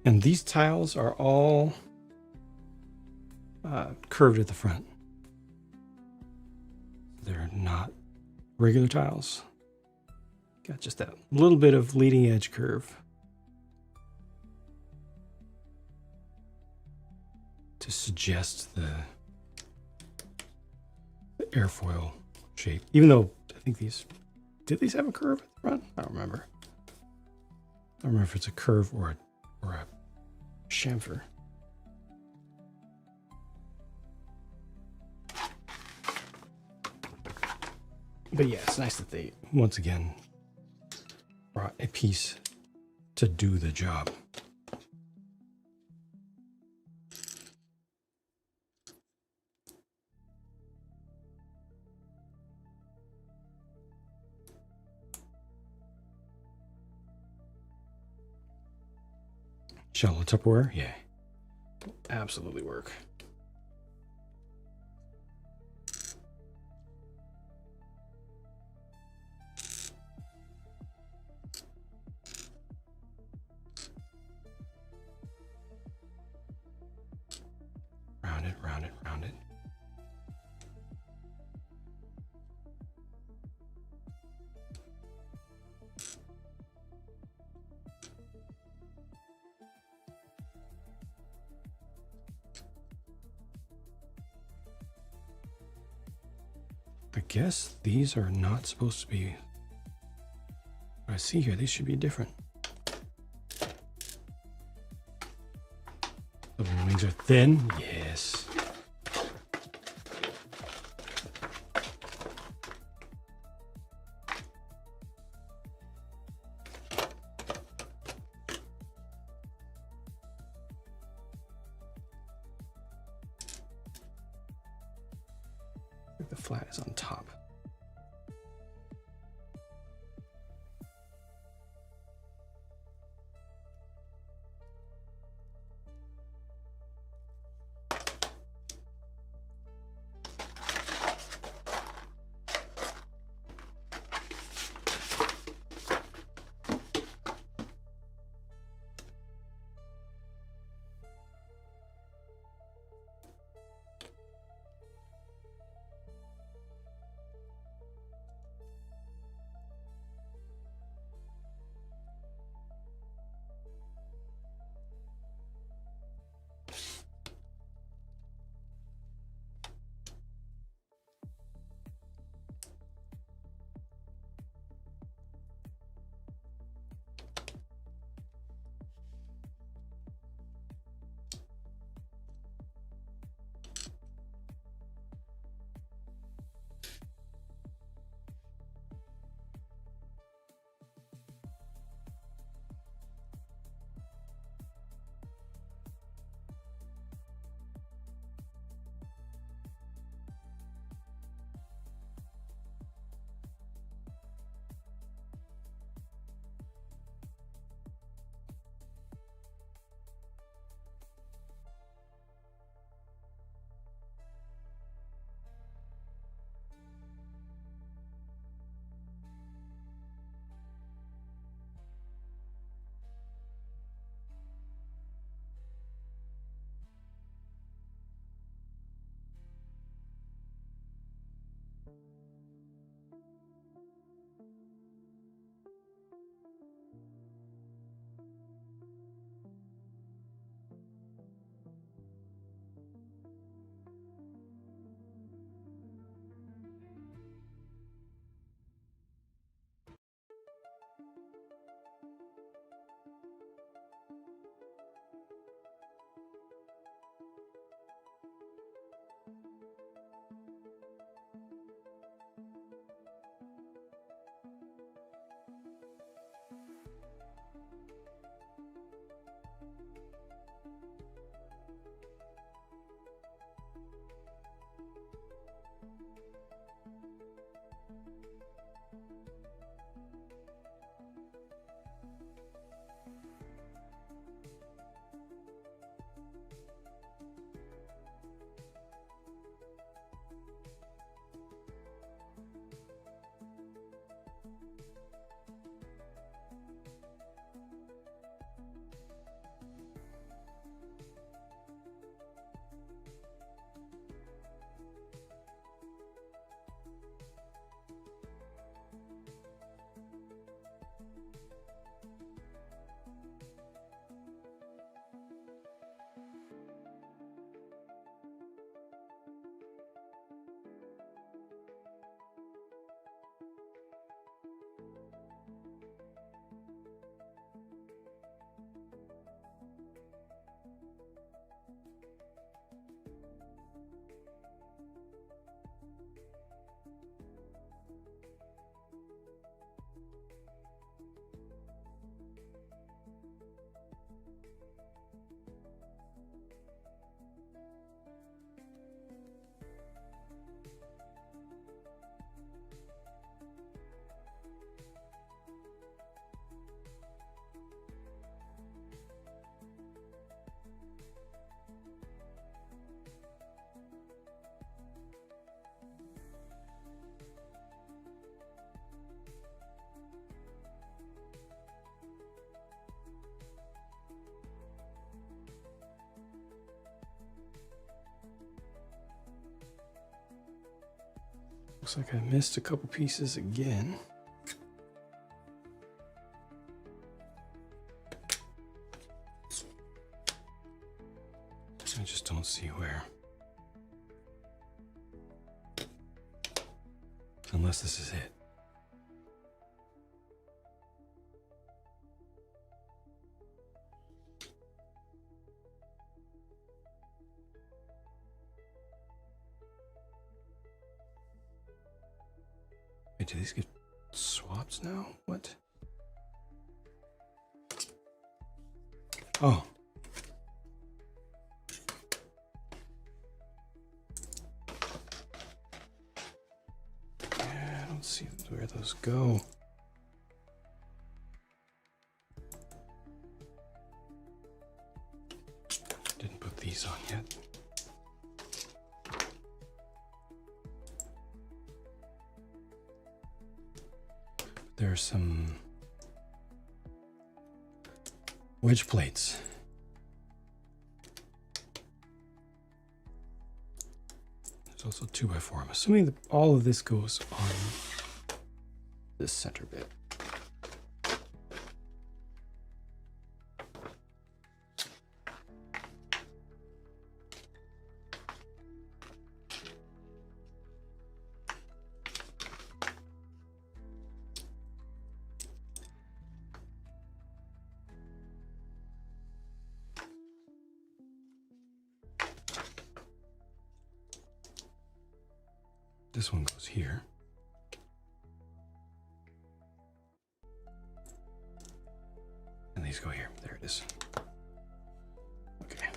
And these tiles are all curved at the front. They're not regular tiles. Got just that little bit of leading edge curve to suggest the airfoil shape. Even though I think did these have a curve at the front? I don't remember. I don't remember if it's a curve or a chamfer. But yeah, it's nice that they, once again, brought a piece to do the job. Shallow Tupperware, yeah, absolutely work. Round it, round it, round it. I guess these are not supposed to be, what I see here, these should be different. The wings are thin, yes. The flat is on top. Looks like I missed a couple pieces again. I just don't see where. Unless this is it. Wait, do these get swapped now? What? Oh. Yeah, I don't see where those go. Didn't put these on yet. There's some wedge plates. There's also 2x4. I'm assuming that all of this goes on this center bit. This one goes here. And these go here. There it is. Okay.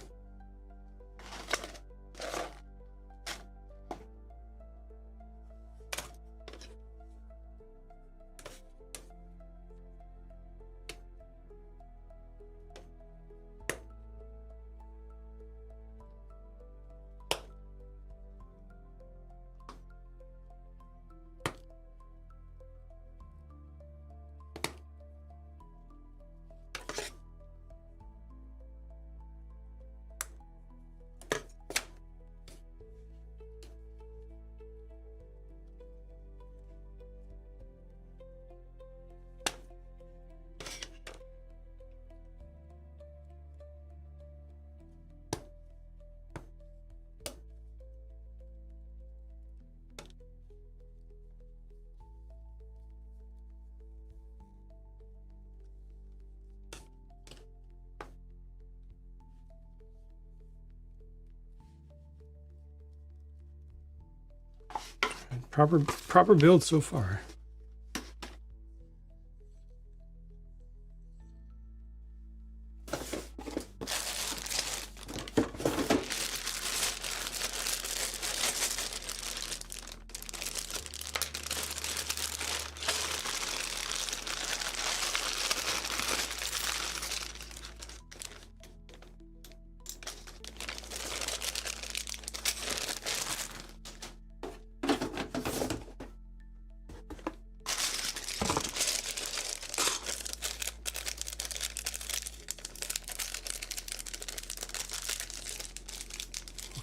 Proper build so far.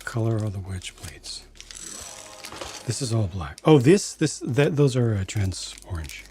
Color are the wedge plates? This is all black. Oh, those are trans orange.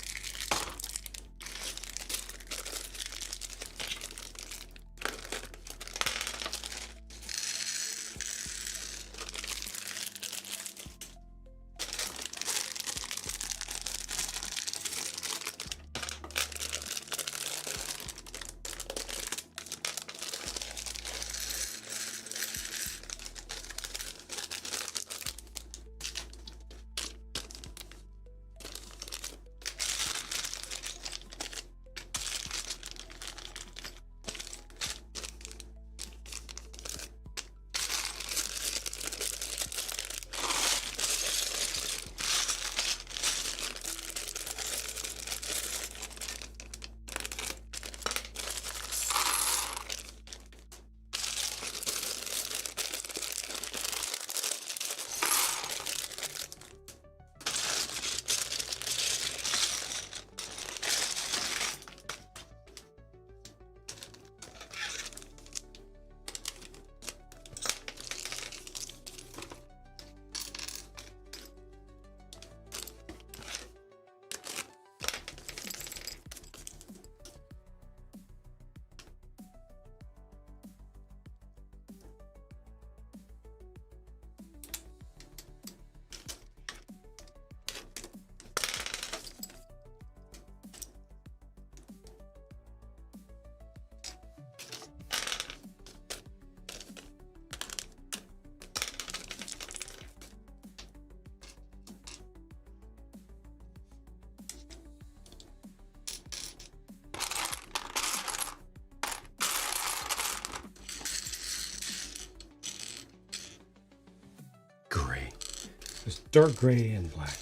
dark gray and black.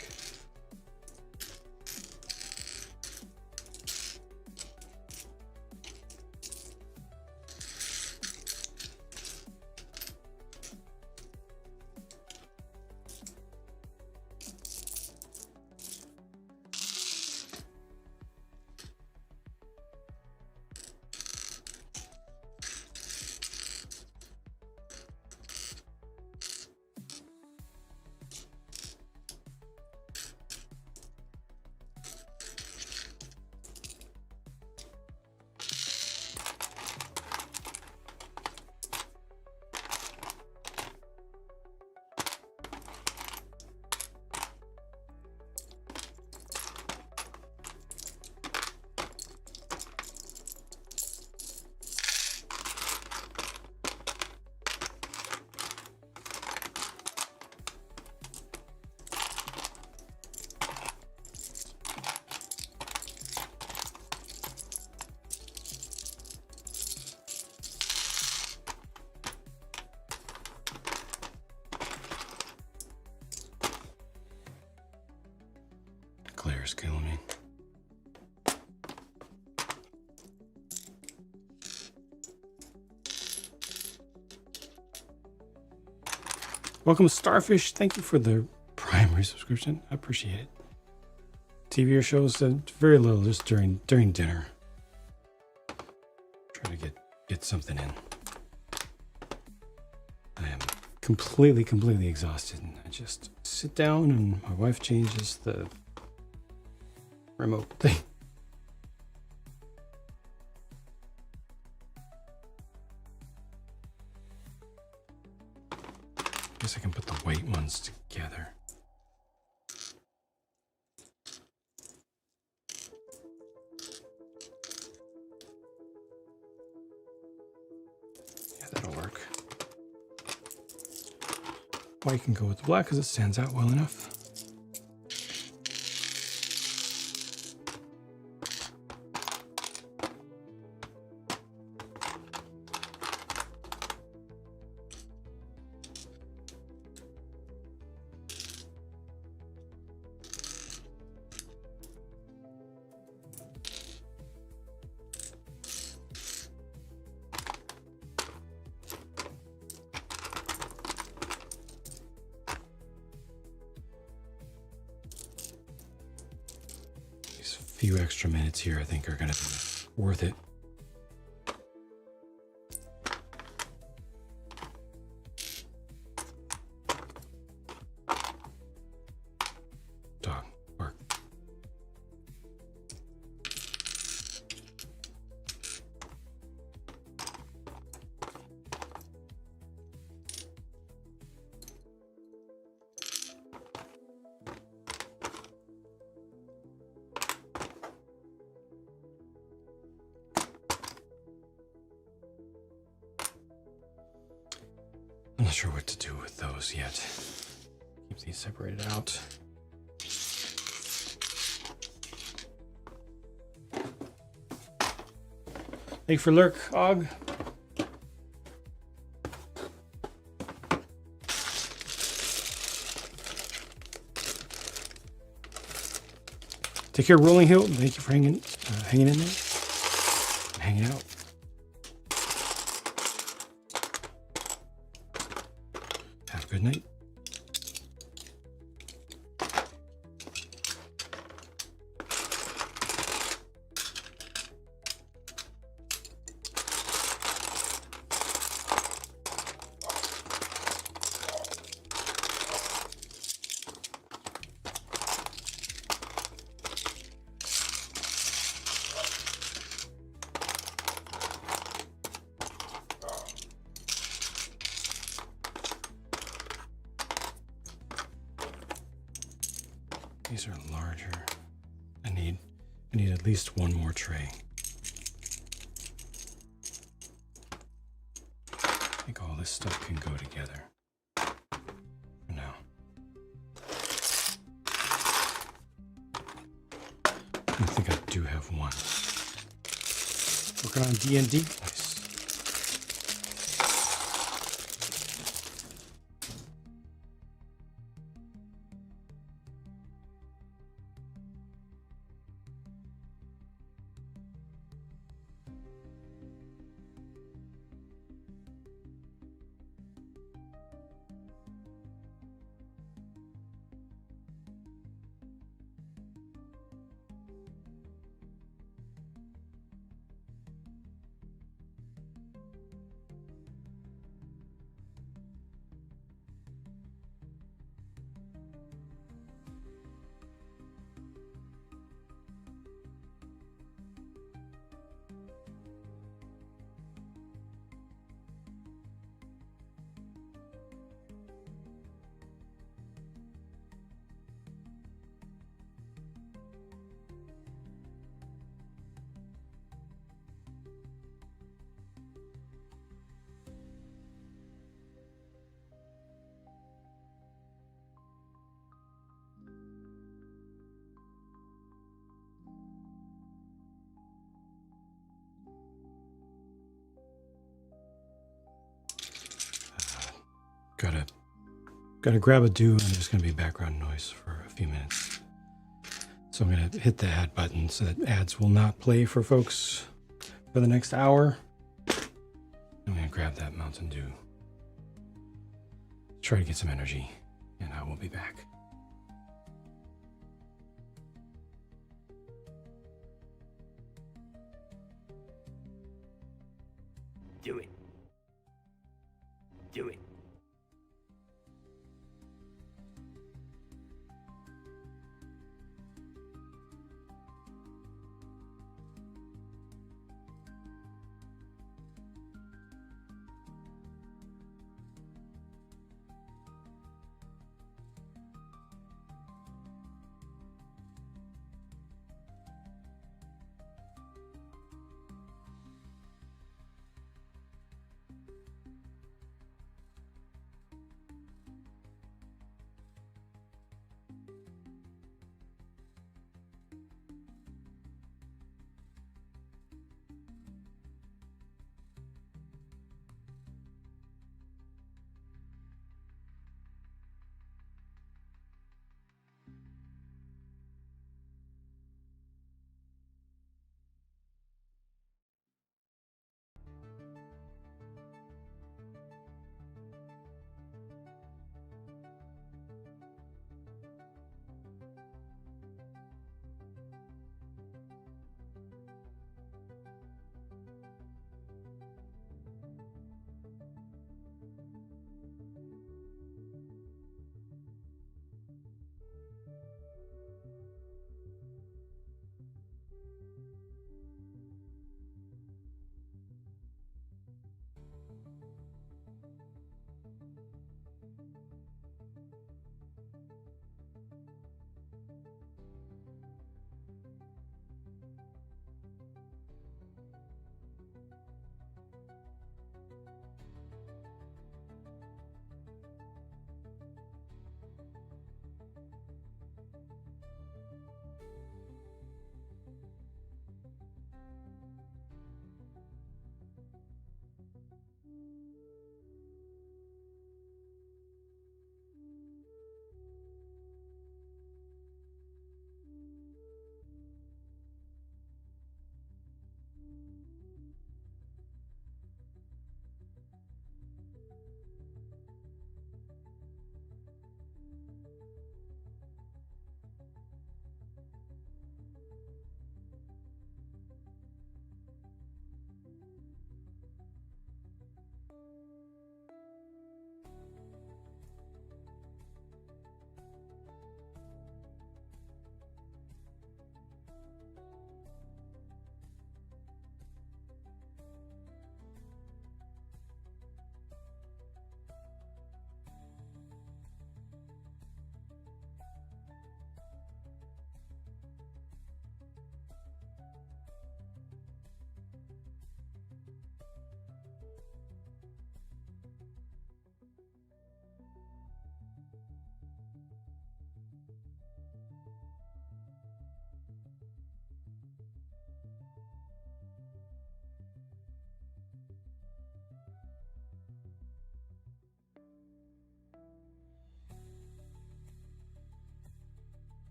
Claire's killing me. Welcome, Starfish. Thank you for the primary subscription. I appreciate it. TV or shows, very little, just during dinner. Try to get something in. I am completely exhausted. I just sit down and my wife changes the remote thing. Guess I can put the white ones together. Yeah, that'll work. White can go with the black because it stands out well enough. Few extra minutes here I think are going to be worth it. Dog, bark. I'm not sure what to do with those yet. Keep these separated out. Thank you for lurk, Og. Take care, Rolling Hill. Thank you for hanging in there, hanging out. Have a good night. These are larger. I need at least one more tray. I think all this stuff can go together for now. I think I do have one. Working on D&D. Nice. Gonna grab a do, and there's gonna be background noise for a few minutes. So I'm gonna hit the add button so that ads will not play for folks for the next hour. I'm gonna grab that Mountain Dew. Try to get some energy, and I will be back. Do it. Do it.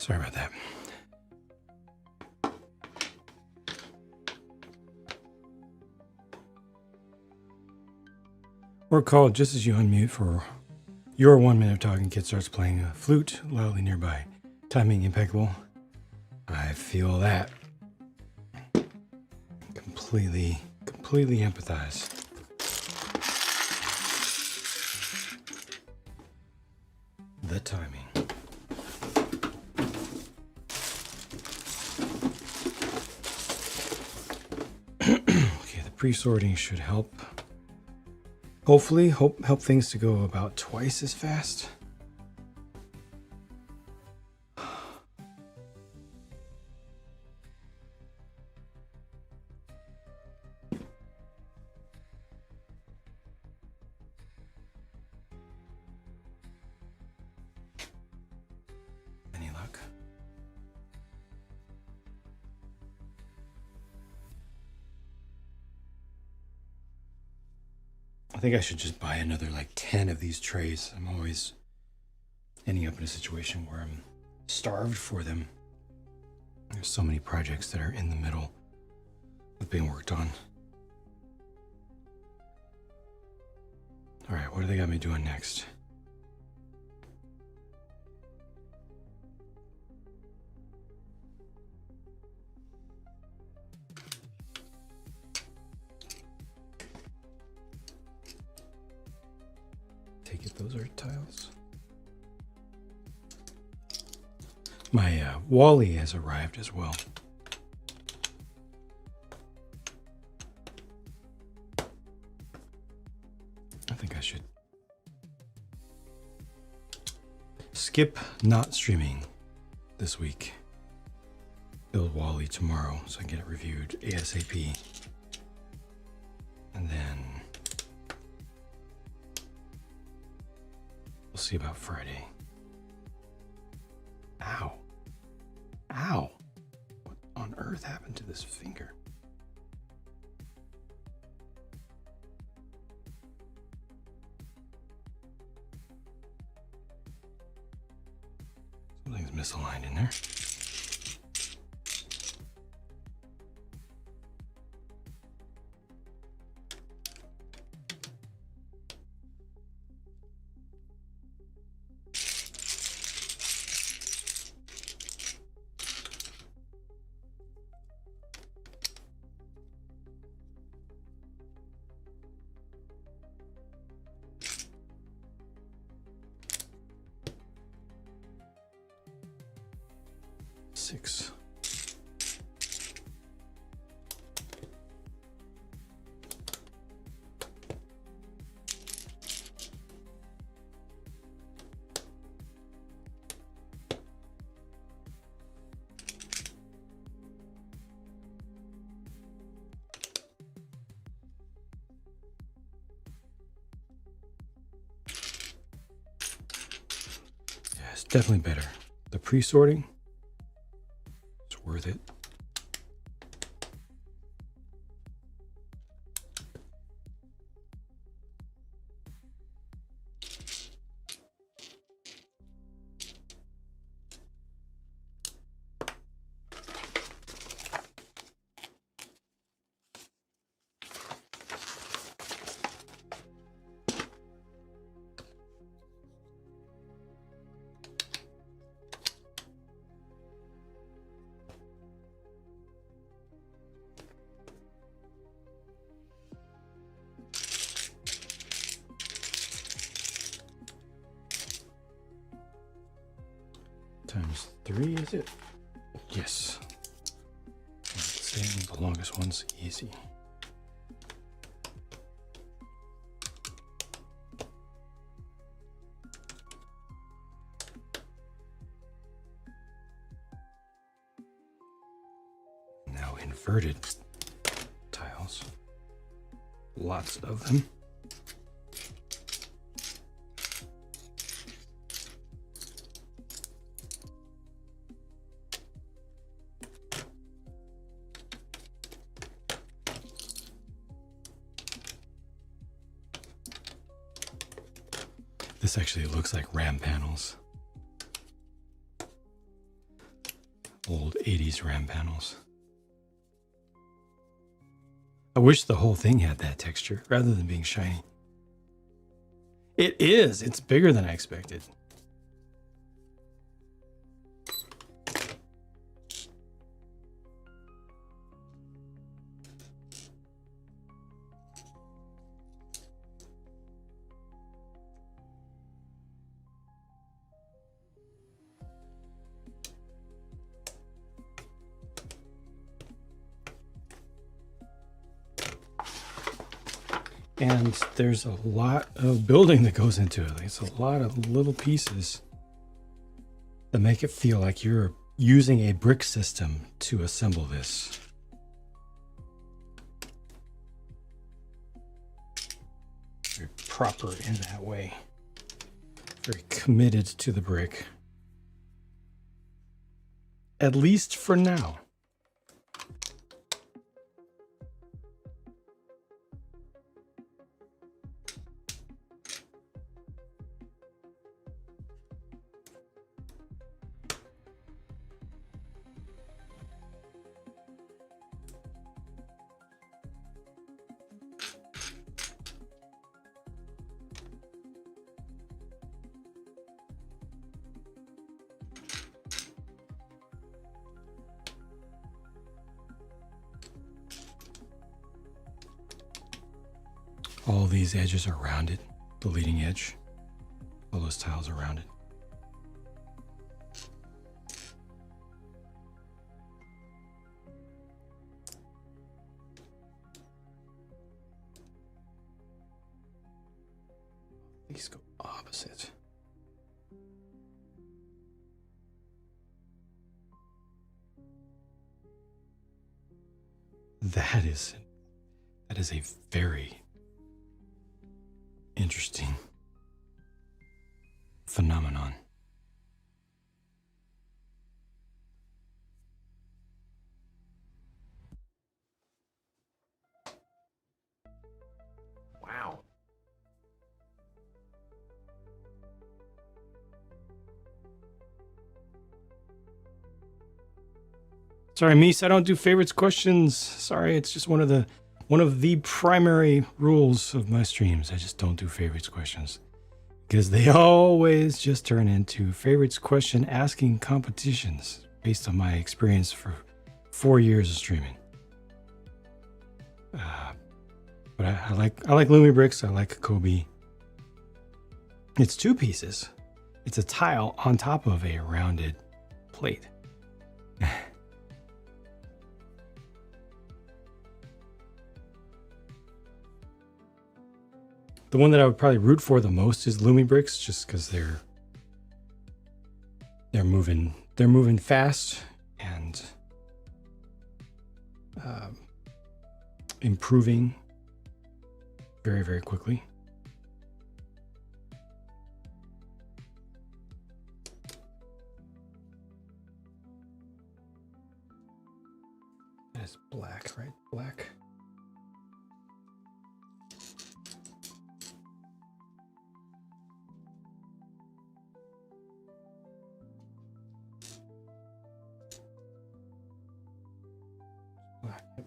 Sorry about that. Or call just as you unmute for your 1 minute of talking. Kid starts playing a flute loudly nearby. Timing impeccable. I feel that. Completely empathize. The timing. Okay, the pre-sorting should help. Hopefully, help things to go about twice as fast. Any luck? I think I should just buy another like 10 of these trays. I'm always ending up in a situation where I'm starved for them. There's so many projects that are in the middle of being worked on. All right, what do they got me doing next? Take it, those are tiles. My Wally has arrived as well. I think I should skip not streaming this week. Build Wally tomorrow so I can get it reviewed ASAP. And then we'll see about Friday. Ow. Ow. What on earth happened to this finger? Something's misaligned in there. Six. Yeah, it's definitely better. The pre-sorting, it's worth it. Times 3, is it? Yes. Saying the longest one's easy. Now inverted tiles. Lots of them. This actually looks like RAM panels. old 80s RAM panels. I wish the whole thing had that texture rather than being shiny. It is. It's bigger than I expected. And there's a lot of building that goes into it. It's a lot of little pieces that make it feel like you're using a brick system to assemble this. Very proper in that way. Very committed to the brick. At least for now. All these edges are rounded, the leading edge. All those tiles are rounded. These go opposite. That is a very interesting phenomenon. Wow. Sorry, Mies, I don't do favorites questions. Sorry, it's just one of the primary rules of my streams. I just don't do favorites questions because they always just turn into favorites question asking competitions based on my experience for 4 years of streaming. But I like Lumi bricks. I like COBI. It's two pieces. It's a tile on top of a rounded plate. The one that I would probably root for the most is Lumi bricks, just because they're moving fast and improving very, very quickly. That's black, right? Black. Black. Yep.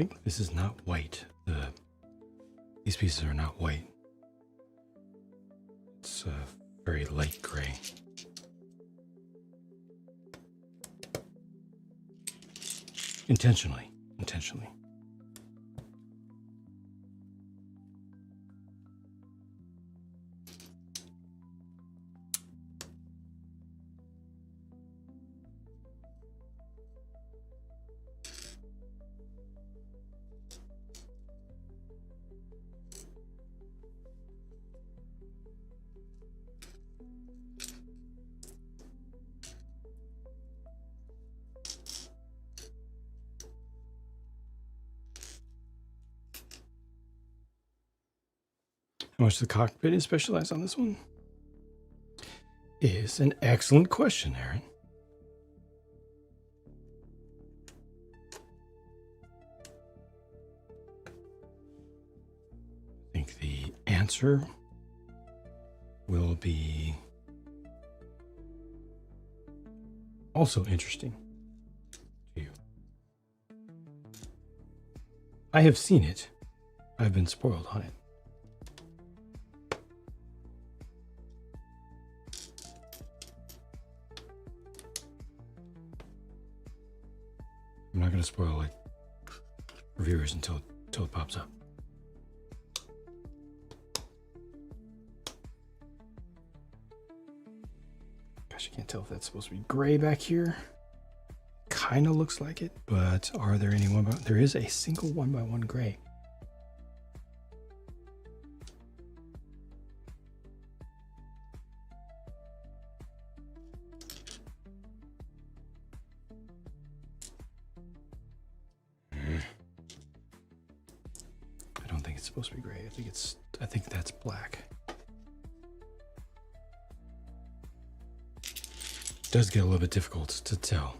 think this is not white. These pieces are not white. It's very light gray. Intentionally. How much the cockpit is specialized on this one? Is an excellent question, Aaron. I think the answer will be also interesting to you. I have seen it. I've been spoiled on it. I'm not going to spoil it for viewers until it pops up. Gosh, I can't tell if that's supposed to be gray back here. Kind of looks like it, but are there any one by? There is a single 1x1 gray. Supposed to be gray. I think that's black. It does get a little bit difficult to tell.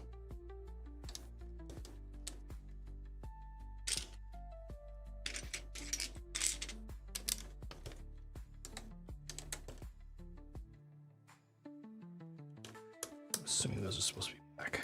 Assuming those are supposed to be black.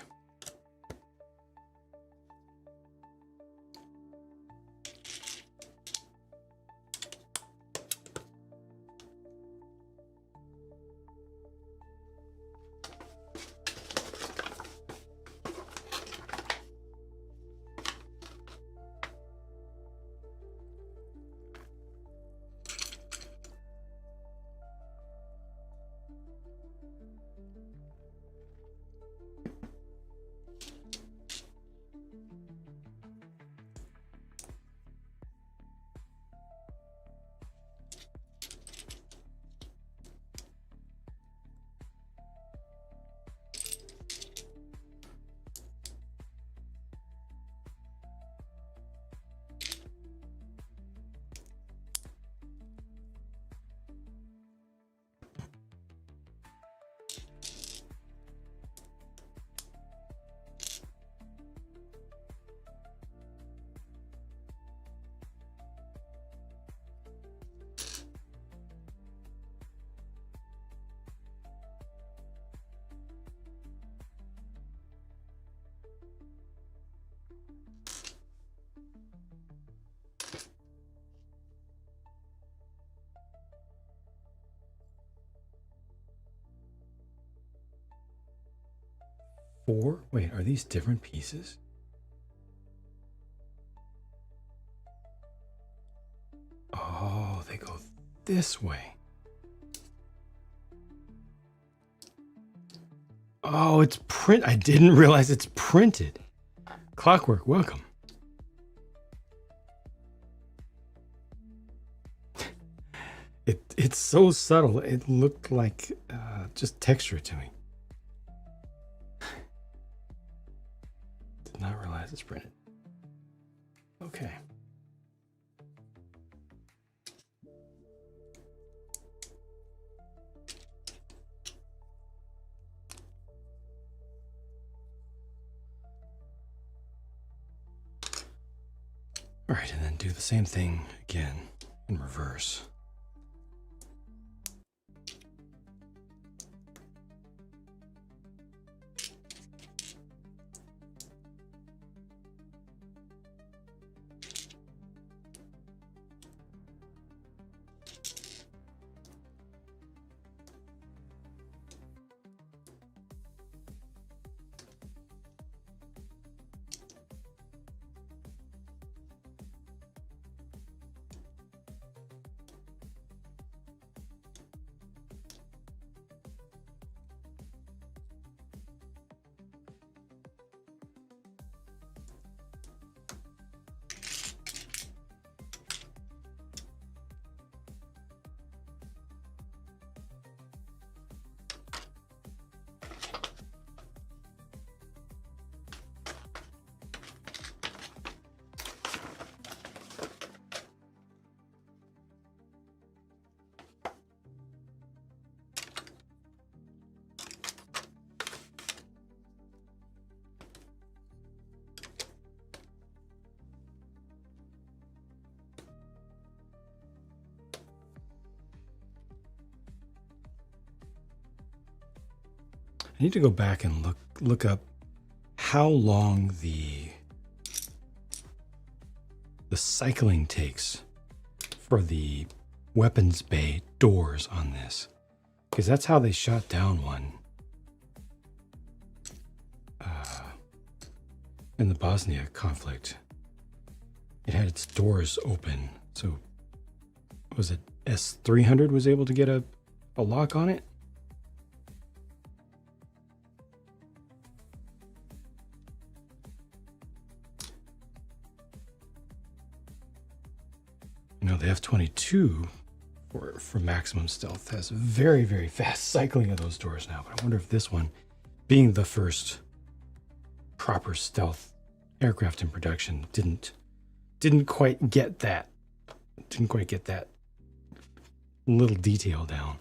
Four? Wait, are these different pieces? Oh, they go this way. Oh, it's print. I didn't realize it's printed. Clockwork, welcome. It's so subtle. It looked like just texture to me. Did not realize it's printed. Okay. All right, and then do the same thing again in reverse. I need to go back and look up how long the cycling takes for the weapons bay doors on this, because that's how they shot down one in the Bosnia conflict. It had its doors open, so was it S-300 was able to get a lock on it? You know, the F-22 for maximum stealth has very, very fast cycling of those doors now, but I wonder if this one, being the first proper stealth aircraft in production, didn't quite get that little detail down.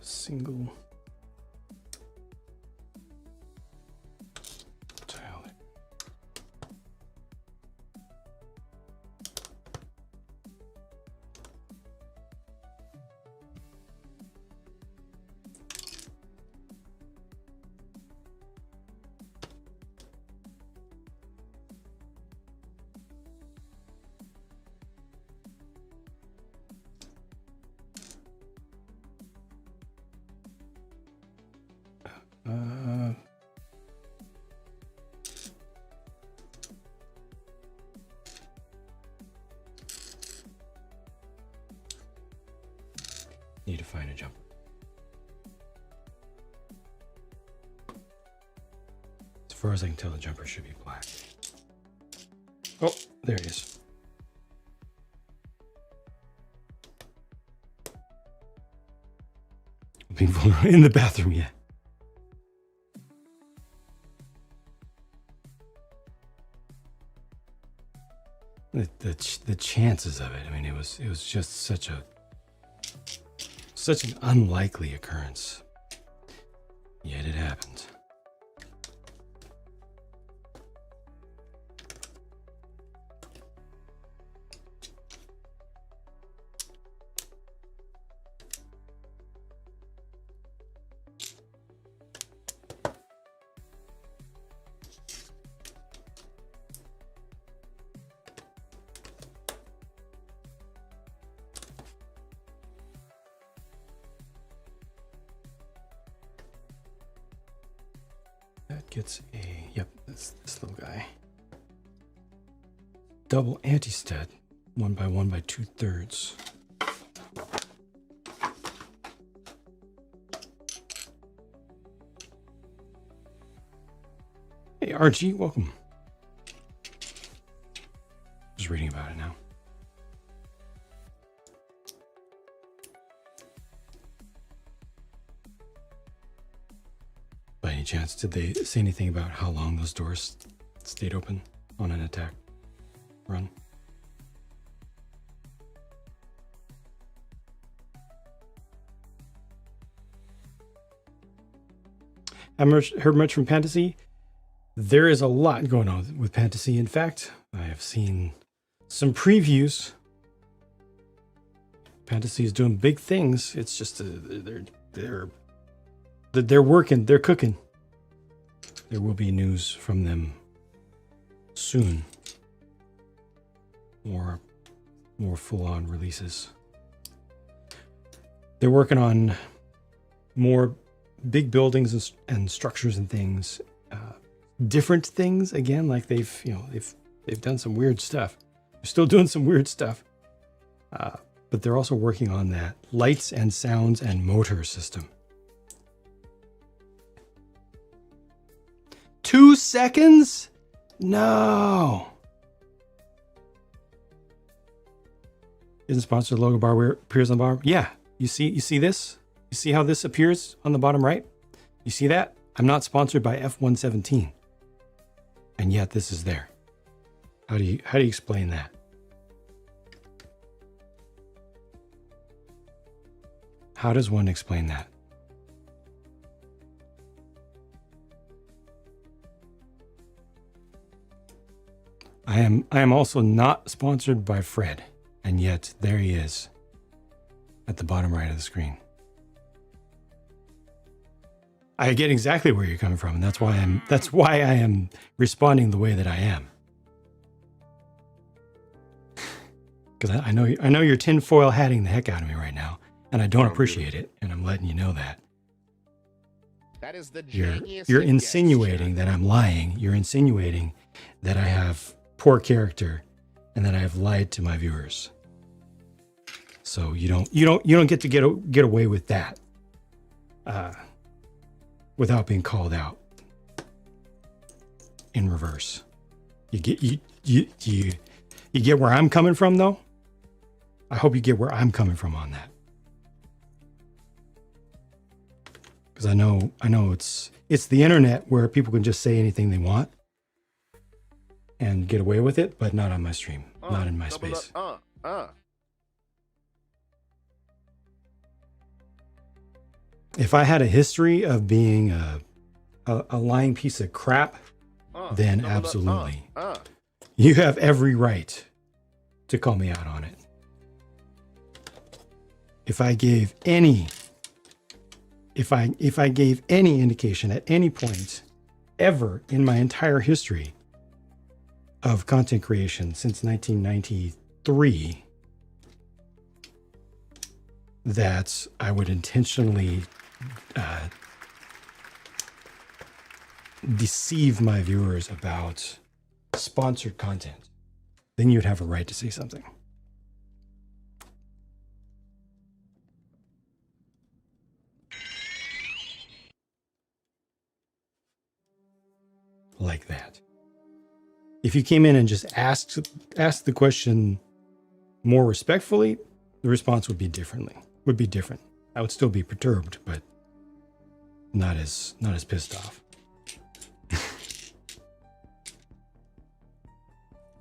Single tile. Need to find a jumper. As far as I can tell, the jumper should be black. Oh, there it is. Being vulnerable in the bathroom, yeah. The chances of it. I mean, it was just such an unlikely occurrence. Yet it happened. That gets a, yep, this little guy. Double anti-stat, 1 by 1 by 2/3. Hey, RG, welcome. Just reading about it now. By any chance, did they say anything about how long those doors stayed open on an attack run? I've heard much from Fantasy. There is a lot going on with Fantasy. In fact, I have seen some previews. Fantasy is doing big things. It's just they're working, they're cooking. There will be news from them soon. More full-on releases. They're working on more big buildings and structures and things. Different things again, like they've done some weird stuff. They're still doing some weird stuff. But they're also working on that lights and sounds and motor system. 2 seconds? No. Isn't sponsored logo bar where it appears on the bar? Yeah. You see this? You see how this appears on the bottom right? You see that? I'm not sponsored by F-117. And yet this is there. How do you explain that? How does one explain that? I am also not sponsored by Fred, and yet there he is at the bottom right of the screen. I get exactly where you're coming from, and that's why I am responding the way that I am. Because I know you're tinfoil hatting the heck out of me right now, and I don't appreciate it, and I'm letting you know that. That is the You're insinuating that I'm lying. You're insinuating that I have poor character and that I have lied to my viewers. So you don't get to get away with that without being called out in reverse. You get where I'm coming from, though. I hope you get where I'm coming from on that. Because I know it's the internet where people can just say anything they want and get away with it, but not on my stream, not in my space. If I had a history of being a lying piece of crap, then absolutely. You have every right to call me out on it. If I gave any indication at any point ever in my entire history of content creation since 1993 that I would intentionally deceive my viewers about sponsored content, then you'd have a right to say something. Like that. If you came in and just asked the question more respectfully, the response would be different. I would still be perturbed, but not as pissed off.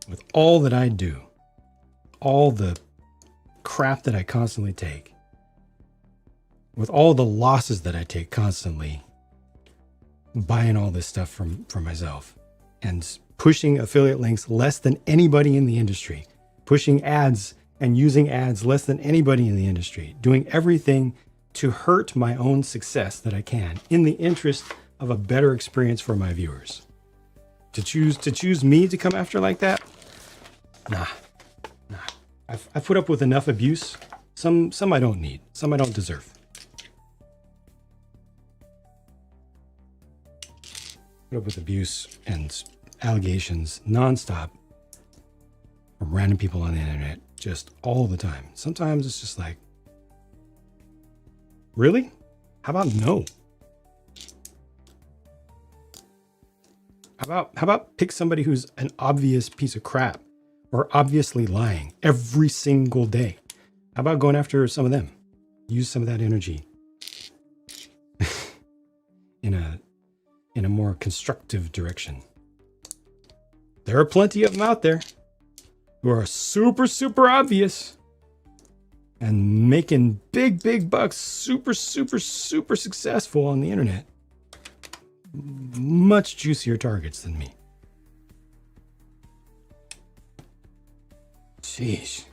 With all that I do, all the crap that I constantly take, with all the losses that I take constantly, buying all this stuff from myself and pushing affiliate links less than anybody in the industry, pushing ads and using ads less than anybody in the industry, doing everything to hurt my own success that I can in the interest of a better experience for my viewers. To choose me to come after like that? Nah. I've put up with enough abuse. Some I don't need, some I don't deserve. Put up with abuse and allegations nonstop from random people on the internet, just all the time. Sometimes it's just like, really? How about no? How about pick somebody who's an obvious piece of crap or obviously lying every single day? How about going after some of them? Use some of that energy in a more constructive direction. There are plenty of them out there who are super, super obvious and making big bucks, super, super, super successful on the internet. Much juicier targets than me. Sheesh.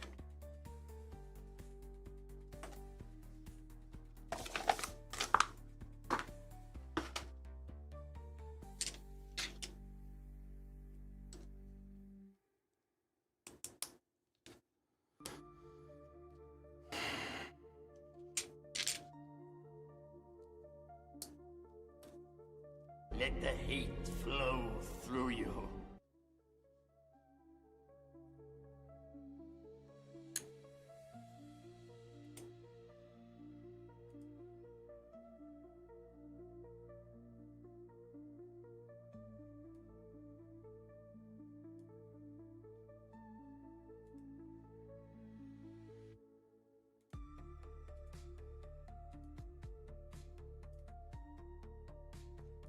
Let the hate flow through you.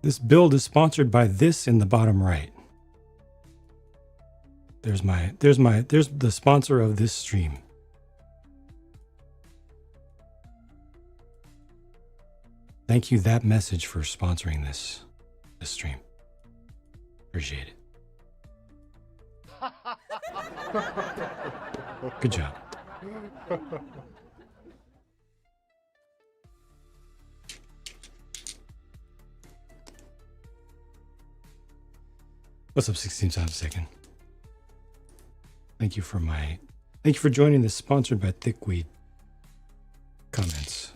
This build is sponsored by this in the bottom right. There's the sponsor of this stream. Thank you, that message, for sponsoring this stream. Appreciate it. Good job. What's up, 16 times a second? Thank you for joining this sponsored by Thickweed comments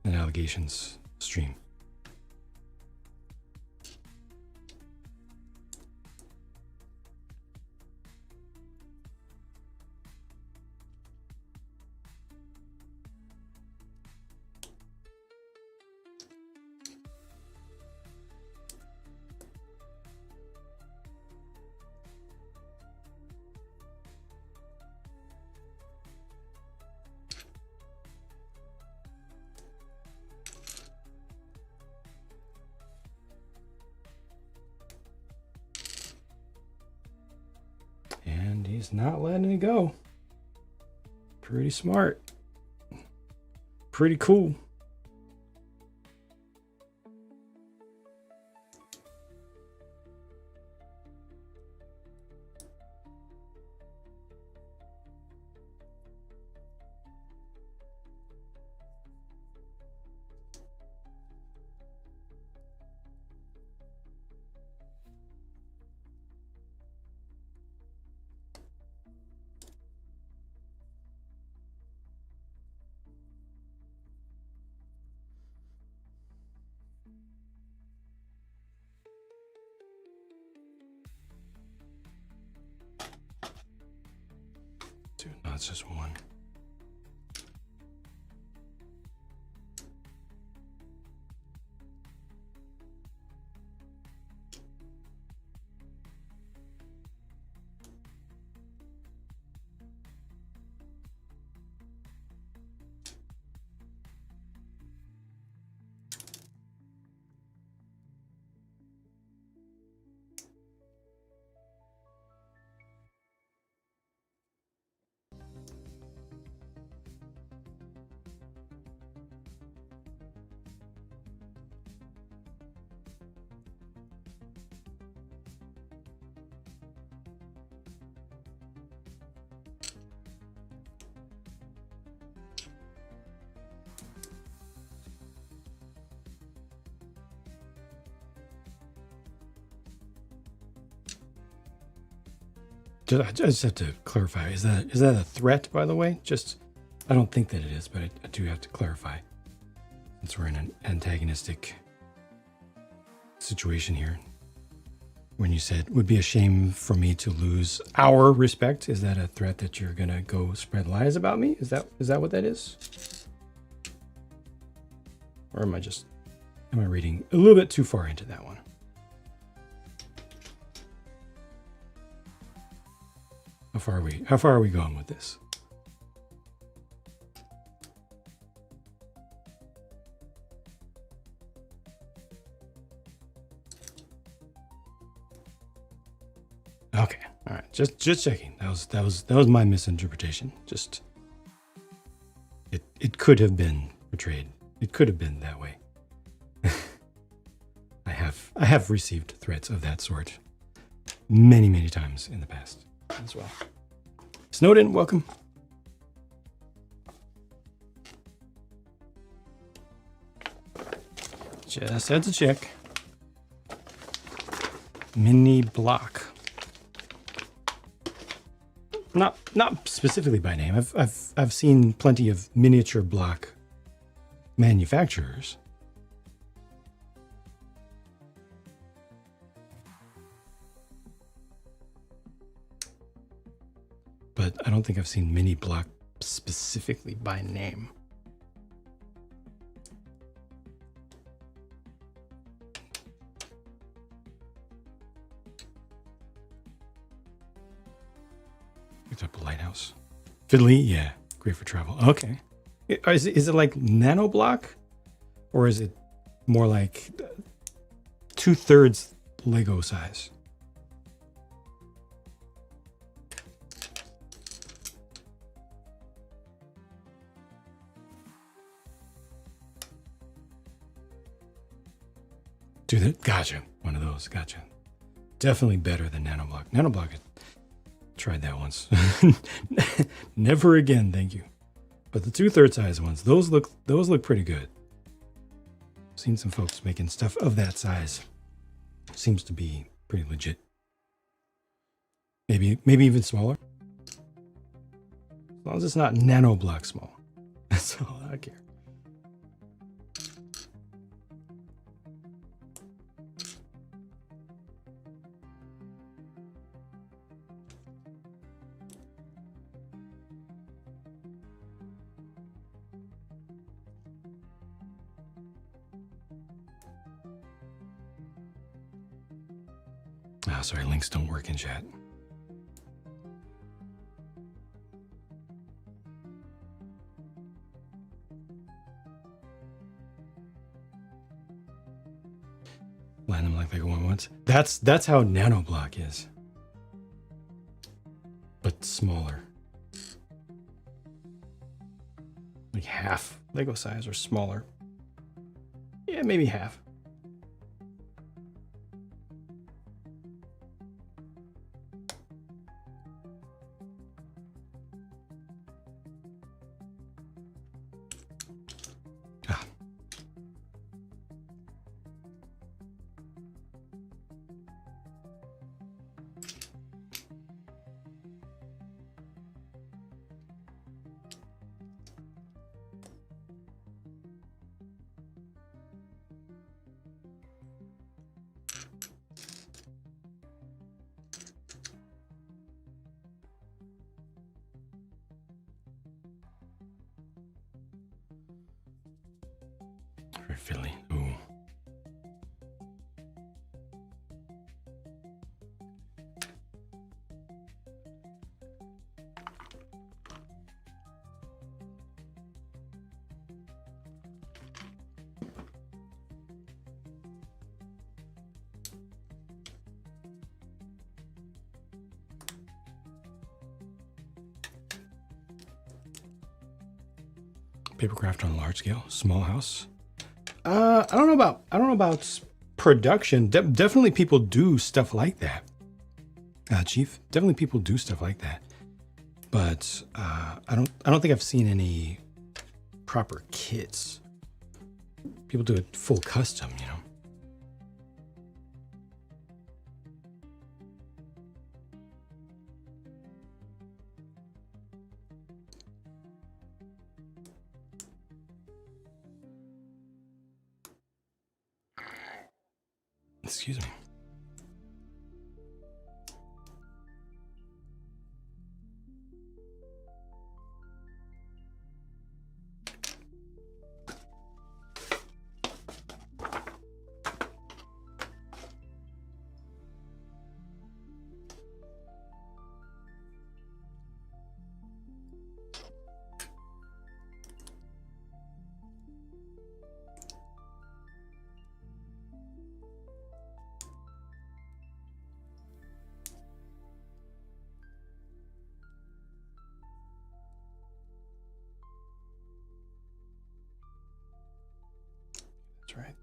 and allegations stream. And he's not letting it go. Pretty smart. Pretty cool. No, it's just one. I just have to clarify. Is that a threat, by the way? I don't think that it is, but I do have to clarify, since we're in an antagonistic situation here. When you said, would be a shame for me to lose our respect, is that a threat that you're gonna go spread lies about me? Is that what that is? Or am I reading a little bit too far into that one? How far are we going with this? Okay. All right. Just checking. That was my misinterpretation. It could have been portrayed. It could have been that way. I have received threats of that sort many times in the past as well. Snowden, welcome. Just had to check. Mini block. Not specifically by name. I've seen plenty of miniature block manufacturers. But I don't think I've seen mini block specifically by name. Picked up a lighthouse. Fiddly, yeah, great for travel. Okay. Is it like nano block? Or is it more like 2/3 Lego size. Do that. Gotcha. One of those. Gotcha. Definitely better than Nanoblock. Nanoblock, I tried that once. Never again, thank you. But the 2/3 size ones, those look pretty good. Seen some folks making stuff of that size. Seems to be pretty legit. Maybe even smaller. As long as it's not Nanoblock small. That's all I care. Sorry, links don't work in chat. Land them like they go on once. That's how Nanoblock is. But smaller. Like half Lego size or smaller. Yeah, maybe half. For Philly. Ooh. Papercraft on large scale, small house. I don't know about production. Definitely people do stuff like that. Chief, definitely people do stuff like that. But I don't think I've seen any proper kits. People do it full custom, you know. Excuse me. That's right.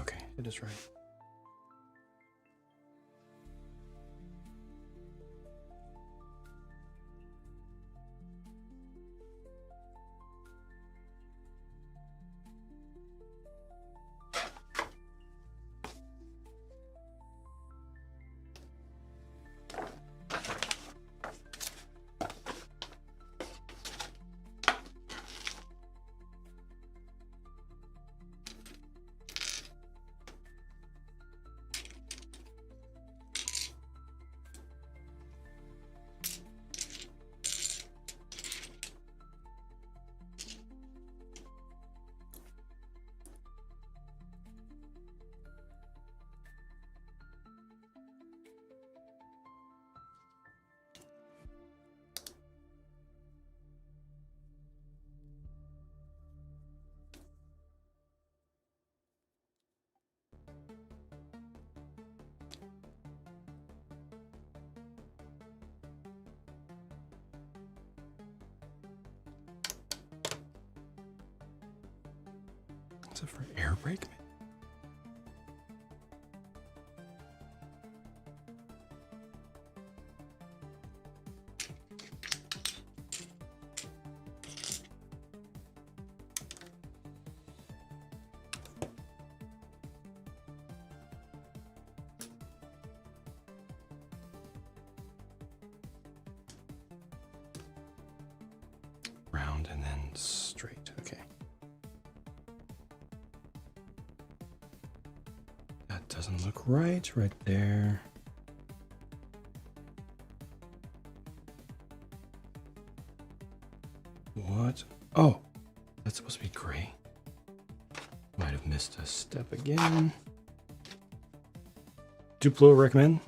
Okay, it is right. Is it for air brake? Round and then straight. Okay. That doesn't look right there. What? Oh, that's supposed to be gray. Might have missed a step again. Duplo recommend.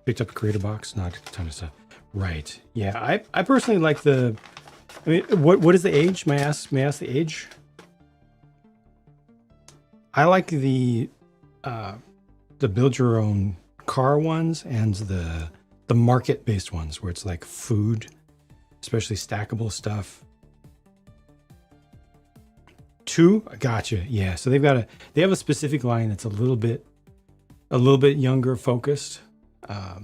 Picked up a creator box, not a ton of stuff. Right. Yeah, I personally like the. I mean, what is the age? May I ask the age? I like the build your own car ones and the market based ones where it's like food, especially stackable stuff. 2, gotcha. Yeah, so they have a specific line that's a little bit younger focused. I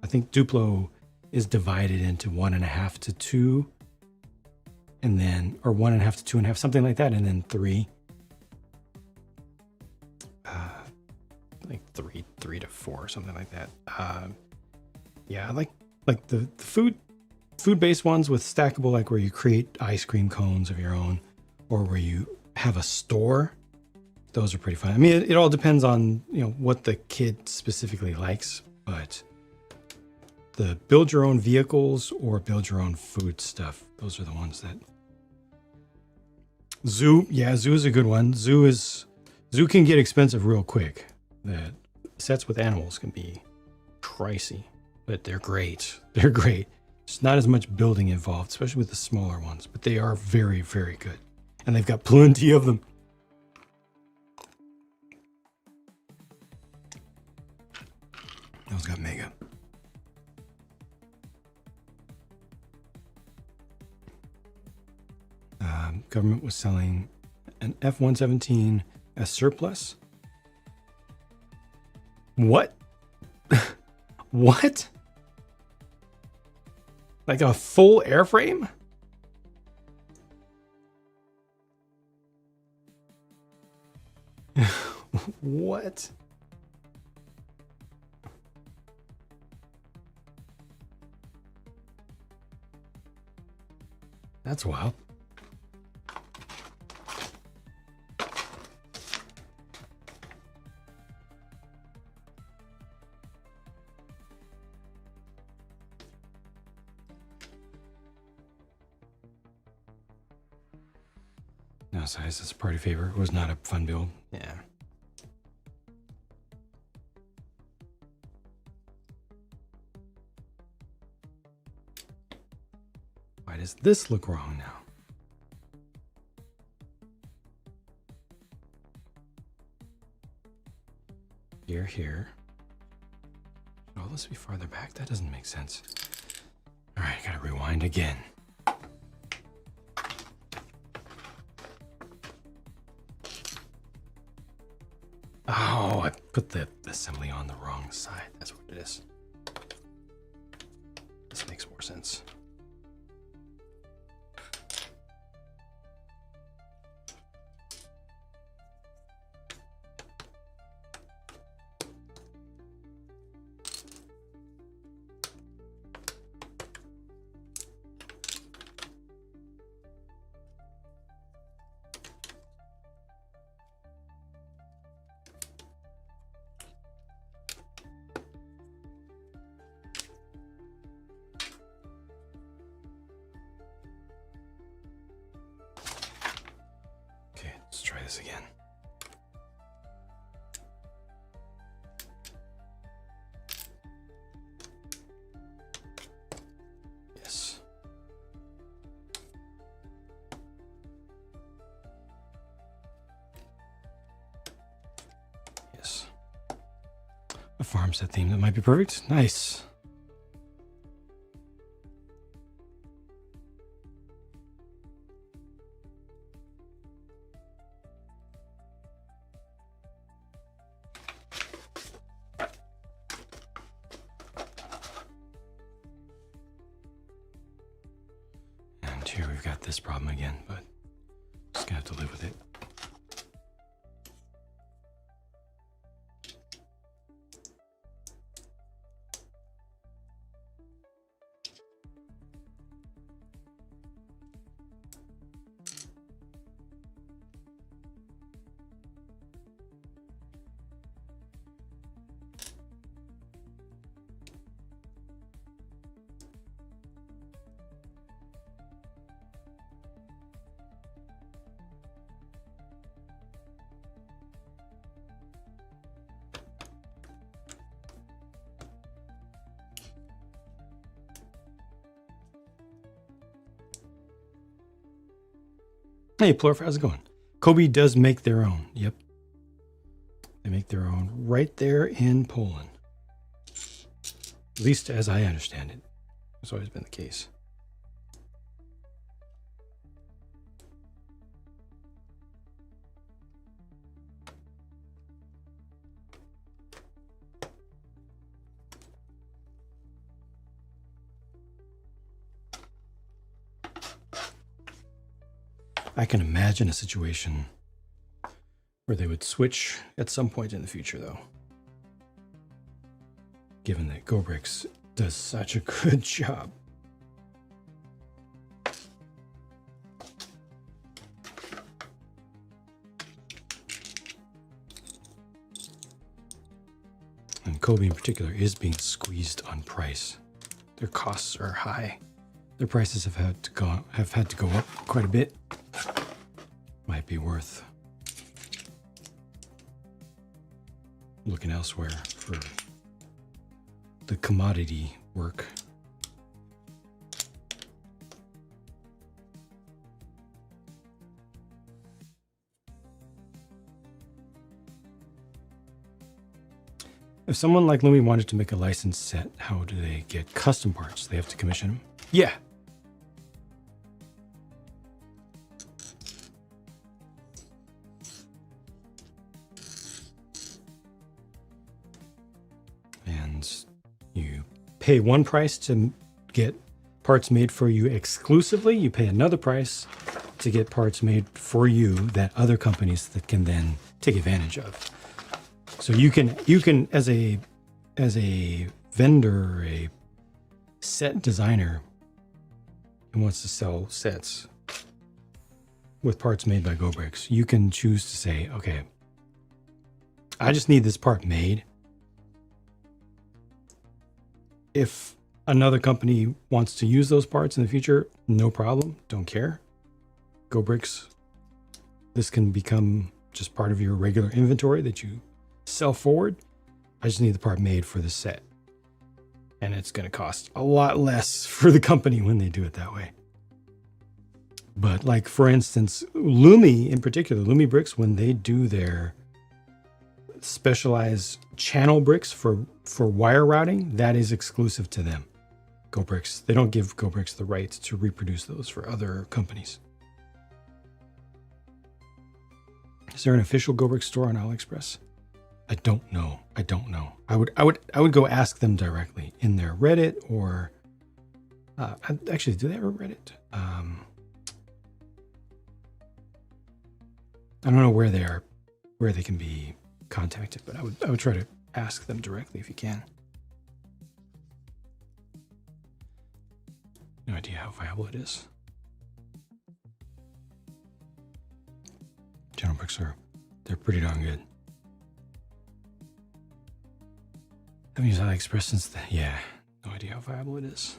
think Duplo is divided into 1.5 to 2. And then, or 1.5 to 2.5, something like that, and then 3. Like 3 to 4, something like that. Yeah, I like the food-based ones with stackable, like where you create ice cream cones of your own, or where you have a store. Those are pretty fun. I mean, it all depends on what the kid specifically likes, but the build your own vehicles or build your own food stuff. Those are the ones that. Zoo, yeah, Zoo is a good one. Zoo can get expensive real quick. The sets with animals can be pricey, but they're great. They're great. It's not as much building involved, especially with the smaller ones, but they are very, very good. And they've got plenty of them. Those got mega. Government was selling an F-117 as surplus. What? What? Like a full airframe? What? That's wild. No size, it's a party favor. It was not a fun build. Yeah. Why does this look wrong now? Here. Should all this be farther back? That doesn't make sense. All right, gotta rewind again. Oh, I put the assembly on the wrong side. That's what it is. This makes more sense. Okay, let's try this again. Yes. Yes. A farm set theme that might be perfect. Nice. And here we've got this problem again, but just gonna have to live with it. Hey, Plurf, how's it going? COBI does make their own. Yep. They make their own right there in Poland. At least as I understand it. It's always been the case. I can imagine a situation where they would switch at some point in the future, though. Given that GoBricks does such a good job. And COBI in particular is being squeezed on price. Their costs are high. Their prices have had to go up quite a bit. Might be worth looking elsewhere for the commodity work. If someone like Lumi wanted to make a licensed set, how do they get custom parts? They have to commission them? Yeah. You pay one price to get parts made for you exclusively. You pay another price to get parts made for you that other companies that can then take advantage of. So you can as a vendor, a set designer who wants to sell sets with parts made by GoBricks, you can choose to say, okay, I just need this part made. If another company wants to use those parts in the future, no problem. Don't care. GoBricks, this can become just part of your regular inventory that you sell forward. I just need the part made for the set. And it's going to cost a lot less for the company when they do it that way. But like, for instance, Lumi in particular, Lumi Bricks, when they do their specialized channel bricks for wire routing, that is exclusive to them. GoBricks, they don't give GoBricks the right to reproduce those for other companies. Is there an official GoBricks store on AliExpress? I don't know. I would go ask them directly in their Reddit or actually, do they have a Reddit? I don't know where they are, where they can be contacted, but I would try to ask them directly if you can. No idea how viable it is. General bricks they're pretty darn good. Haven't used AliExpress since yeah, no idea how viable it is.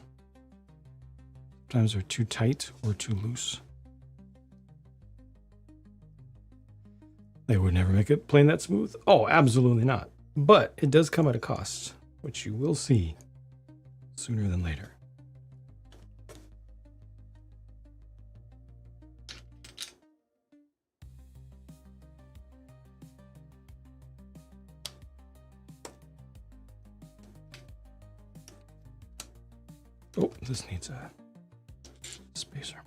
Sometimes they're too tight or too loose. They would never make a plane that smooth. Oh, absolutely not. But it does come at a cost, which you will see sooner than later. Oh, this needs a spacer.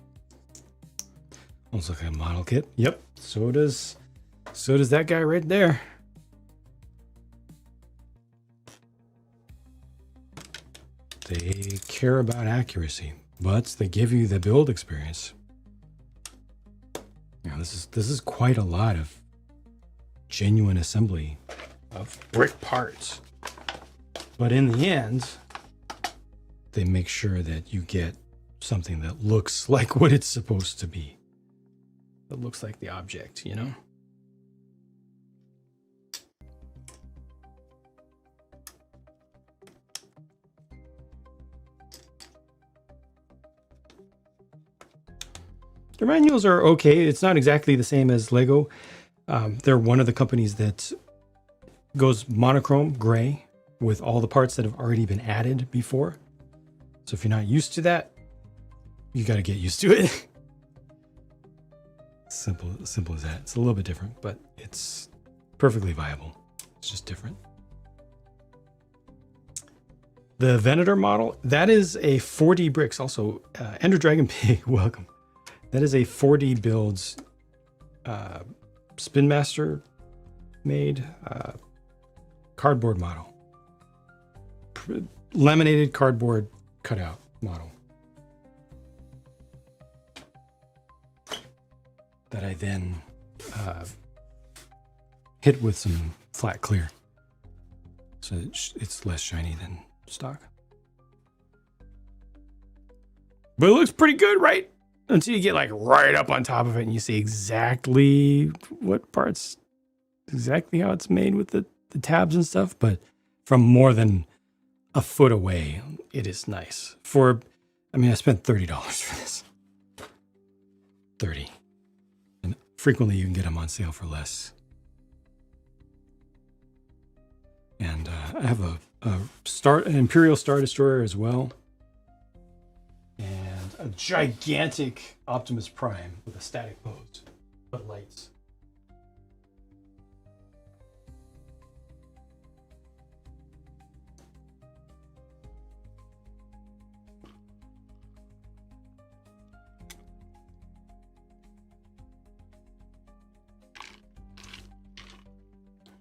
Almost like a model kit. Yep, so does that guy right there. They care about accuracy. but they give you the build experience. You know, this is quite a lot of genuine assembly of brick parts. But in the end, they make sure that you get something that looks like what it's supposed to be. That looks like the object, you know? The manuals are okay. It's not exactly the same as Lego. They're one of the companies that goes monochrome gray with all the parts that have already been added before. So if you're not used to that, you got to get used to it. Simple as that. It's a little bit different, but it's perfectly viable. It's just different. The Venator model, that is a 4D bricks. Also, Ender Dragon Pig, welcome. That is a 4D builds Spin Master made cardboard model. Laminated cardboard cutout model. That I then hit with some flat clear. So it's less shiny than stock. But it looks pretty good, right? Until you get like right up on top of it and you see exactly what parts, exactly how it's made with the tabs and stuff. But from more than a foot away, it is nice. I spent $30 for this. 30. And frequently you can get them on sale for less. And I have an Imperial Star Destroyer as well. And a gigantic Optimus Prime with a static pose, but lights.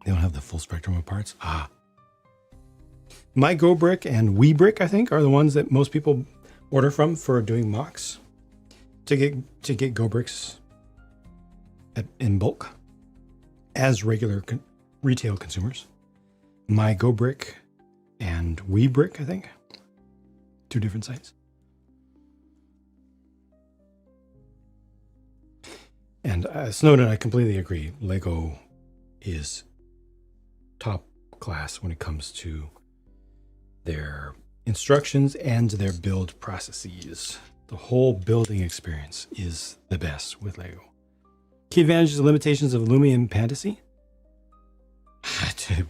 They don't have the full spectrum of parts. My Go Brick and We Brick, I think, are the ones that most people order from for doing mocks to get Go Bricks in bulk as regular retail consumers. My Go Brick and We Brick, I think, 2 different sites. And Snowden, I completely agree. Lego is top class when it comes to their instructions and their build processes. The whole building experience is the best with Lego. Key advantages and limitations of Lumi and Fantasy.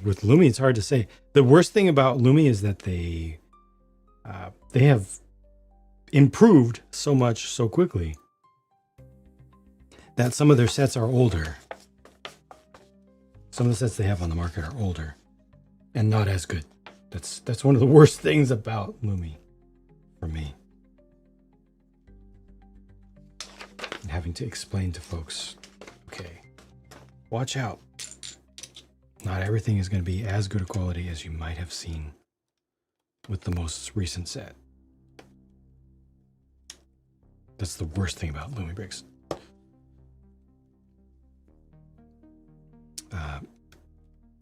With Lumi, it's hard to say. The worst thing about Lumi is that they have improved so much so quickly that some of their sets are older. Some of the sets they have on the market are older and not as good. That's one of the worst things about Lumi for me. And having to explain to folks, okay, watch out. Not everything is going to be as good a quality as you might have seen with the most recent set. That's the worst thing about Lumi bricks.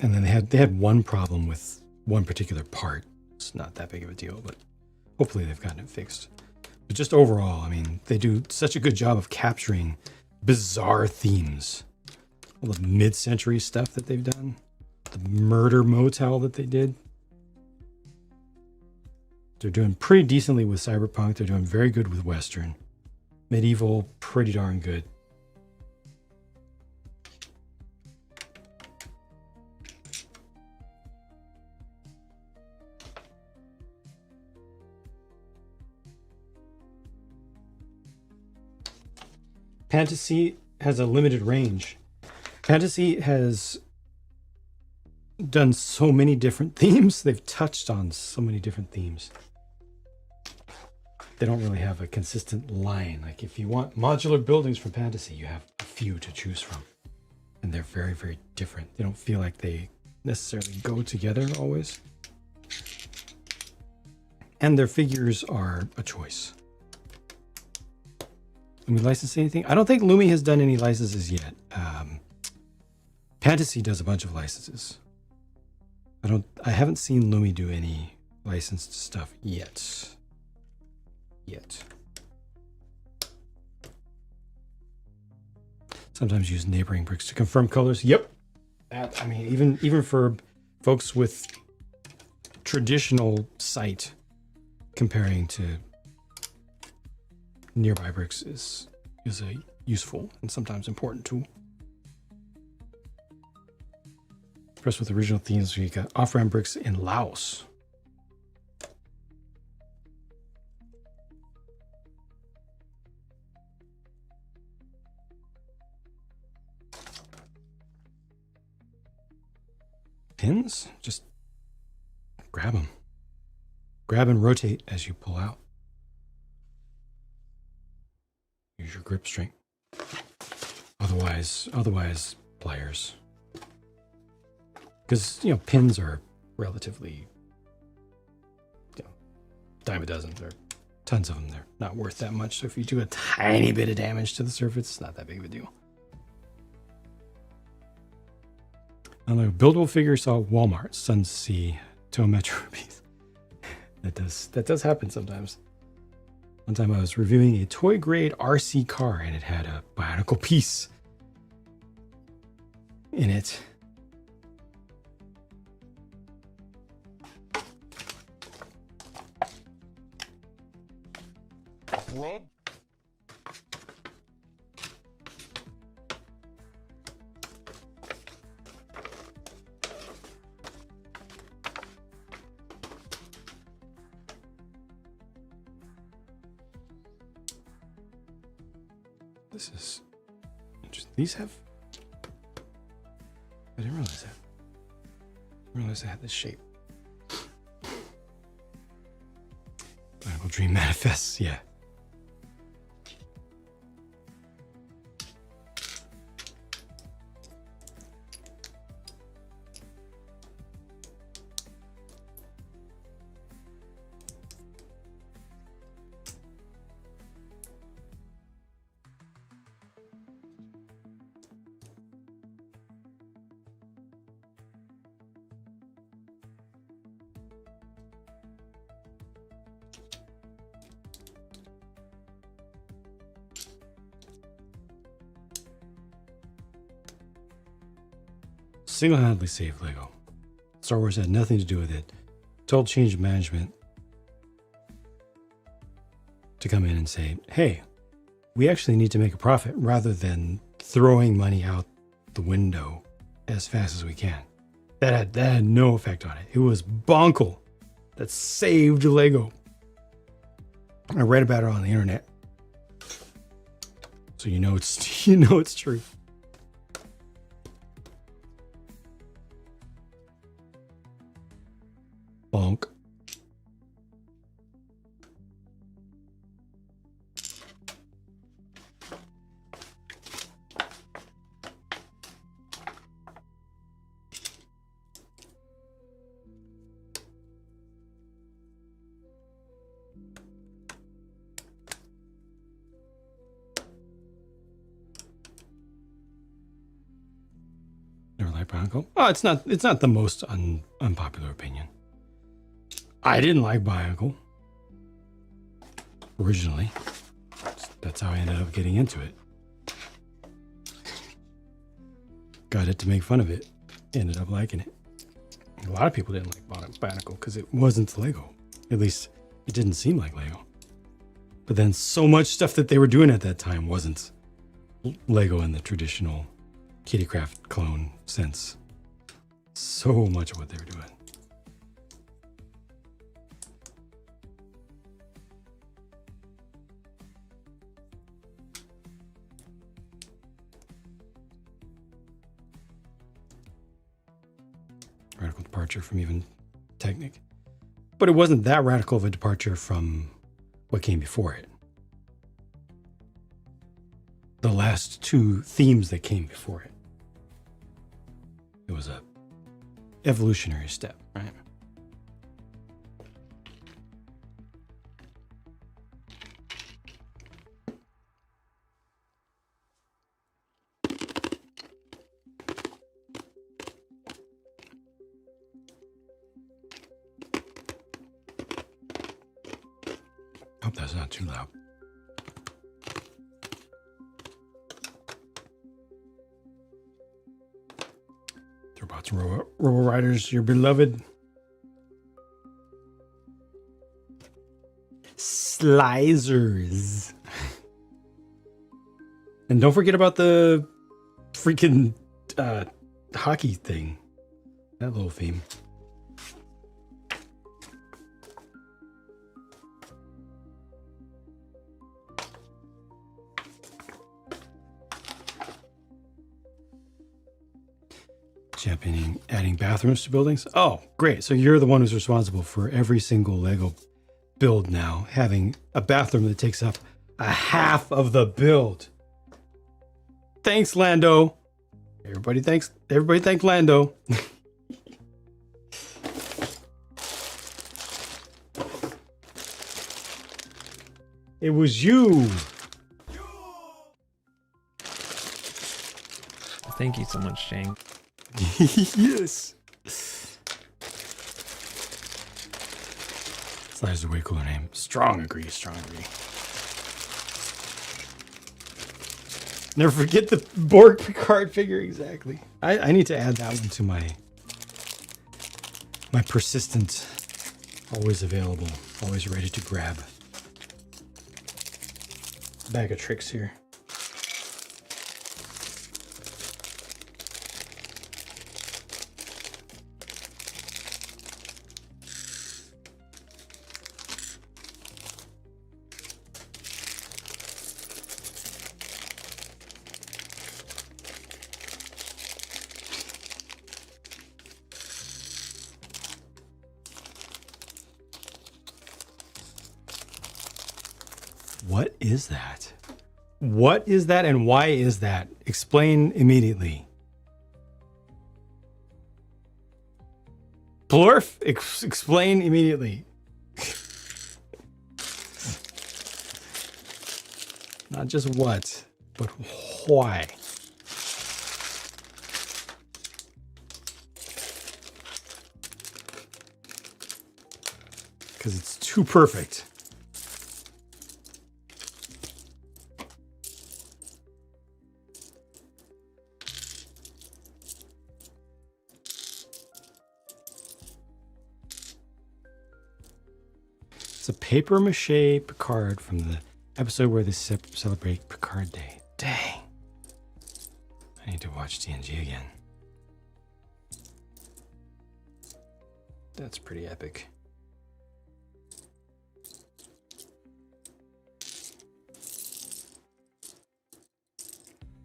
And then they had one problem with one particular part. It's not that big of a deal, but hopefully they've gotten it fixed. But just overall, I mean, they do such a good job of capturing bizarre themes. All the mid-century stuff that they've done. The murder motel that they did. They're doing pretty decently with cyberpunk. They're doing very good with Western. Medieval, pretty darn good. Fantasy has a limited range. Fantasy has done so many different themes. They've touched on so many different themes. They don't really have a consistent line. Like if you want modular buildings from Fantasy, you have a few to choose from. And they're very, very different. They don't feel like they necessarily go together always. And their figures are a choice. Lumi license anything? I don't think Lumi has done any licenses yet. Fantasy does a bunch of licenses. I haven't seen Lumi do any licensed stuff yet. Sometimes use neighboring bricks to confirm colors. Yep. That, I mean, even for folks with traditional sight, comparing to nearby bricks is a useful and sometimes important tool. First with original themes, we got off-ramp bricks in Laos. Pins? Just grab them. Grab and rotate as you pull out. Use your grip strength. Otherwise, pliers. Because, pins are relatively, dime a dozen. There are tons of them. They're not worth that much. So if you do a tiny bit of damage to the surface, it's not that big of a deal. Another buildable figure saw Walmart, Suns Sea, Toe Metro piece. That does happen sometimes. One time I was reviewing a toy grade RC car and it had a Bionicle piece in it. Rob? This is interesting. These have... I didn't realize that. I didn't realize they had this shape. Bionicle Dream Manifests, yeah. Single-handedly saved Lego. Star Wars had nothing to do with it. Told change management to come in and say, hey, we actually need to make a profit rather than throwing money out the window as fast as we can. That had no effect on it. It was Bonkle that saved Lego. I read about it on the internet. So you know it's true. Bonk. Never liked Bionicle. Oh, it's not the most unpopular opinion. I didn't like Bionicle originally. That's how I ended up getting into it. Got it to make fun of it. Ended up liking it. A lot of people didn't like Bionicle because it wasn't Lego. At least it didn't seem like Lego. But then so much stuff that they were doing at that time wasn't Lego in the traditional Kittycraft clone sense. So much of what they were doing. Radical departure from even Technic. But it wasn't that radical of a departure from what came before it. The last two themes that came before it. It was a evolutionary step, right? Hope that's not too loud. Robots and Robo Riders, your beloved Slicers. And don't forget about the freaking hockey thing. That little theme. Championing adding bathrooms to buildings. Oh, great. So you're the one who's responsible for every single Lego build now, having a bathroom that takes up a half of the build. Thanks, Lando. Everybody thank Lando. It was you. Thank you so much, Shane. Yes. Slider's a way cooler name. Strong agree. Never forget the Borg Picard figure. Exactly. I need to add that one to my persistent, always available, always ready to grab bag of tricks here. What is that? What is that and why is that? Explain immediately. Plurf, explain immediately. Not just what, but why. Because it's too perfect. It's a paper mache Picard from the episode where they celebrate Picard Day. Dang. I need to watch TNG again. That's pretty epic.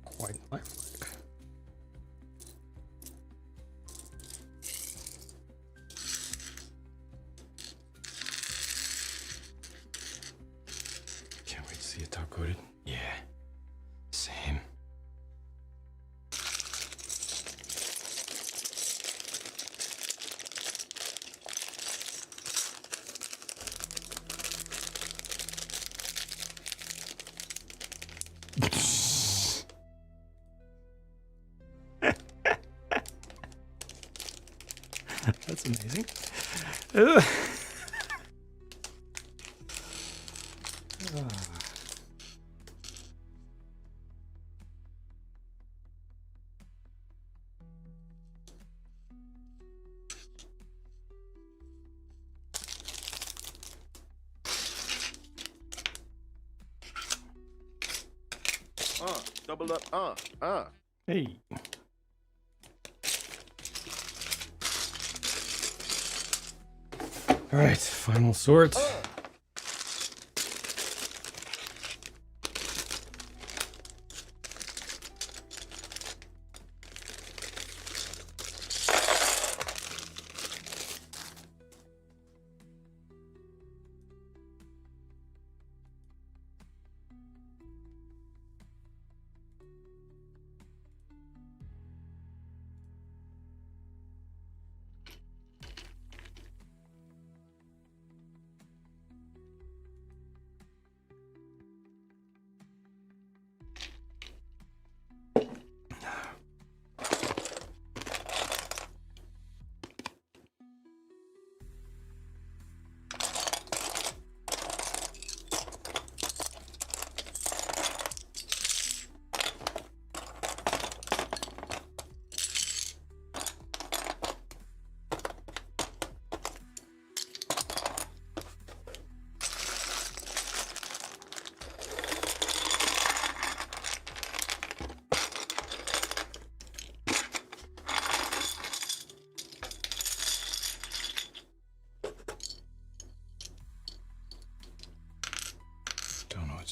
Quite lifelike. Can't wait to see it top coated. Yeah, same. That's amazing. Ugh. Double up, Hey. All right, final sort.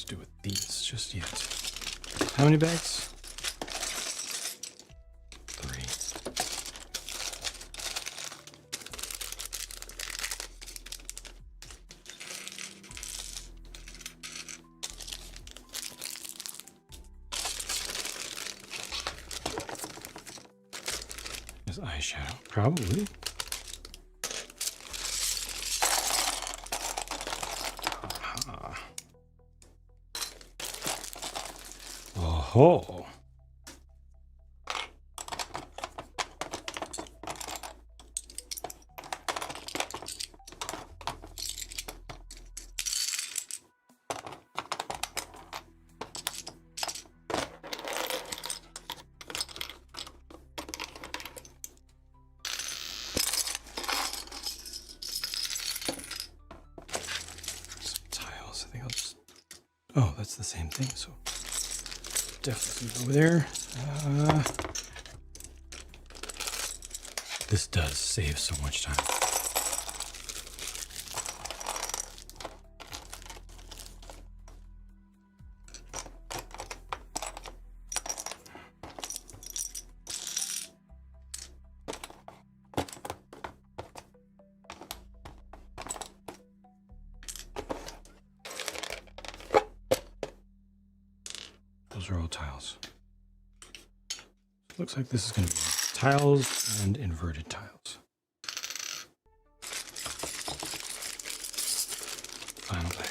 to do with these just yet. How many bags? 3. Is eyeshadow? Probably. Oh. Some tiles. I think I'll just. Oh, that's the same thing. So definitely over there. This does save so much time. Those are all tiles. Looks like this is going to be tiles and inverted tiles. Final bag.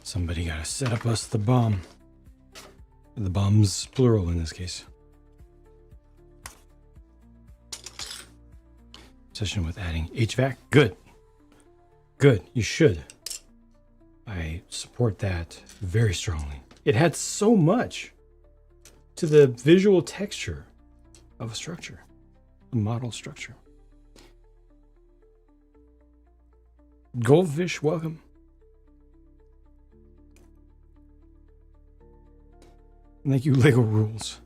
Somebody gotta set up us the bomb. The bombs, plural in this case. Obsession with adding HVAC. Good. Good. You should. I support that very strongly. It had so much to the visual texture of a structure, a model structure. Goldfish, welcome. Thank you, Lego Rules.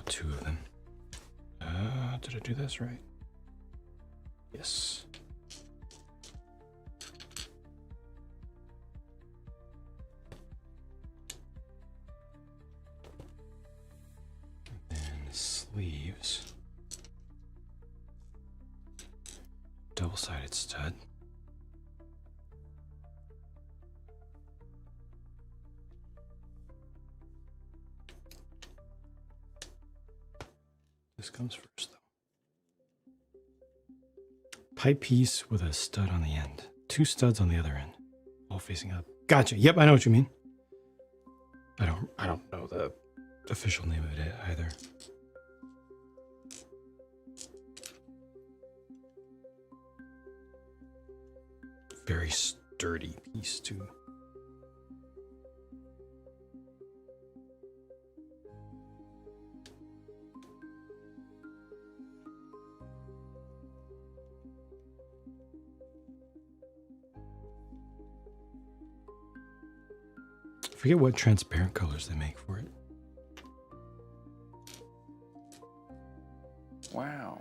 Two of them. Did I do this right? Yes. And then sleeves. double-sided stud. This comes first, though. Pipe piece with a stud on the end. 2 studs on the other end, all facing up. Gotcha. Yep, I know what you mean. I don't know the official name of it either. Very sturdy piece too. I forget what transparent colors they make for it. Wow.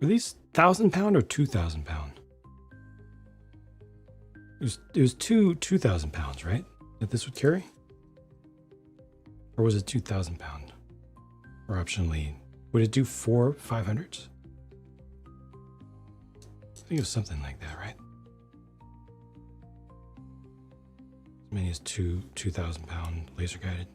Were these 1,000 pound or 2,000 pound? It was 2,000 pounds, right? That this would carry? Or was it 2,000 pound? Or optionally, would it do 4 500s? I think it was something like that, right? As many as 2,000 pound laser guided.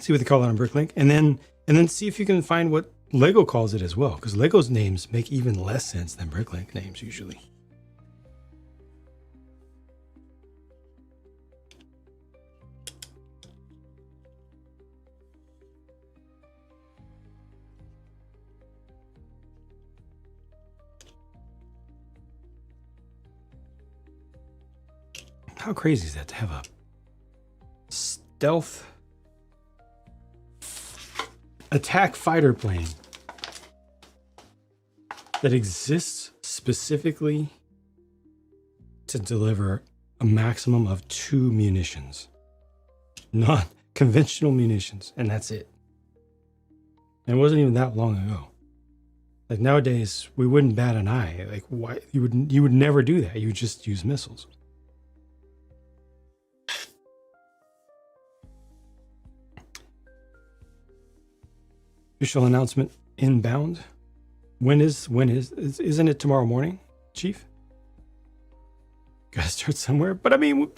See what they call it on Bricklink, and then see if you can find what Lego calls it as well, because Lego's names make even less sense than Bricklink names usually. How crazy is that to have a stealth attack fighter plane that exists specifically to deliver a maximum of 2 munitions, not conventional munitions, and that's it. And it wasn't even that long ago. Like nowadays, we wouldn't bat an eye. Like why you would never do that. You would just use missiles. Official announcement inbound. Isn't it tomorrow morning, Chief? Gotta start somewhere. But I mean,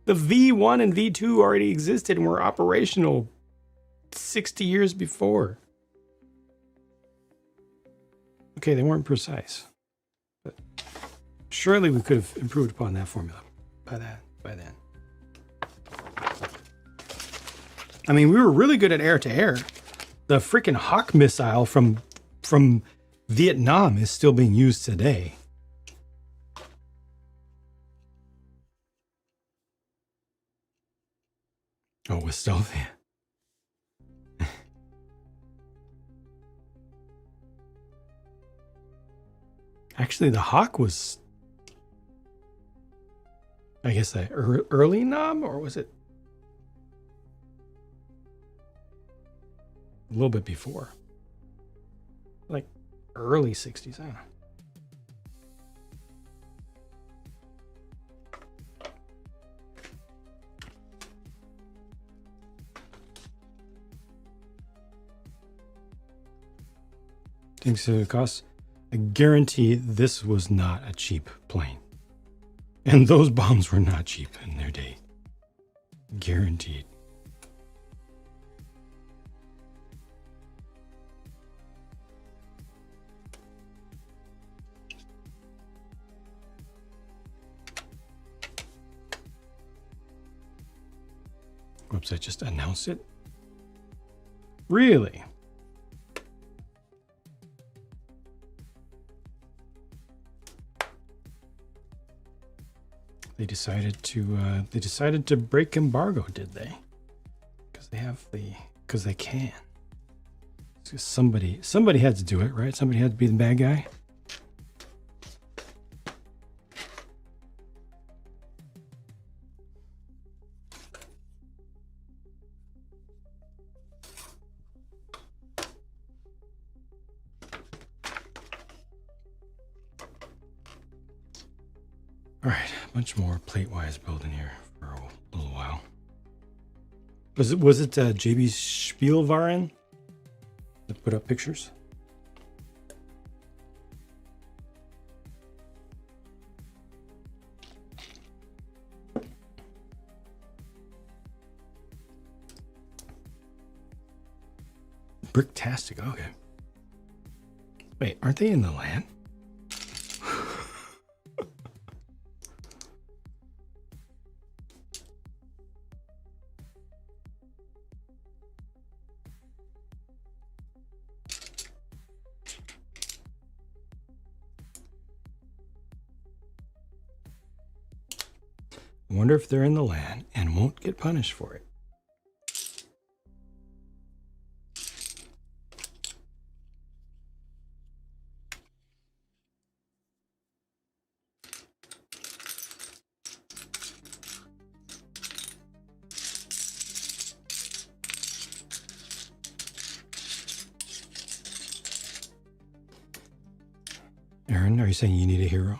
the V1 and V2 already existed and were operational 60 years before. Okay, they weren't precise, but surely we could have improved upon that formula by then. I mean, we were really good at air-to-air. The freaking Hawk missile from Vietnam is still being used today. Oh, with stealth, yeah. Actually, the Hawk was, I guess, that early Nam, or was it a little bit before? Like early 60s, I don't know. Thinks it costs. I guarantee this was not a cheap plane. And those bombs were not cheap in their day. Guaranteed. Website just announced it? Really? They decided to break embargo, did they? Because they can. So somebody had to do it, right? Somebody had to be the bad guy. All right, a bunch more plate-wise building here for a little while. Was it JB Spielwaren that put up pictures? Bricktastic, okay. Wait, aren't they in the land? I wonder if they're in the land and won't get punished for it. Aaron, are you saying you need a hero?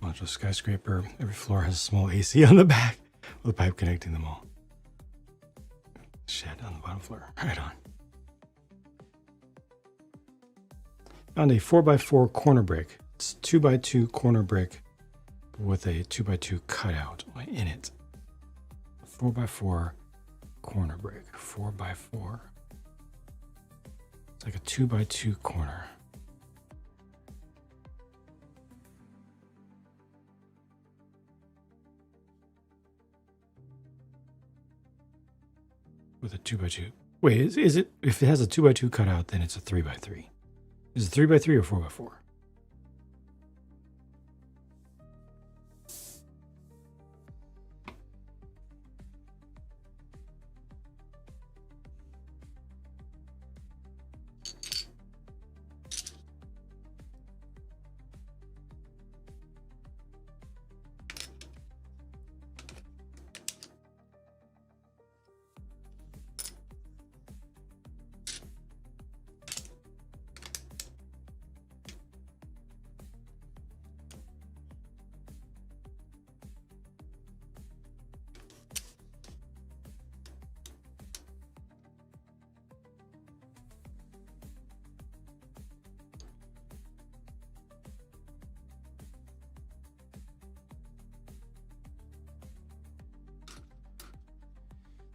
Modular skyscraper. Every floor has a small AC on the back with a pipe connecting them all. Shed on the bottom floor. Right on. Found a 4x4 corner brick. It's 2x2 corner brick with a 2x2 cutout in it. 4x4 corner brick. 4x4. It's like a 2x2 corner. With a 2x2. Wait, is it, if it has a 2x2 cutout, then it's a 3x3. Is it 3x3 or 4x4?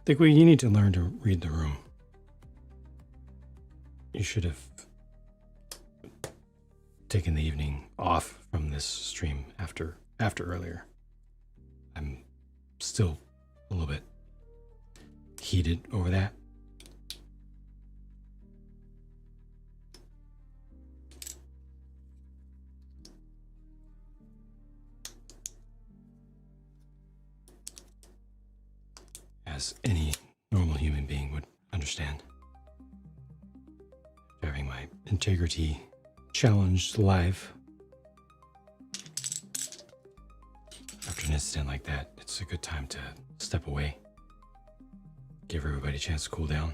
I think you need to learn to read the room. You should have taken the evening off from this stream after earlier. I'm still a little bit heated over that. As any normal human being would understand. Having my integrity challenged live. After an incident like that, it's a good time to step away. Give everybody a chance to cool down.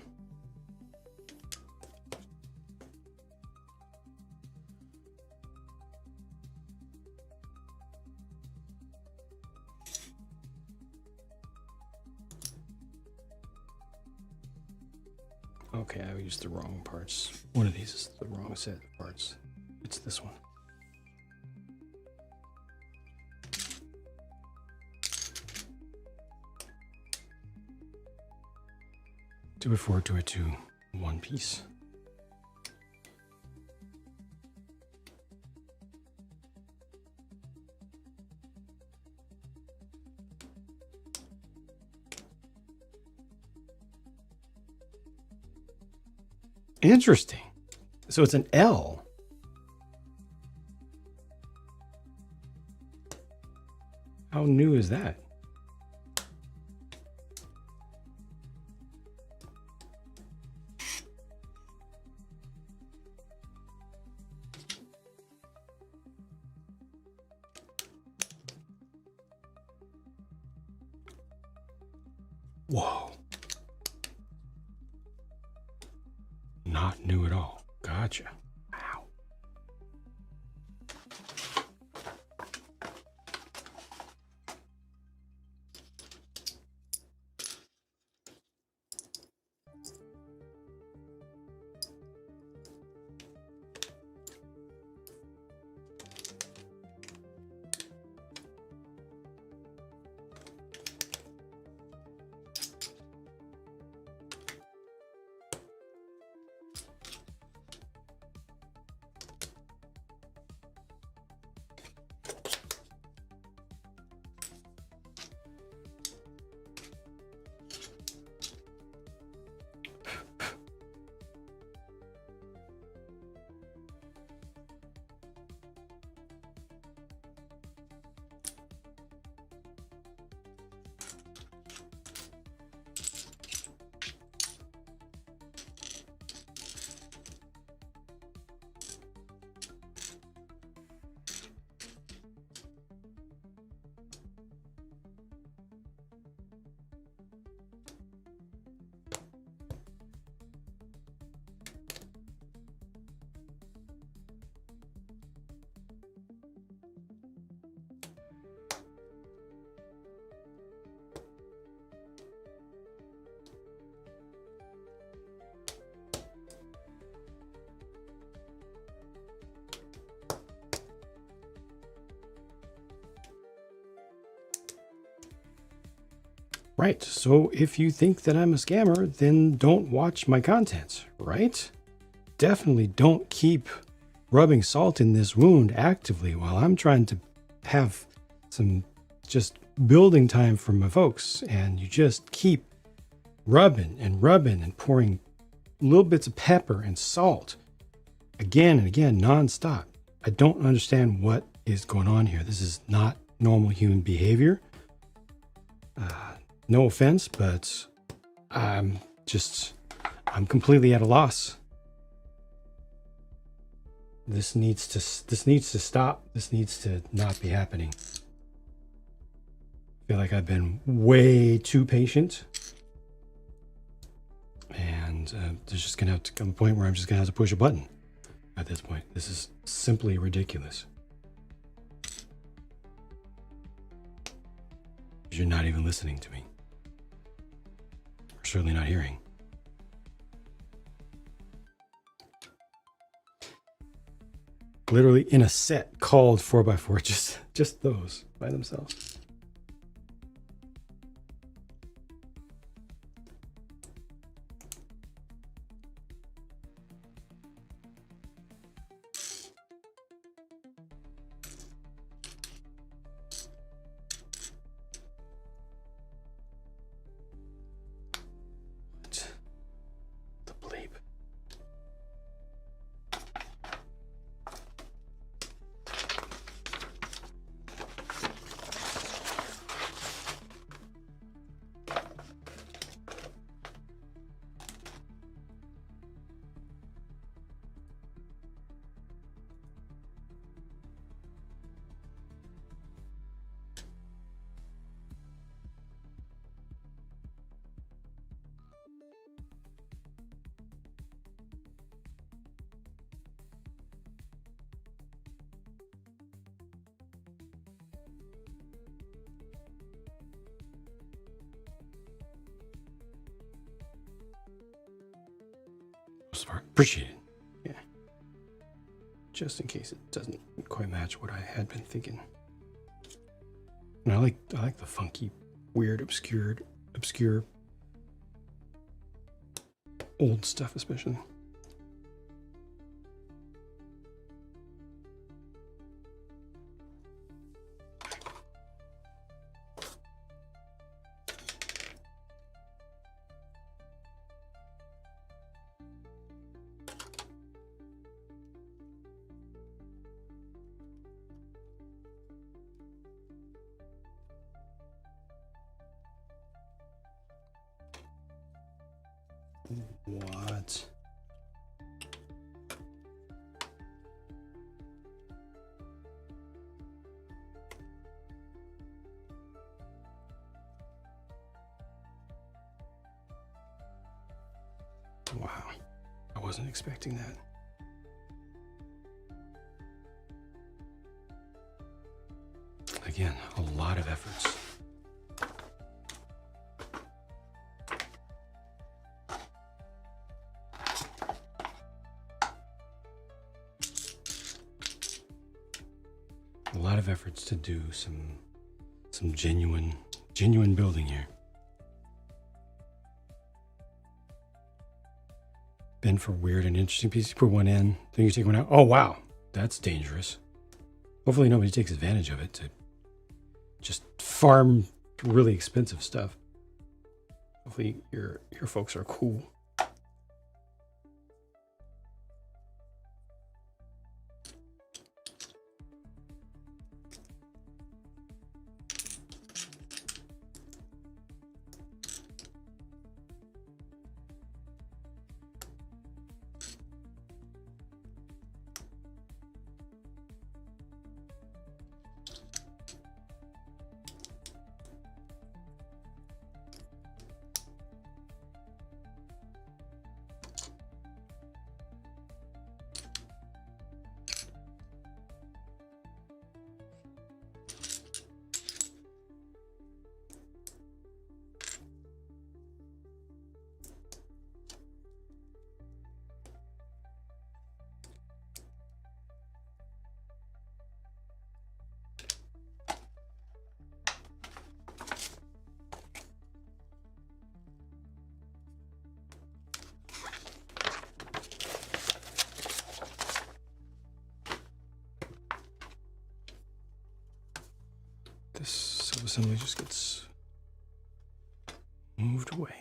Okay, I used the wrong parts. One of these is the wrong set of parts. It's this one. Two by four, 2x2, one piece. Interesting. So it's an L. How new is that? Whoa. Not new at all. Gotcha. Wow. Right. So if you think that I'm a scammer, then don't watch my content, right? Definitely don't keep rubbing salt in this wound actively while I'm trying to have some just building time for my folks. And you just keep rubbing and pouring little bits of pepper and salt again and again, nonstop. I don't understand what is going on here. This is not normal human behavior. No offense, but I'm completely at a loss. This needs to stop. This needs to not be happening. I feel like I've been way too patient. And there's just gonna have to come a point where I'm just gonna have to push a button at this point. This is simply ridiculous. You're not even listening to me. Or certainly not hearing. Literally in a set called 4x4, just those by themselves. The bleep. Appreciate it. Yeah. Just in case it doesn't quite match what I had been thinking. And I like the funky, weird, obscure old stuff especially. What? Wow. I wasn't expecting that. Again, a lot of efforts. A lot of efforts to do some genuine building here. Been for weird and interesting pieces. You put one in, then you take one out. Oh wow, that's dangerous. Hopefully nobody takes advantage of it to just farm really expensive stuff. Hopefully your folks are cool. This sub-assembly just gets moved away.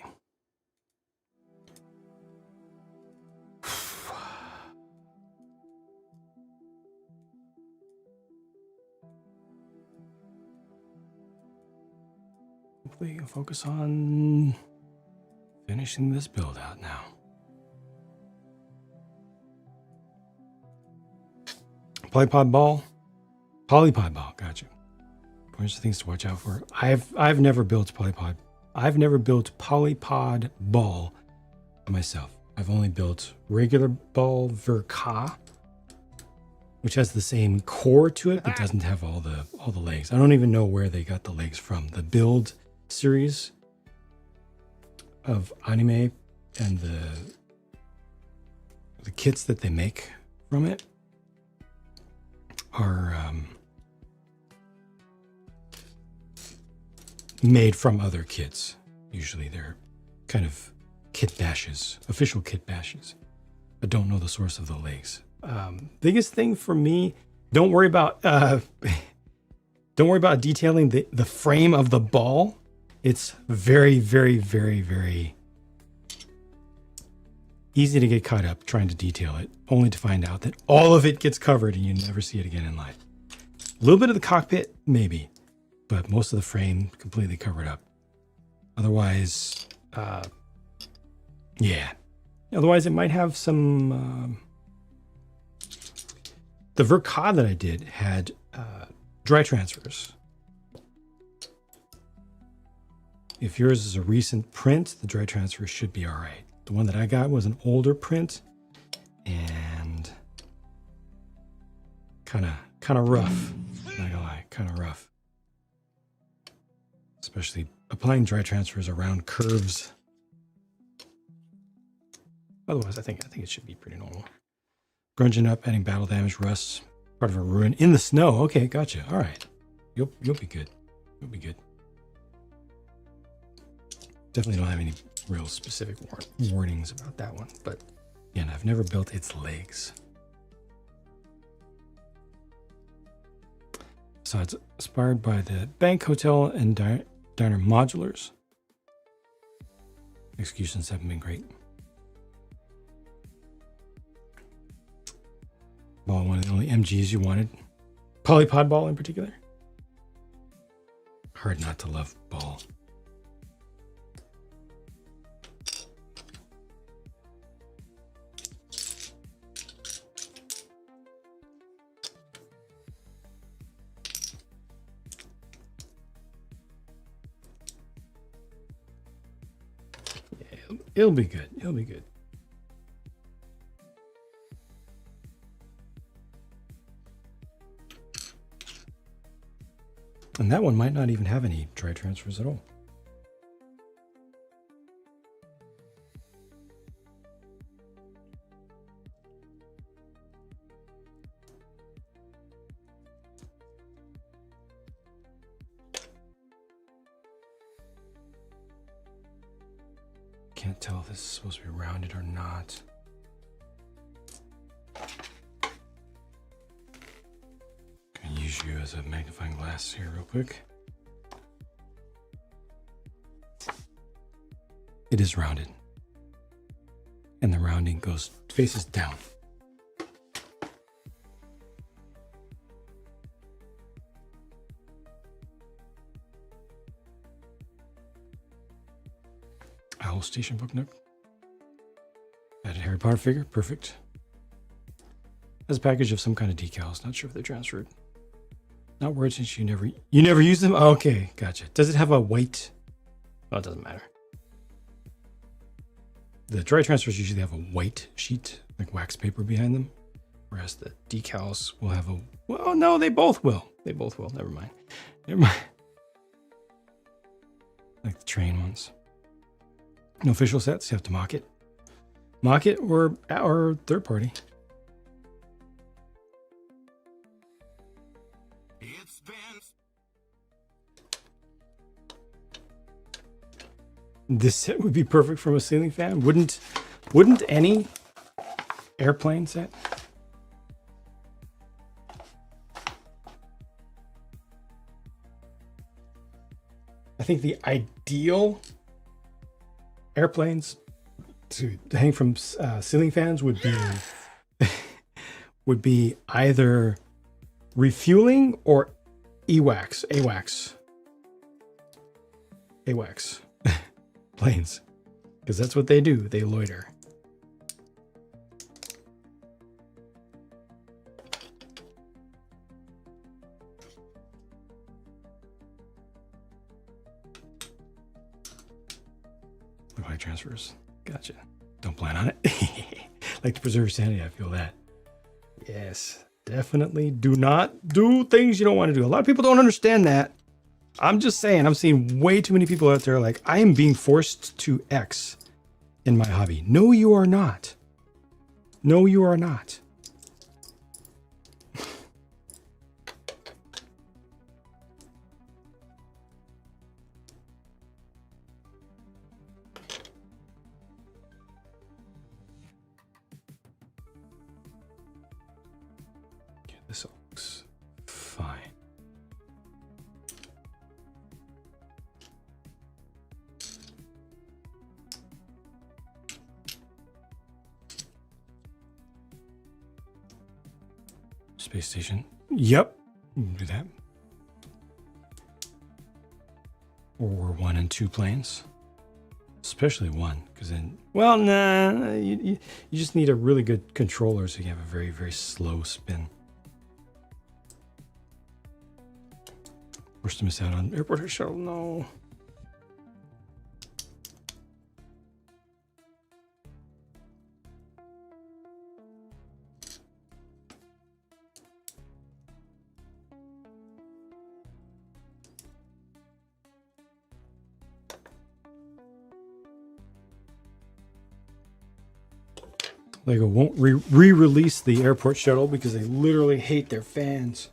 Hopefully you can focus on finishing this build out now. Polypod ball? Polypod ball, gotcha. Bunch of things to watch out for. I've never built polypod. I've never built polypod ball myself. I've only built regular ball Verka, which has the same core to it, but doesn't have all the legs. I don't even know where they got the legs from. The build series of anime and the kits that they make from it are made from other kits. Usually they're kind of kit bashes, official kit bashes. I don't know the source of the legs. Biggest thing for me, don't worry about detailing the frame of the ball. It's very, very, very, very easy to get caught up trying to detail it, only to find out that all of it gets covered and you never see it again in life. A little bit of the cockpit, maybe, but most of the frame completely covered up. Otherwise, yeah. Otherwise, it might have some... the Verka that I did had dry transfers. If yours is a recent print, the dry transfer should be all right. The one that I got was an older print and kind of rough. Not gonna lie, kind of rough. Especially applying dry transfers around curves. Otherwise, I think it should be pretty normal. Grunging up, adding battle damage, rust, part of a ruin in the snow. Okay, gotcha. All right, you'll be good. You'll be good. Definitely don't have any real specific warnings about that one, but again, I've never built its legs. So it's inspired by the bank, hotel, and diner modulars. Executions haven't been great. Ball, one of the only MGs you wanted. Polypod ball in particular. Hard not to love ball. It'll be good. It'll be good. And that one might not even have any dry transfers at all. Can't tell if this is supposed to be rounded or not. Gonna use you as a magnifying glass here real quick. It is rounded. And the rounding faces down. Owl Station Book Nook. Added Harry Potter figure. Perfect. Has a package of some kind of decals. Not sure if they're transferred. Not words since you never use them? Oh, okay, gotcha. Does it have a white? Oh, it doesn't matter. The dry transfers usually have a white sheet, like wax paper behind them. Whereas the decals will have a... Well, no, they both will. They both will. Never mind. Never mind. Like the train ones. No official sets. You have to mock it. Mock it or third party. This set would be perfect from a ceiling fan. Wouldn't any airplane set? I think the ideal airplanes to hang from ceiling fans would be either refueling or AWACS planes, because that's what they do. They loiter. Look like transfers. Gotcha. Don't plan on it. Like to preserve sanity. I feel that. Yes, definitely. Do not do things you don't want to do. A lot of people don't understand that. I'm just saying, I'm seeing way too many people out there like, I am being forced to X in my hobby. No, you are not. No, you are not. Okay, this looks fine. Space station. Yep. Do that. Or 1 and 2 planes. Especially 1, because then, well, nah, you just need a really good controller so you have a very, very slow spin. Forced to miss out on airport shuttle. No. Lego won't re-release the airport shuttle because they literally hate their fans.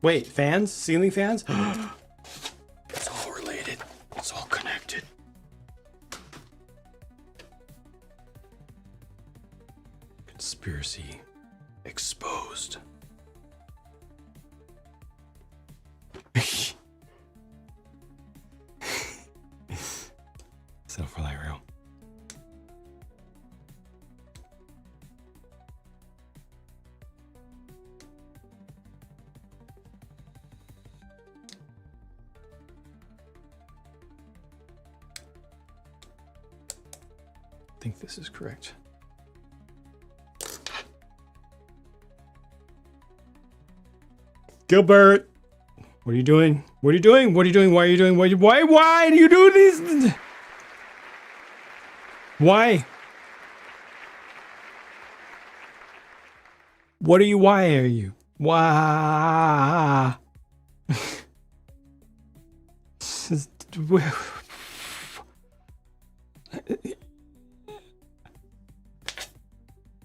Wait, fans? Ceiling fans? It's all related. It's all connected. Conspiracy exposed. Settle for light rail. I think this is correct. Gilbert! What are you doing? What are you doing? What are you doing? Why are you doing? Why do you do this? Why? What are you? Why are you? Why?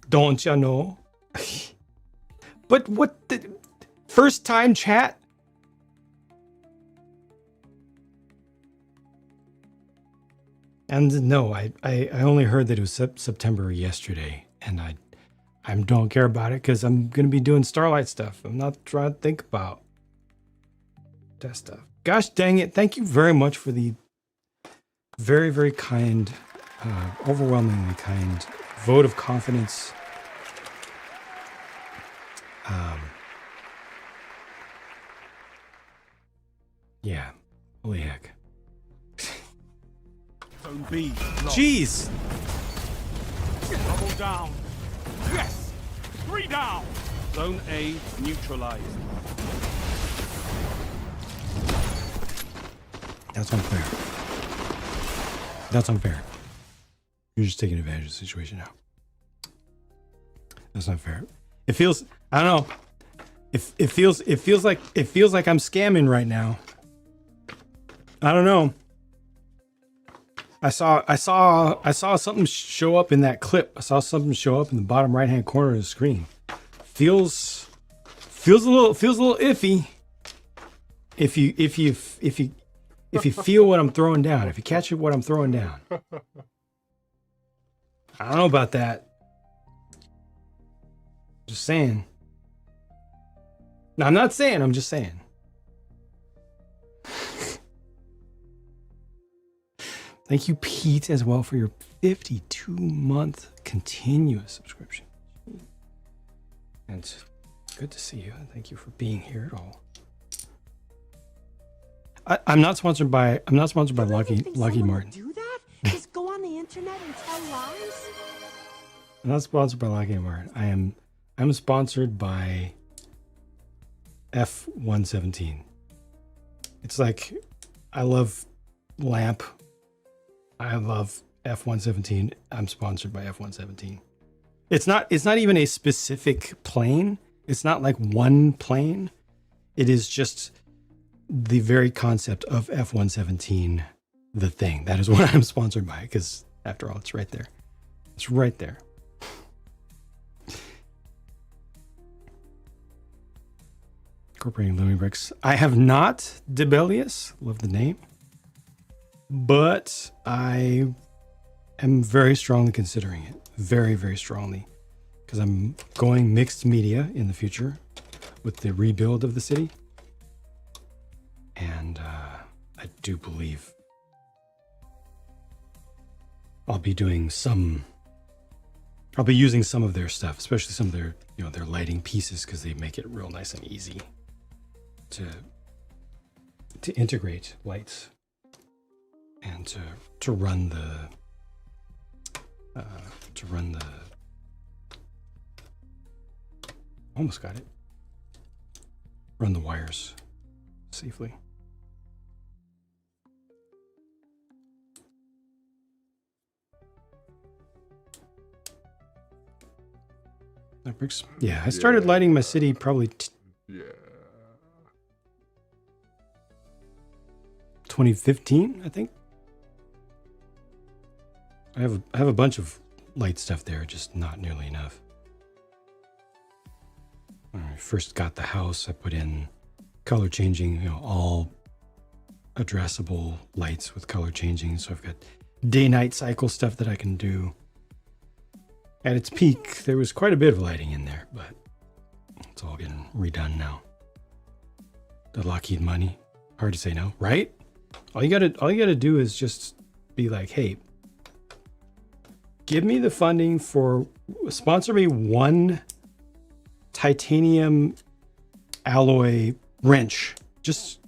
Don't you know? But what the first time chat? And no, I only heard that it was September yesterday, and I don't care about it because I'm gonna be doing Starlight stuff. I'm not trying to think about that stuff. Gosh dang it! Thank you very much for the very, very kind, overwhelmingly kind vote of confidence. Yeah, holy heck. Zone B. Jeez. Double down. Yes. 3 down. Zone A neutralized. That's unfair. That's unfair. You're just taking advantage of the situation now. That's not fair. It feels, I don't know. It feels like I'm scamming right now. I don't know. I saw something show up in that clip. I saw something show up in the bottom right-hand corner of the screen. Feels a little iffy. If you feel what I'm throwing down, if you catch what I'm throwing down. I don't know about that. Just saying. No, I'm not saying, I'm just saying. Thank you, Pete, as well for your 52-month continuous subscription. And it's good to see you. Thank you for being here at all. I'm not sponsored by Lockheed Martin. Do that? Just go on the internet and tell lies? I'm not sponsored by Lockheed Martin. I'm sponsored by F-117. It's like I love LAMP. I love F-117. I'm sponsored by F-117. It's not even a specific plane. It's not like one plane. It is just the very concept of F-117, the thing. That is what I'm sponsored by, because after all, it's right there. It's right there. Incorporating Looming Bricks. I have not Debelius. Love the name. But I am very strongly considering it. Very, very strongly. Because I'm going mixed media in the future with the rebuild of the city. And I do believe I'll be doing some. I'll be using some of their stuff, especially some of their, their lighting pieces, because they make it real nice and easy to integrate lights and to run the almost got it. Run the wires safely. That bricks. Yeah, I started lighting my city probably 2015, I think. I have a bunch of light stuff there, just not nearly enough. When I first got the house, I put in color changing, all addressable lights with color changing. So I've got day-night cycle stuff that I can do. At its peak, there was quite a bit of lighting in there, but it's all getting redone now. The Lockheed money, hard to say no, right? All you gotta do is just be like, hey, give me the funding for, sponsor me one titanium alloy wrench. Just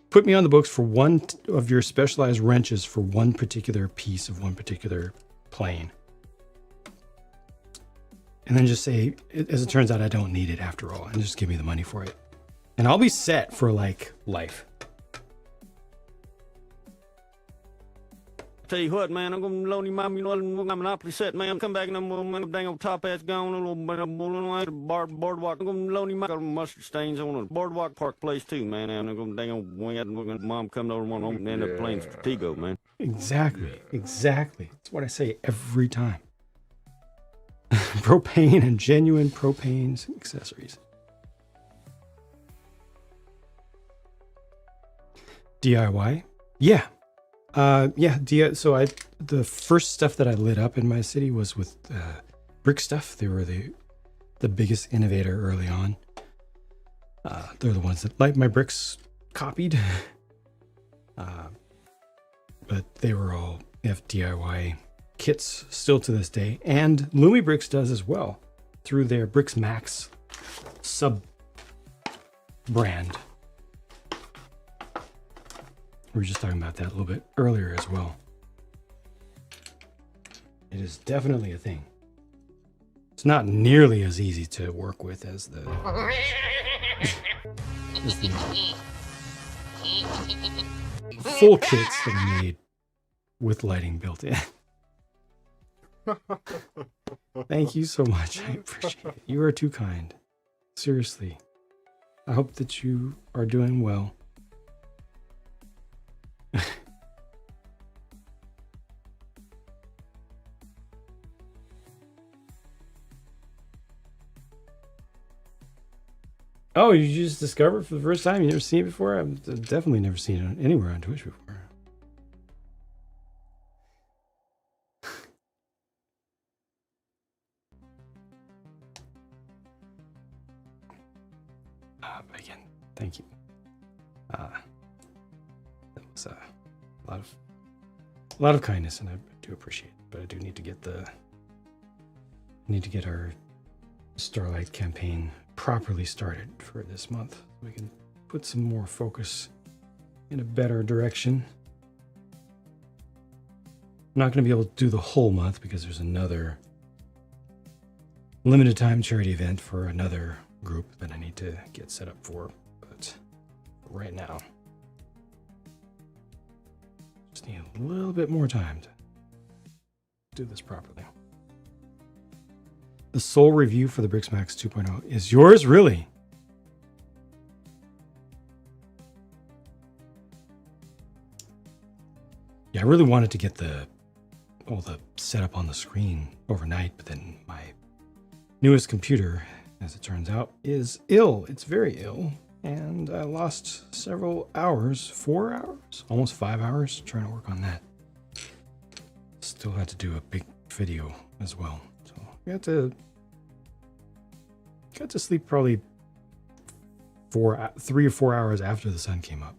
put me on the books for one of your specialized wrenches for one particular piece of one particular plane. and then just say, as it turns out, I don't need it after all, and just give me the money for it. And I'll be set for like life. Tell you what, man, I'm gonna loan you my Monopoly set, man. Come back and I'm dang old top ass gone, a little boardwalk. I'm gonna loan you my mustard stains on a boardwalk park place too, man. And I'm gonna dang old wing out and mom coming over and end up playing Stratego, man. Exactly. That's what I say every time. Propane and genuine propane accessories. DIY? Yeah. So the first stuff that I lit up in my city was with brick stuff. They were the biggest innovator early on. They're the ones that Light My Bricks copied. But they were all DIY kits still to this day. And Lumi Bricks does as well through their Bricks Max sub brand. We were just talking about that a little bit earlier as well. It is definitely a thing. It's not nearly as easy to work with as the full kits that are made with lighting built in. Thank you so much. I appreciate it. You are too kind. Seriously. I hope that you are doing well. Oh, you just discovered for the first time? You never seen it before? I've definitely never seen it anywhere on Twitch before. But again, thank you. That was a lot of kindness, and I do appreciate it. But I do need to get our Starlight campaign properly started for this month. We can put some more focus in a better direction. I'm not going to be able to do the whole month because there's another limited time charity event for another group that I need to get set up for. But right now, just need a little bit more time to do this properly. The sole review for the Bricks Max 2.0 is yours, really? Yeah, I really wanted to get all the setup on the screen overnight, but then my newest computer, as it turns out, is ill. It's very ill, and I lost several hours, 4 hours, almost 5 hours trying to work on that. Still had to do a big video as well. Got to sleep probably 3 or 4 hours after the sun came up.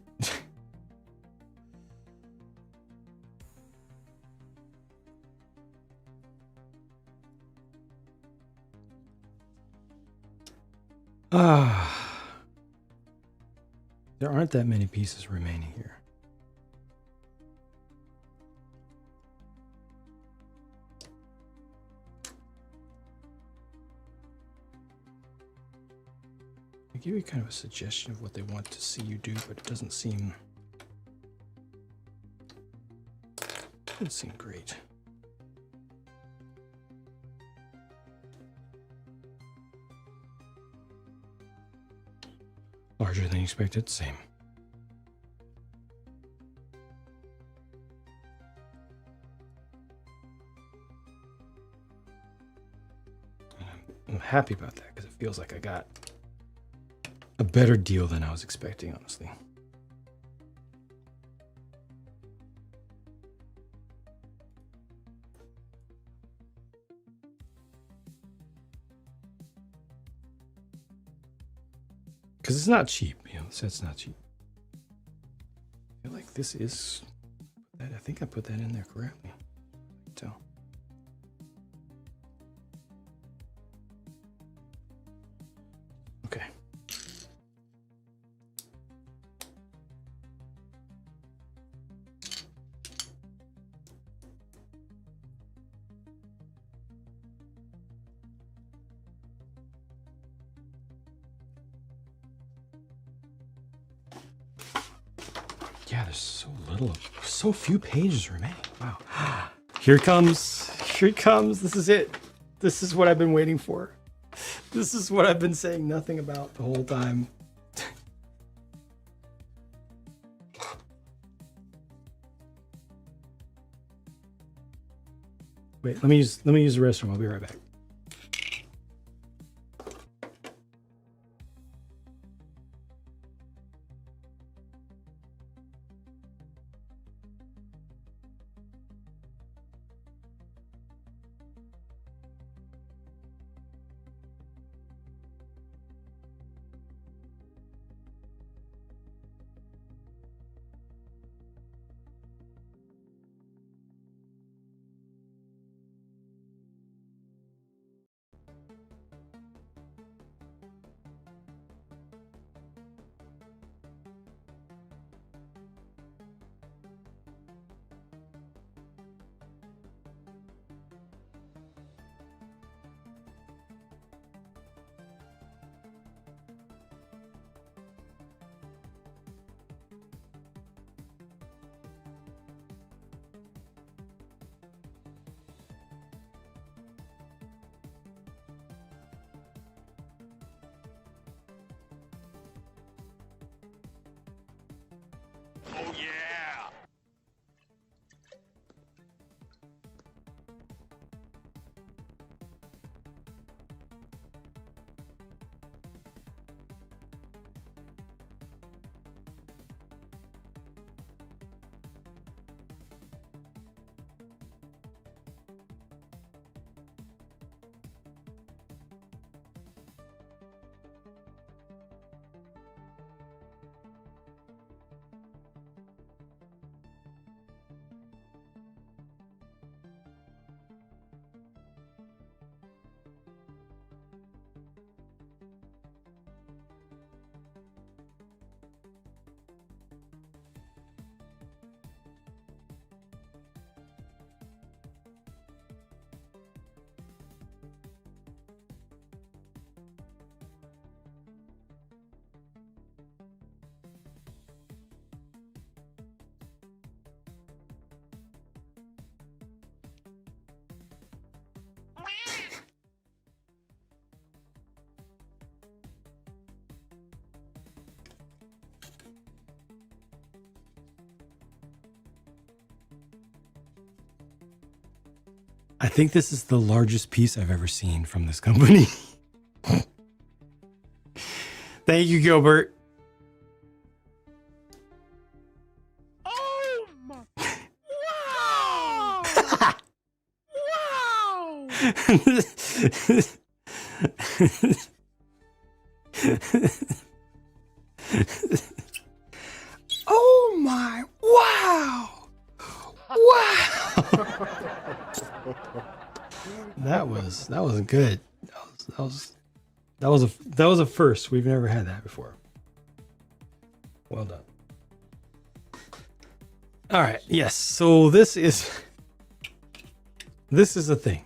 There aren't that many pieces remaining here. Give you kind of a suggestion of what they want to see you do, but it doesn't seem great. Larger than expected, same. I'm happy about that because it feels like I got a better deal than I was expecting, honestly. Because it's not cheap, you know, the set's not cheap. I feel like this is, I think I put that in there correctly. So. Okay. Yeah, there's so few pages remaining. Wow. Here it comes. Here it comes. This is it. This is what I've been waiting for. This is what I've been saying nothing about the whole time. Wait, let me use the restroom. I'll be right back. Oh yeah! I think this is the largest piece I've ever seen from this company. Thank you, Gilbert. Oh my! Wow! Wow! Oh my! Wow! Wow! That was good. That was a first. We've never had that before. Well done. All right. Yes. So this is a thing.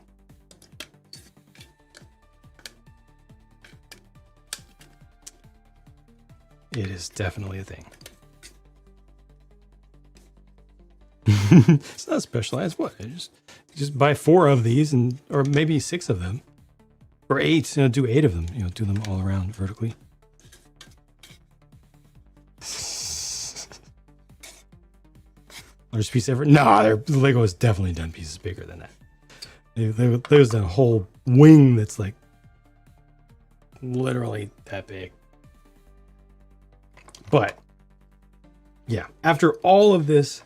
It is definitely a thing. It's not specialized. What? Just buy 4 of these, or maybe 6 of them, or 8. Do 8 of them. Do them all around vertically. Largest piece ever? Nah, Lego has definitely done pieces bigger than that. There's a whole wing that's like literally that big. But yeah, after all of this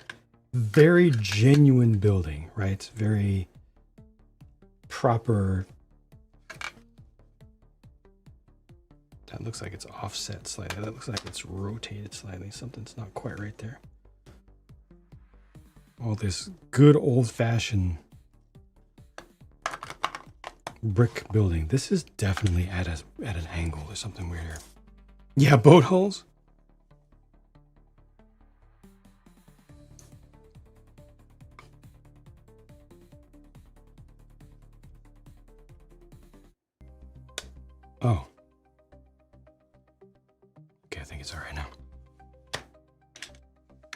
very genuine building, right? Very proper. That looks like it's offset slightly. That looks like it's rotated slightly. Something's not quite right there. All this good old-fashioned brick building. This is definitely at an angle. There's something weird here. Yeah, boat hulls. Oh. Okay, I think it's all right now.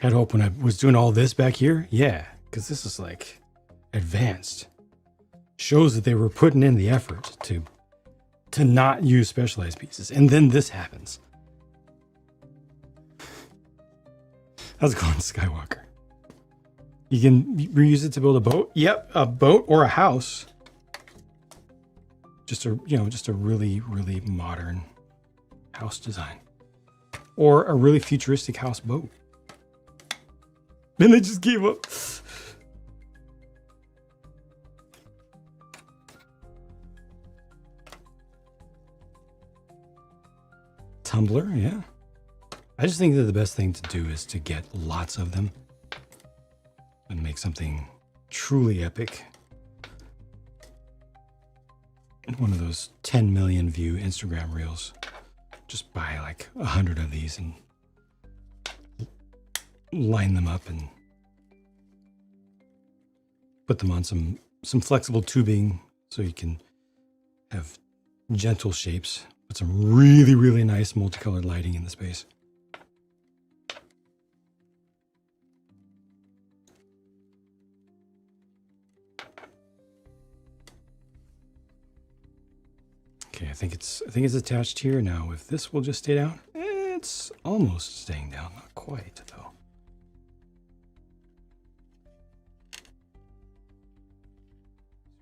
Had hope when I was doing all this back here. Yeah, because this is like advanced. Shows that they were putting in the effort to not use specialized pieces. And then this happens. How's it going, Skywalker? You can reuse it to build a boat? Yep, a boat or a house. Just a, just a really, really modern house design. Or a really futuristic houseboat. Then they just gave up. Tumbler, yeah. I just think that the best thing to do is to get lots of them and make something truly epic. One of those 10 million view Instagram reels. Just buy like 100 of these and line them up and put them on some flexible tubing so you can have gentle shapes. Put some really, really nice multicolored lighting in the space. Okay, I think it's attached here now. If this will just stay down, it's almost staying down, not quite though.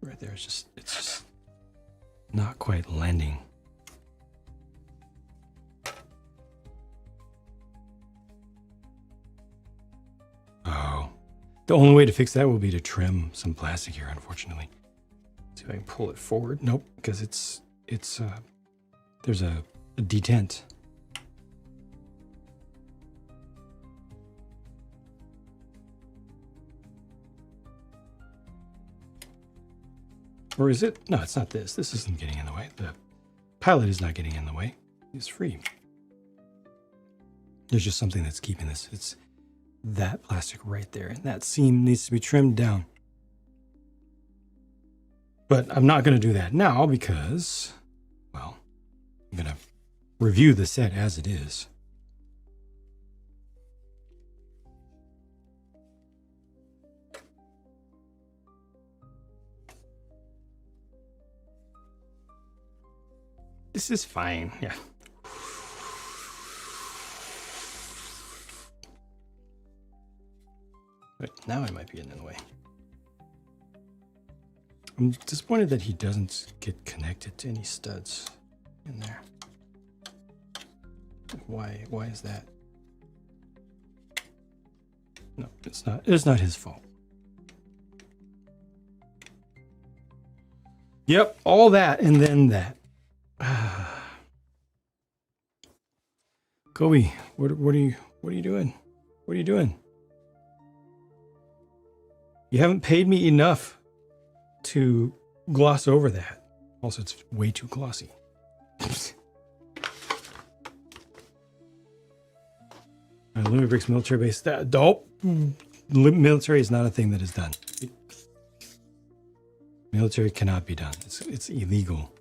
Right there, it's just not quite landing. Oh, the only way to fix that will be to trim some plastic here, unfortunately. See if I can pull it forward. Nope, because there's a detent. Or is it? No, it's not this. This isn't getting in the way. The pilot is not getting in the way. It's free. There's just something that's keeping this. It's that plastic right there. And that seam needs to be trimmed down. But I'm not going to do that now because, well, I'm going to review the set as it is. This is fine, yeah. But now I might be getting in the way. I'm disappointed that he doesn't get connected to any studs in there. Why is that? No, it's not his fault. Yep, all that and then that. COBI, what are you doing? What are you doing? You haven't paid me enough to gloss over that. Also, it's way too glossy. Lumibricks military base. That dope. Military is not a thing that is done. Military cannot be done. It's illegal.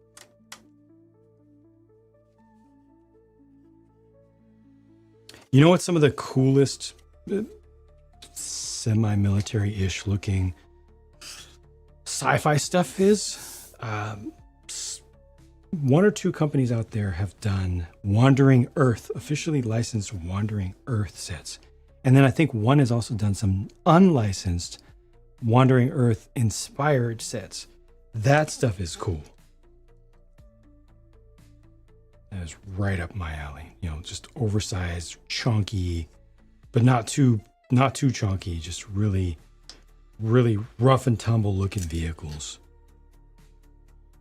You know what some of the coolest semi-military-ish looking sci-fi stuff is? One or two companies out there have done Wandering Earth, officially licensed Wandering Earth sets. And then I think one has also done some unlicensed Wandering Earth inspired sets. That stuff is cool. That is right up my alley. You know, just oversized, chunky, but not too chunky. Just really, really rough and tumble looking vehicles.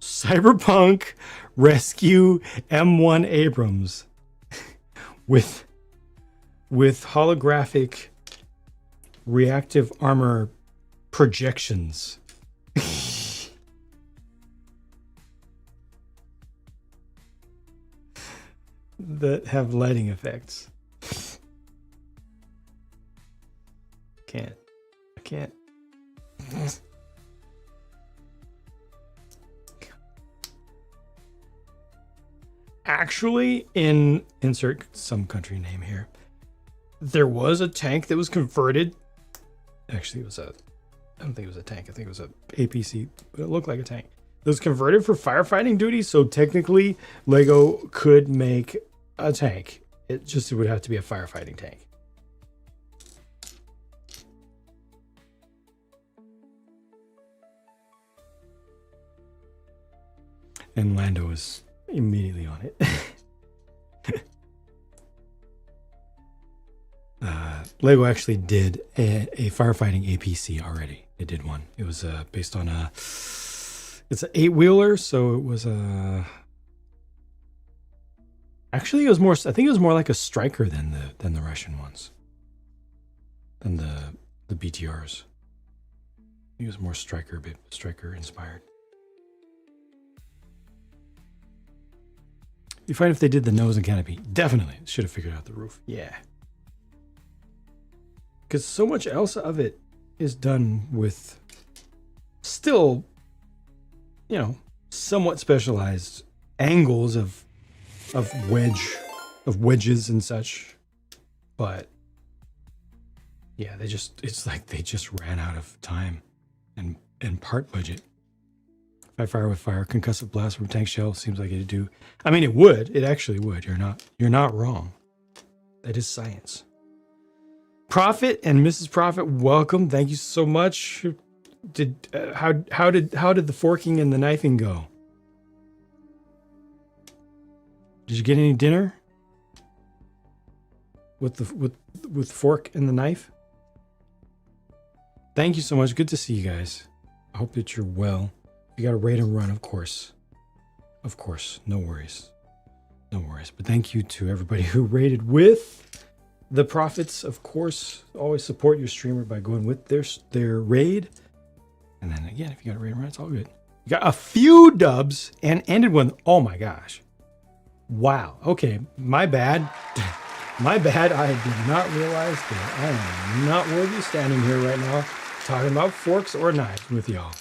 Cyberpunk Rescue M1 Abrams with holographic reactive armor projections. That have lighting effects. I can't. Actually, insert some country name here. there was a tank that was converted. Actually, I don't think it was a tank. I think it was a APC, but it looked like a tank. It was converted for firefighting duty, so technically Lego could make a tank. It would have to be a firefighting tank. And Lando was immediately on it. Lego actually did a firefighting APC already. It did one. It was based on it's an 8-wheeler, so it was actually it was more. I think it was more like a Striker than the Russian ones, than the BTRs. I think it was more Striker inspired. You find if they did the nose and canopy, definitely should have figured out the roof. Yeah. Because so much else of it is done with still, somewhat specialized angles of wedges and such. But yeah, it's like they just ran out of time and part budget. If I fire with fire, concussive blast from tank shell seems like it'd do. I mean, it would. It actually would. You're not wrong. That is science. Prophet and Mrs. Prophet, welcome. Thank you so much. How did the forking and the knifing go? Did you get any dinner with the fork and the knife? Thank you so much. Good to see you guys. I hope that you're well. You got a raid and run, of course. Of course, no worries. No worries. But thank you to everybody who raided with the Prophets. Of course, always support your streamer by going with their raid. And then again, if you got a raid and run, it's all good. You got a few dubs and ended one. Oh my gosh. Wow. Okay, my bad. My bad. I did not realize that I am not worthy of standing here right now talking about forks or knives with y'all.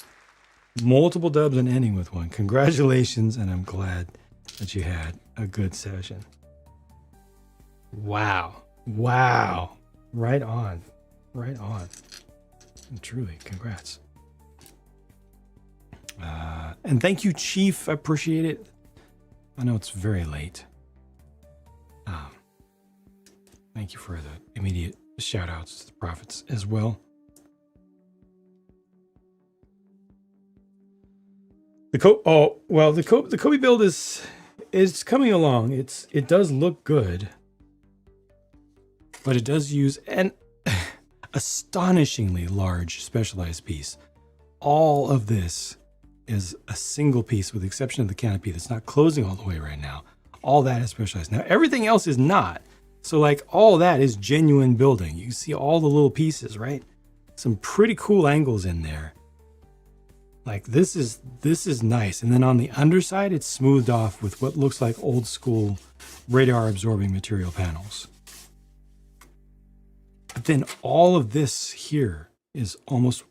Multiple dubs and ending with one. Congratulations, and I'm glad that you had a good session. Wow. Wow. Right on. Right on. And truly, congrats. And thank you, Chief. I appreciate it. I know it's very late. Thank you for the immediate shout outs to the Prophets as well. The COBI build is coming along. It does look good, but it does use an astonishingly large specialized piece. All of this is a single piece, with the exception of the canopy that's not closing all the way right now. All that is specialized. Now everything else is not. So like all that is genuine building. You can see all the little pieces, right? Some pretty cool angles in there. Like this is nice. And then on the underside, it's smoothed off with what looks like old school radar absorbing material panels. But then all of this here is almost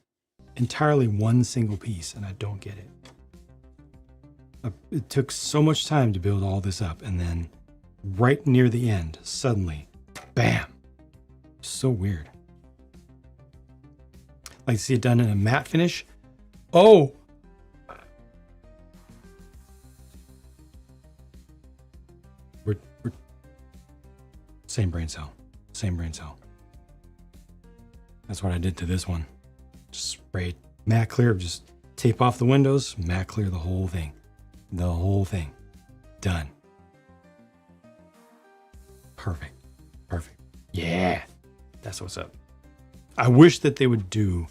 entirely one single piece, and I don't get it. It took so much time to build all this up, and then right near the end, suddenly, bam. So weird. Like to see it done in a matte finish. Oh! We're same brain cell. Same brain cell. That's what I did to this one. Just spray matte clear, just tape off the windows, matte clear the whole thing. The whole thing. Done. Perfect. Perfect. Yeah. That's what's up. I wish that they would do,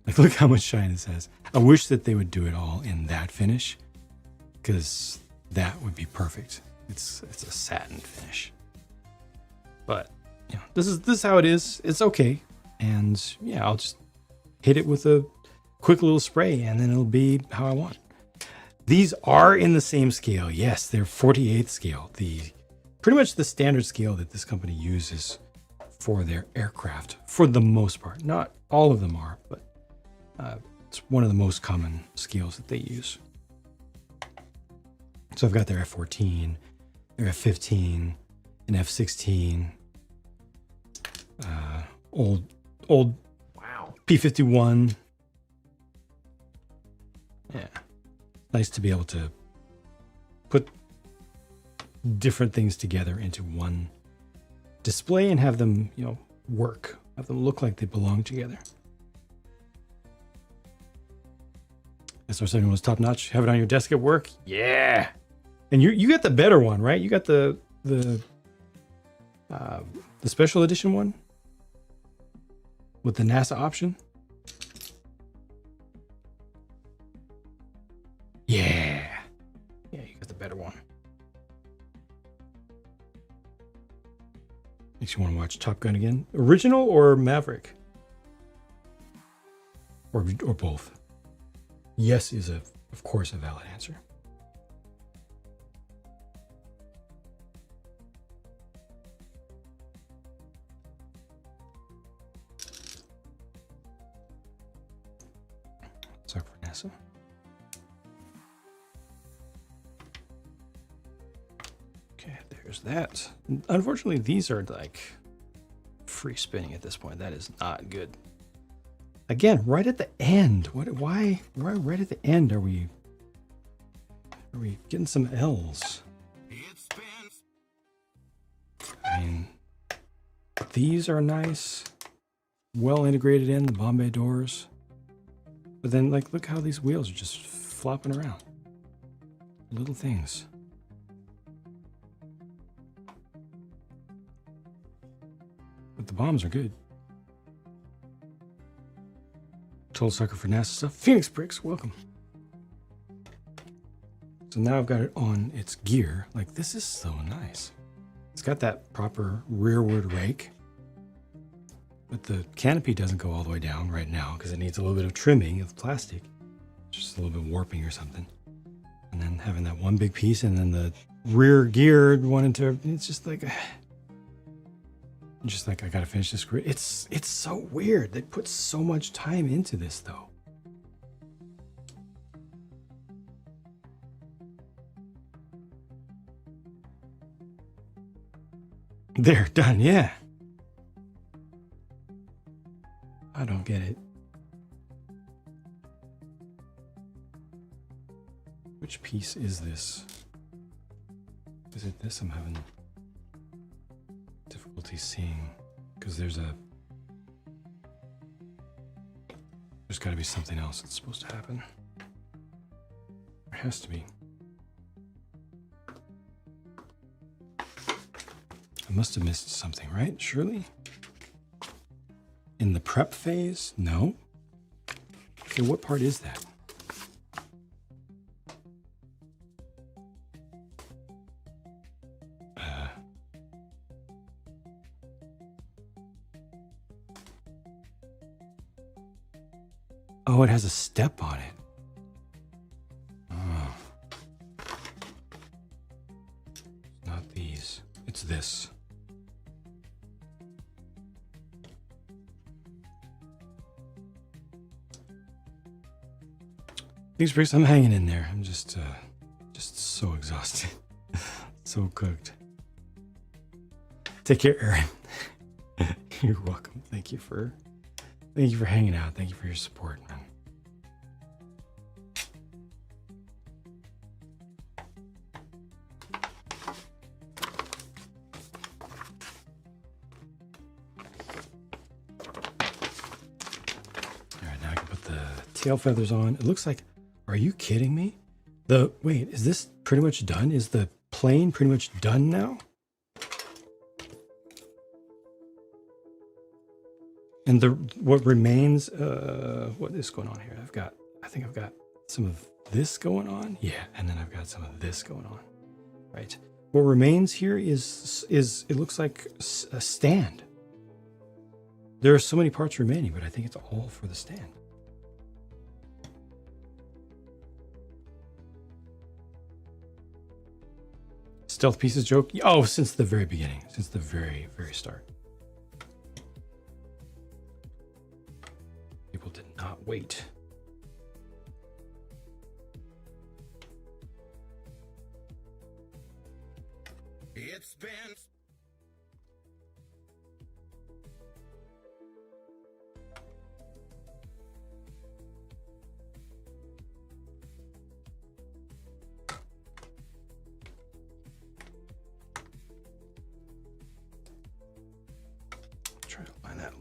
like, look how much shine it says. I wish that they would do it all in that finish, because that would be perfect. It's a satin finish. But, you know, this is how it is. It's okay. And yeah, I'll just hit it with a quick little spray and then it'll be how I want. These are in the same scale. Yes, they're 48th scale. Pretty much the standard scale that this company uses for their aircraft, for the most part. Not all of them are, but it's one of the most common scales that they use. So I've got their F-14, their F-15, an F-16, old wow P-51. Yeah, nice to be able to put different things together into one display and have them, you know, work, have them look like they belong together. SR71 was top notch. Have it on your desk at work. Yeah, and you got the better one, right? You got the special edition one with the NASA option. Yeah, you got the better one. Makes you want to watch Top Gun again. Original or Maverick? Or both? Yes is, of course, a valid answer. Sorry for NASA. Okay, there's that. Unfortunately, these are like free spinning at this point. That is not good. Again, right at the end. Why right at the end are we getting some L's? I mean, these are nice, well integrated in the Bombay doors. But then, like, look how these wheels are just flopping around. Little things. But the bombs are good. Total sucker for NASA stuff. Phoenix Bricks, welcome. So now I've got it on its gear. Like, this is so nice. It's got that proper rearward rake. But the canopy doesn't go all the way down right now because it needs a little bit of trimming of plastic. Just a little bit of warping or something. And then having that one big piece and then the rear gear one into, it's just like I gotta finish this grid. It's so weird. They put so much time into this though. They're done, yeah. I don't get it. Which piece is this? Is it this I'm having difficulty seeing? Because there's got to be something else that's supposed to happen. There has to be. I must have missed something, right? Surely? In the prep phase? No. Okay, what part is that? Oh, it has a step on it. Oh. Not these. It's this. Thanks, Bricks. I'm hanging in there. I'm just so exhausted. So cooked. Take care, Aaron. You're welcome. Thank you for hanging out. Thank you for your support, man. All right, now I can put the tail feathers on. It looks like, are you kidding me? Wait, is this pretty much done? Is the plane pretty much done now? And what remains, what is going on here? I think I've got some of this going on. Yeah, and then I've got some of this going on. Right. What remains here is it looks like a stand. There are so many parts remaining, but I think it's all for the stand. Stealth pieces joke? Oh, since the very beginning, since the very, very start. People did not wait. It's been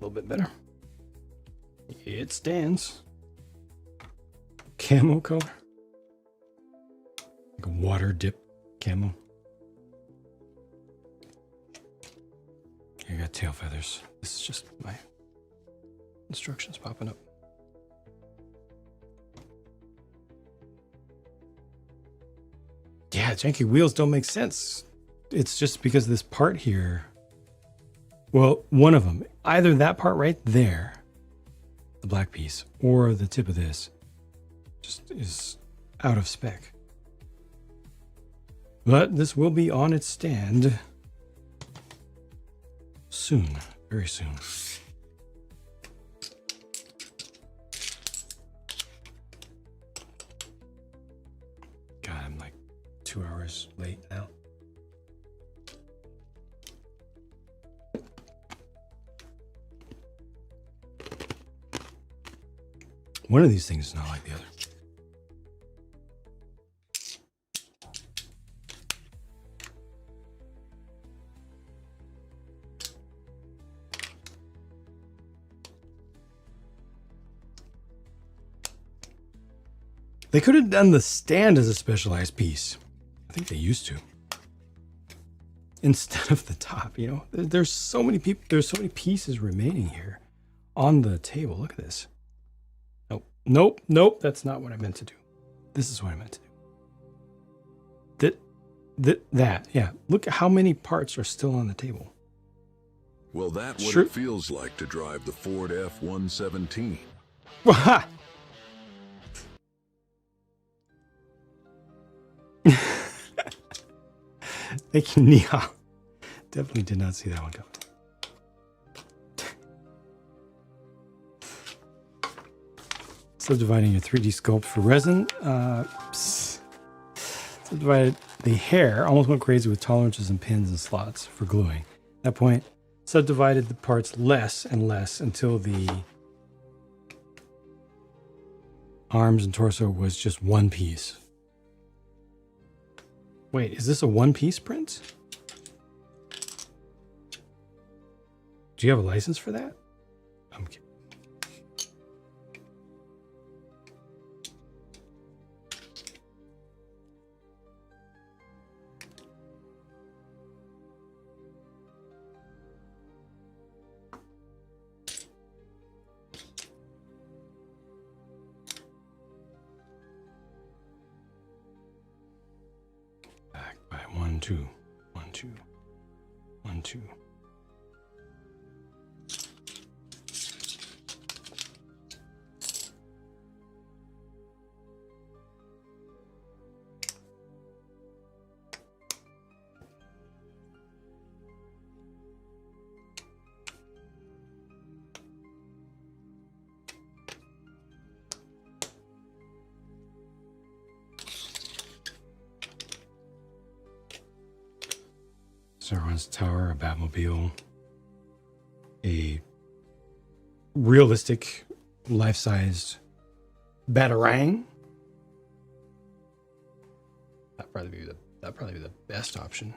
little bit better. It stands. Camo color. Like a water dip camo. Here, I got tail feathers. This is just my instructions popping up. Yeah, janky wheels don't make sense. It's just because this part here. Well, one of them. Either that part right there, the black piece, or the tip of this just is out of spec. But this will be on its stand soon, very soon. God, I'm like 2 hours late now. One of these things is not like the other. They could have done the stand as a specialized piece. I think they used to. Instead of the top, you know. There's so many people, there's so many pieces remaining here on the table. Look at this. Nope, that's not what I meant to do. This is what I meant to do. Yeah. Look at how many parts are still on the table. Well, that's what Sure. it feels like to drive the Ford F-117. Thank you, Nia. Definitely did not see that one coming. Subdividing your 3D sculpt for resin. Subdivided the hair. Almost went crazy with tolerances and pins and slots for gluing. At that point, subdivided the parts less and less until the arms and torso was just one piece. Wait, is this a one-piece print? Do you have a license for that? I'm kidding. Back by 1, 2, 1, 2, 1, 2. Everyone's tower, a Batmobile, a realistic, life-sized Batarang. That'd probably be the best option.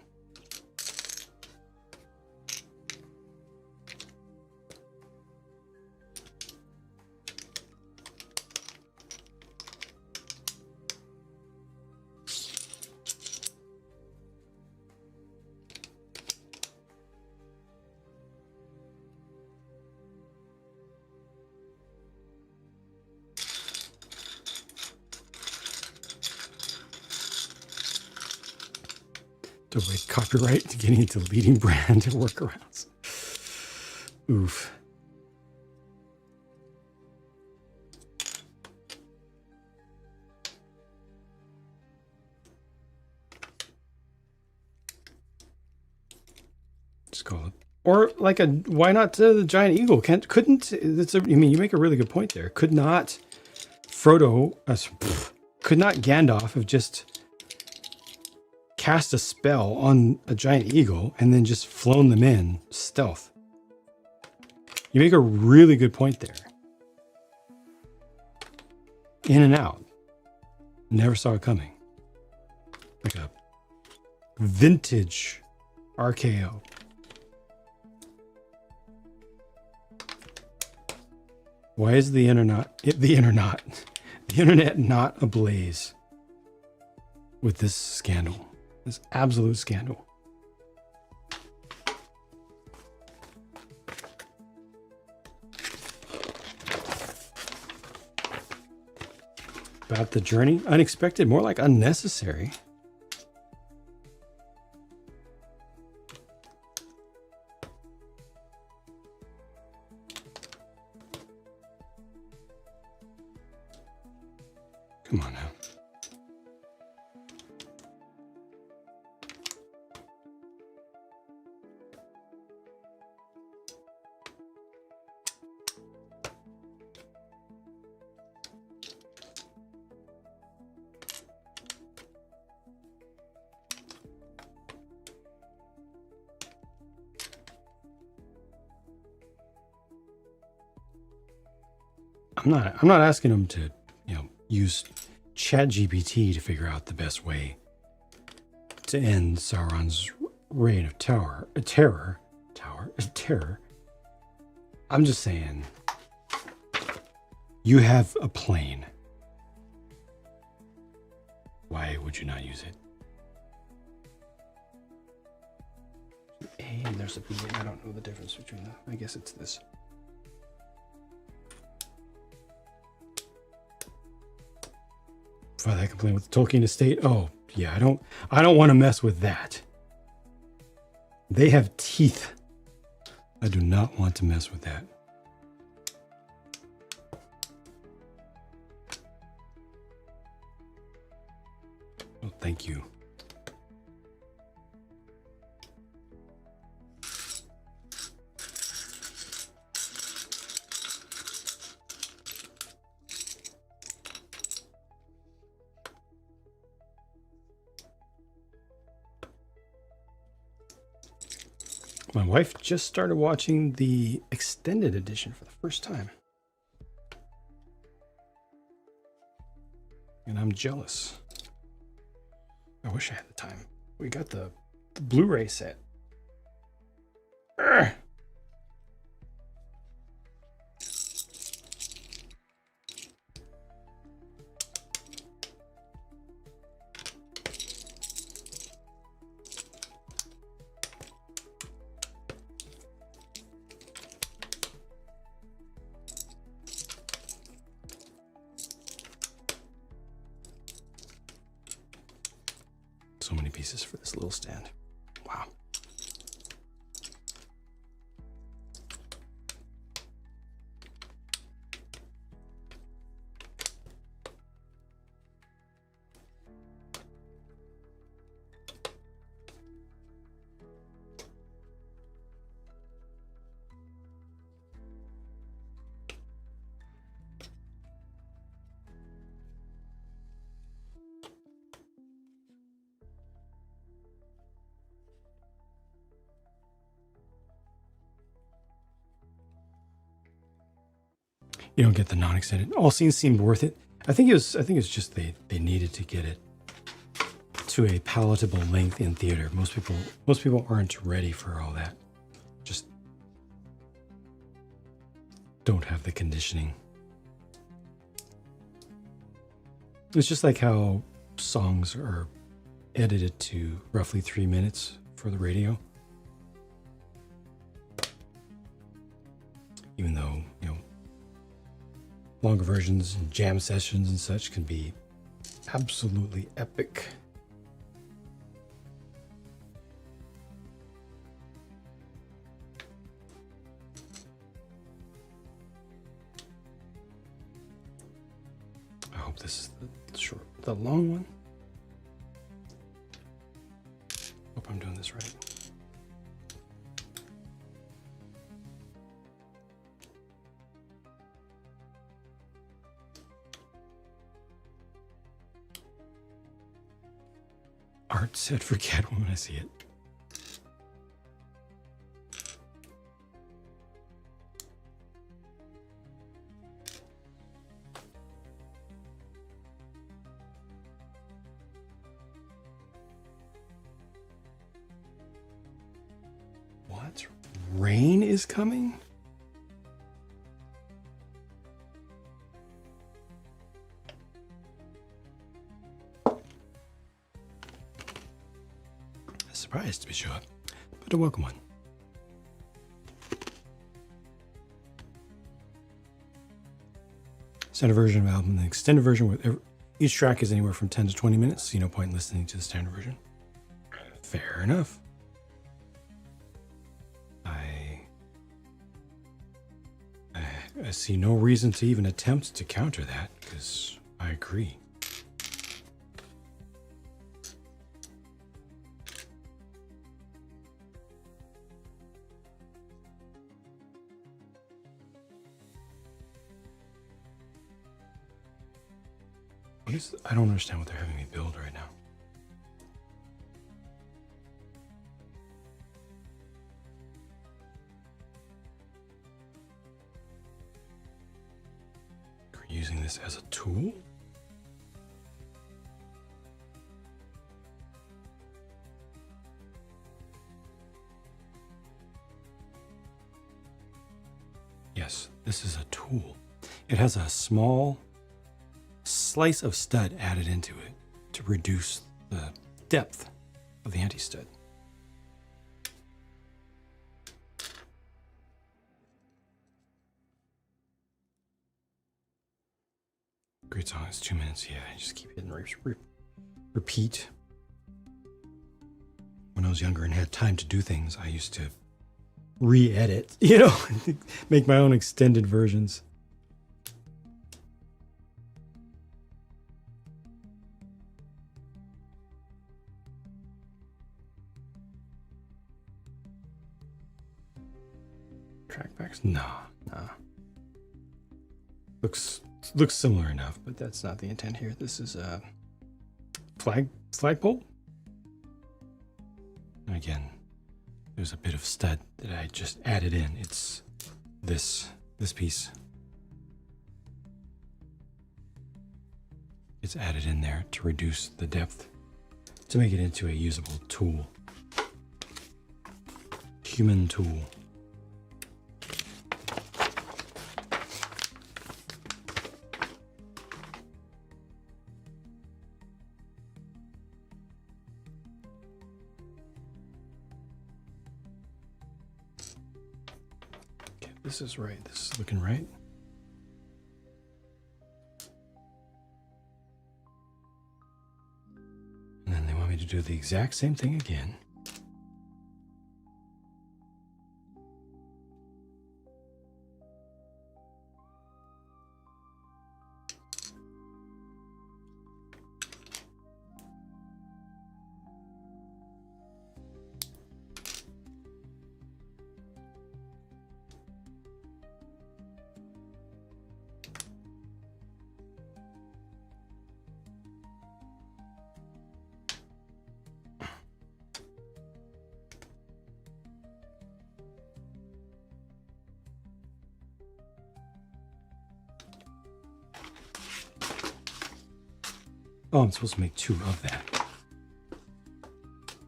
To avoid copyright to getting into leading brand workarounds. Oof. Just call it. Or like why not the giant eagle? You make a really good point there. Could not Gandalf have just cast a spell on a giant eagle and then just flown them in stealth? You make a really good point there. In and out. Never saw it coming. Like a vintage RKO. Why is the internet not ablaze with this scandal? This absolute scandal. About the journey, unexpected, more like unnecessary. Come on now. I'm not asking them to, use ChatGPT to figure out the best way to end Sauron's reign of terror. I'm just saying, you have a plane. Why would you not use it? A and there's a B, and I don't know the difference between them. I guess it's this. Father, I complain with the Tolkien estate. Oh, yeah, I don't want to mess with that. They have teeth. I do not want to mess with that. Oh, thank you. My wife just started watching the extended edition for the first time. And I'm jealous. I wish I had the time. We got the Blu-ray set. Urgh. So many pieces for this little stand. Wow. You don't get the non-extended. All scenes seemed worth it. I think it's just they needed to get it to a palatable length in theater. Most people aren't ready for all that. Just don't have the conditioning. It's just like how songs are edited to roughly 3 minutes for the radio. Even though, longer versions and jam sessions and such can be absolutely epic. I hope this is the long one. Hope I'm doing this right. Art said forget when I see it. What? Rain is coming? surprise to be sure, but a welcome one. Standard version of the album, the extended version with each track is anywhere from 10 to 20 minutes, so no point in listening to the standard version. Fair enough. I see no reason to even attempt to counter that, because I agree. I don't understand what they're having me build right now. We're using this as a tool? Yes, this is a tool. It has a small slice of stud added into it to reduce the depth of the anti-stud. Great song. It's 2 minutes. Yeah, I just keep hitting repeat. When I was younger and had time to do things, I used to re-edit, make my own extended versions. Trackbacks? Nah. Looks similar enough, but that's not the intent here. This is a flagpole. And again, there's a bit of stud that I just added in. It's this piece. It's added in there to reduce the depth, to make it into a usable tool. Human tool. This is right. This is looking right. And then they want me to do the exact same thing again. Oh, I'm supposed to make 2 of that.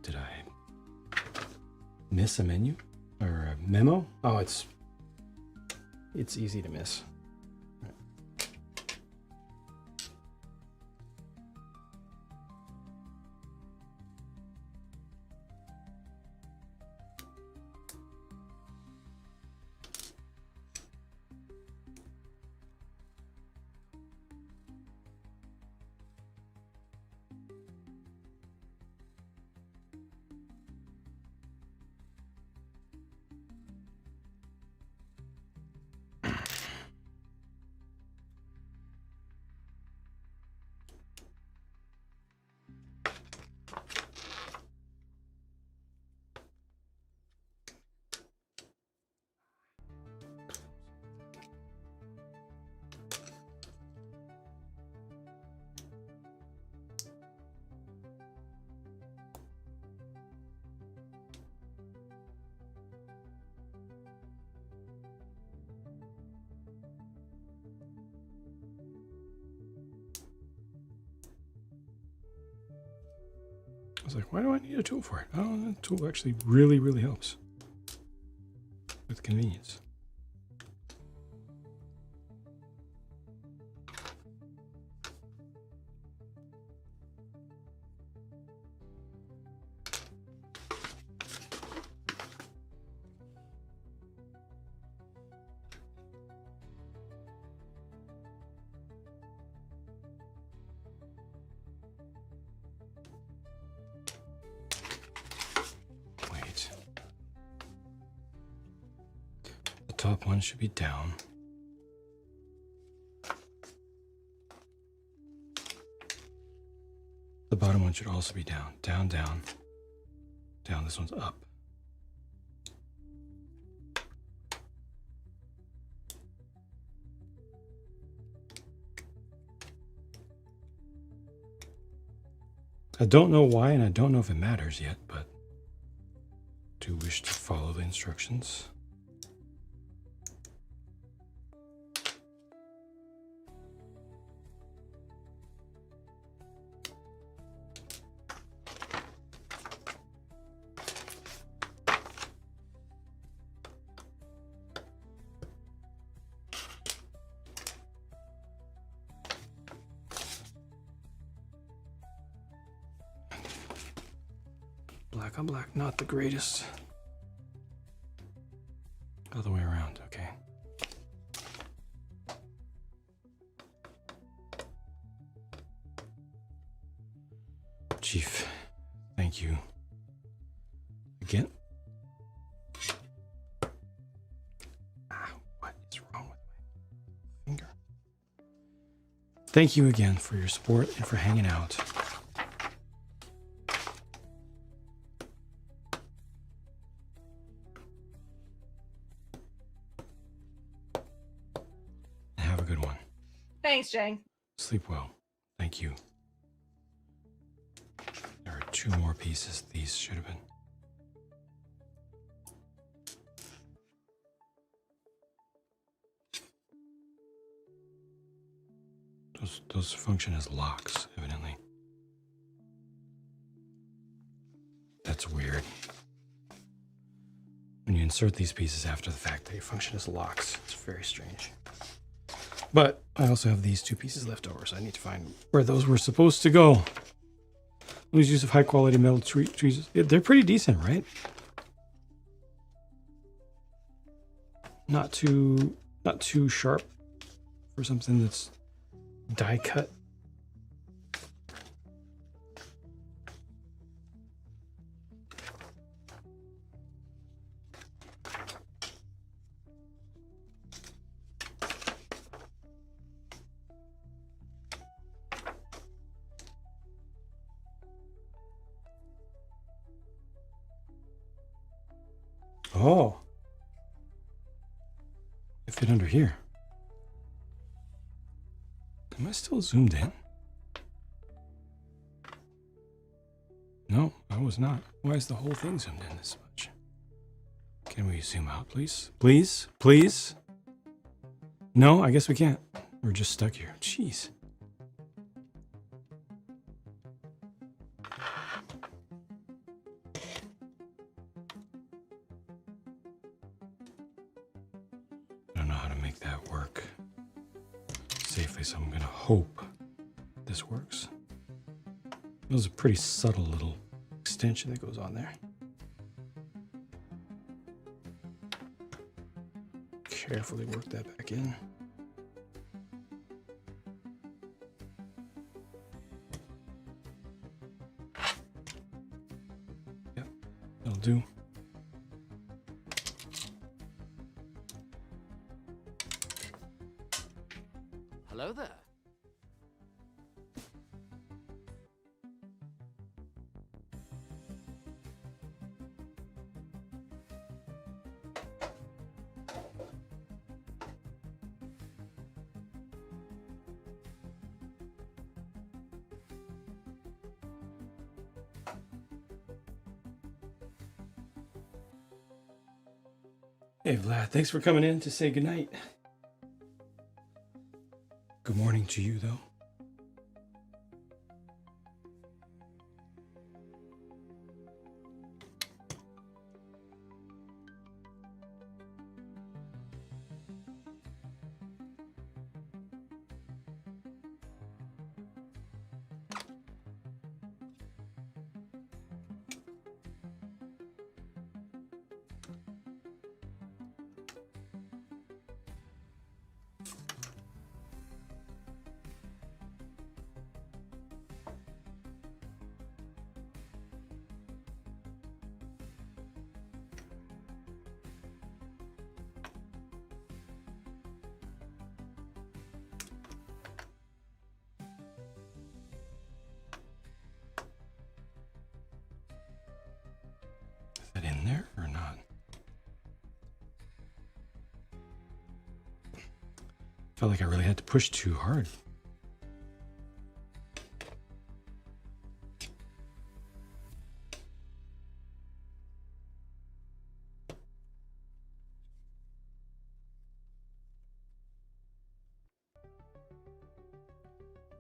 Did I miss a menu or a memo? Oh, it's easy to miss. I was like, why do I need a tool for it? Oh, the tool actually really, really helps with convenience. top one should be down. The bottom one should also be down. Down, down. Down. This one's up. I don't know why, and I don't know if it matters yet, but do wish to follow the instructions. Black on black, not the greatest. Other way around, okay. Chief, thank you. Again. What is wrong with my finger? Thank you again for your support and for hanging out. Have a good one. Thanks, Jang. Sleep well. Thank you. There are 2 more pieces. These should have been. Those function as locks, evidently. That's weird. When you insert these pieces after the fact, they function as locks. It's very strange. But I also have these 2 pieces left over, so I need to find where those were supposed to go. Lose use of high quality metal trees. They're pretty decent, right? Not too sharp for something that's die cut. Oh, it fit under here. Am I still zoomed in? No, I was not. Why is the whole thing zoomed in this much? Can we zoom out, please? Please? Please? No, I guess we can't. We're just stuck here. Jeez. I don't know how to make that work safely, so I'm gonna hope this works. It was a pretty subtle little extension that goes on there. Carefully work that back in. Yep, that'll do. Hello there. Hey Vlad, thanks for coming in to say goodnight. Good morning to you, though. Felt like I really had to push too hard.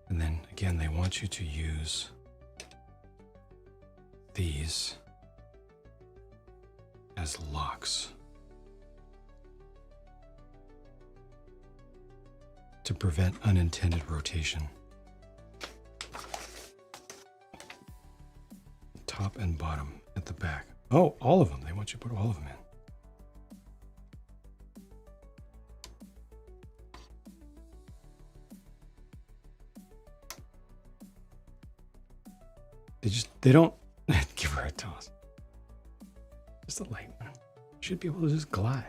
And then again, they want you to use these as locks to prevent unintended rotation. Top and bottom at the back. Oh, all of them. They want you to put all of them in. They don't give her a toss. Just a light one. Should be able to just glide.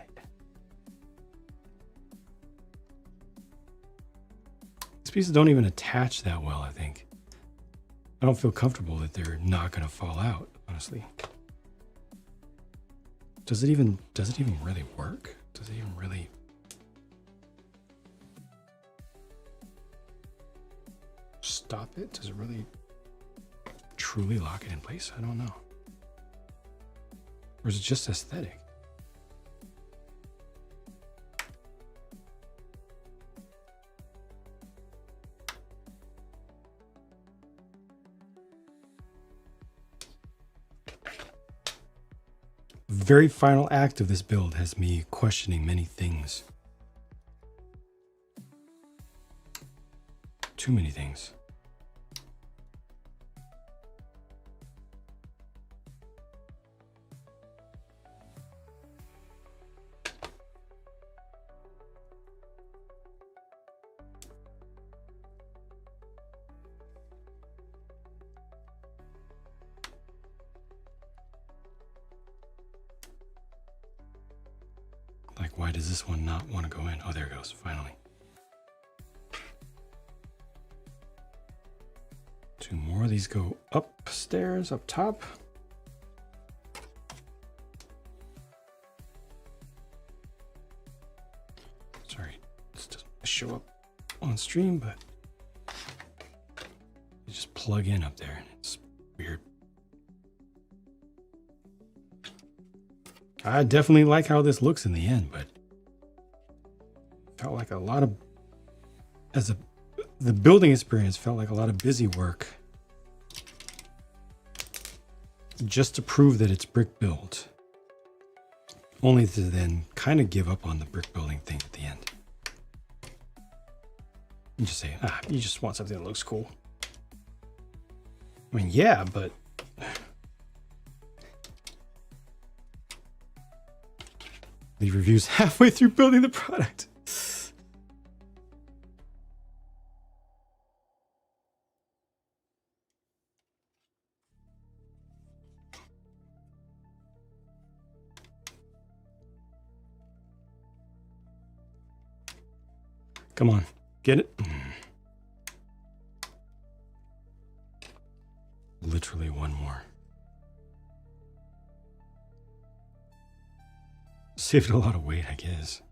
These pieces don't even attach that well, I think. I don't feel comfortable that they're not going to fall out, honestly. Does it even really work? Does it even really... stop it? Does it really truly lock it in place? I don't know. Or is it just aesthetic? The very final act of this build has me questioning many things. Too many things. Like, why does this one not want to go in? Oh, there it goes, finally. Two more of these go upstairs, up top. Sorry, this doesn't show up on stream, but you just plug in up there and it's weird. I definitely like how this looks in the end, but felt like a lot of, the building experience felt like a lot of busy work just to prove that it's brick built, only to then kind of give up on the brick building thing at the end. And just say, you just want something that looks cool. I mean, yeah, but leave reviews halfway through building the product. Come on, get it? Literally one more. Saved a lot of weight, I guess.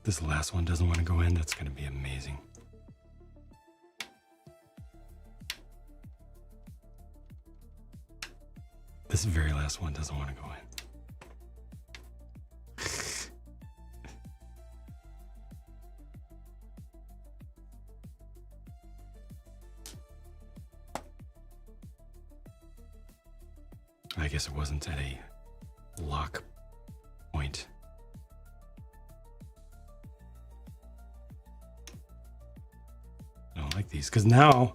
This last one doesn't want to go in. That's going to be amazing. This very last one doesn't want to go in. I guess it wasn't at a lock point. I don't like these because now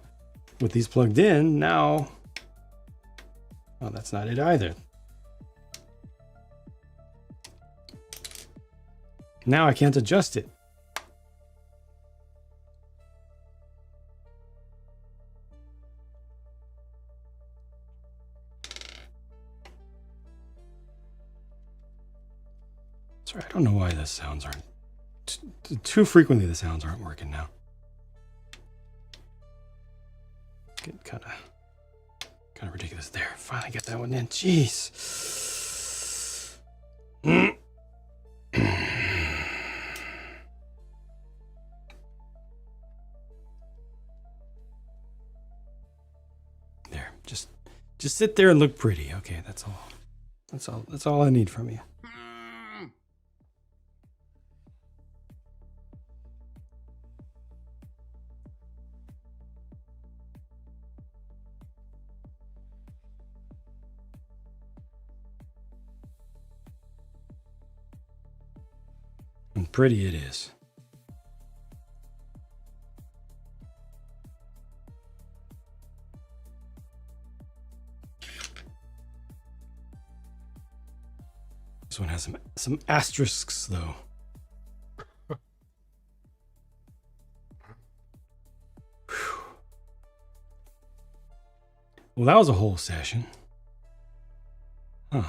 with these plugged in, now, well, that's not it either. Now I can't adjust it. Sorry, I don't know why the sounds aren't, too frequently the sounds aren't working now. Get kind of ridiculous there. Finally get that one in. Jeez. There. Just sit there and look pretty. Okay, that's all. That's all I need from you. And pretty it is. This one has some asterisks though. Well, that was a whole session. Huh.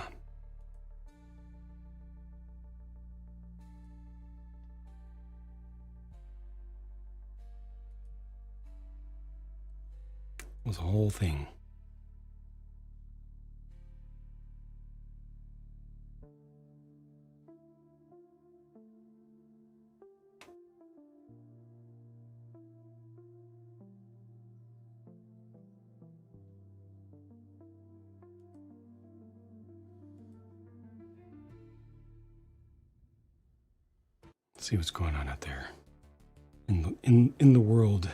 It was a whole thing. Let's see what's going on out there in the world.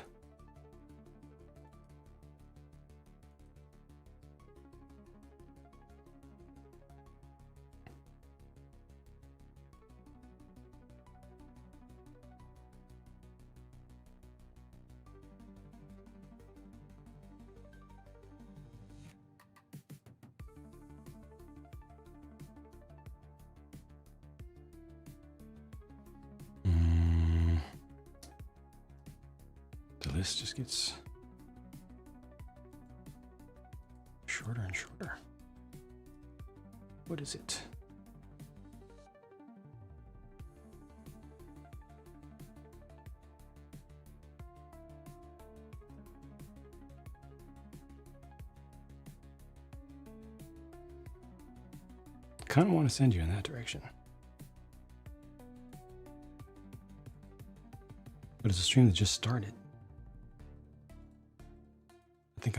The list just gets shorter and shorter. What is it? Kind of want to send you in that direction. But it's a stream that just started. I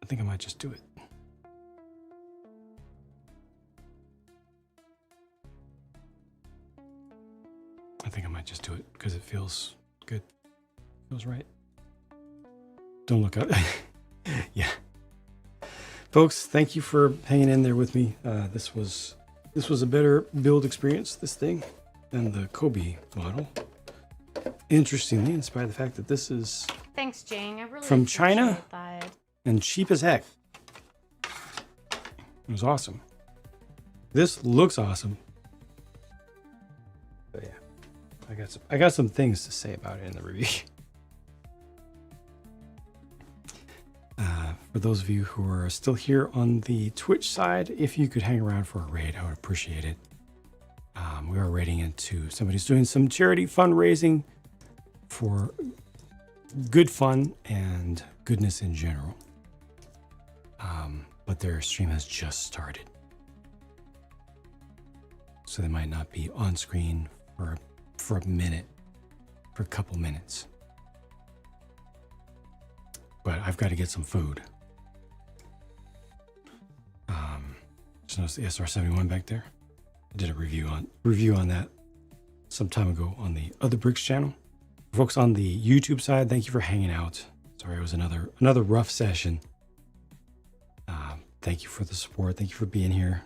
think I might just do it. I think I might just do it because it feels good. Feels right. Don't look up. Yeah. Folks, thank you for hanging in there with me. This was a better build experience, this thing, than the COBI model. Interestingly, in spite of the fact that this is Thanks, Jang. I really from China that. and cheap as heck. It was awesome. This looks awesome. But yeah, I got some things to say about it in the review. For those of you who are still here on the Twitch side, if you could hang around for a raid, I would appreciate it. We are raiding into somebody's doing some charity fundraising for good fun and goodness in general. But their stream has just started. So they might not be on screen for a minute, for a couple minutes. But I've got to get some food. Just noticed the SR-71 back there. I did a review on that some time ago on the Other Bricks channel. Folks on the YouTube side, thank you for hanging out. Sorry, it was another rough session. Thank you for the support. Thank you for being here.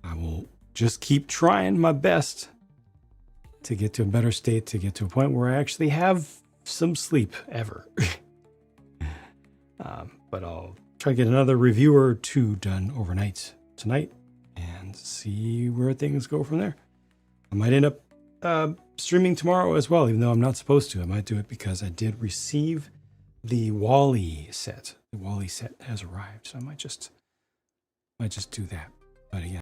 I will just keep trying my best to get to a better state, to get to a point where I actually have some sleep ever. But I'll try to get another review or two done overnight tonight and see where things go from there. I might end up streaming tomorrow as well, even though I'm not supposed to. I might do it because I did receive the Wally set. The Wally set has arrived, so I might just do that. But again,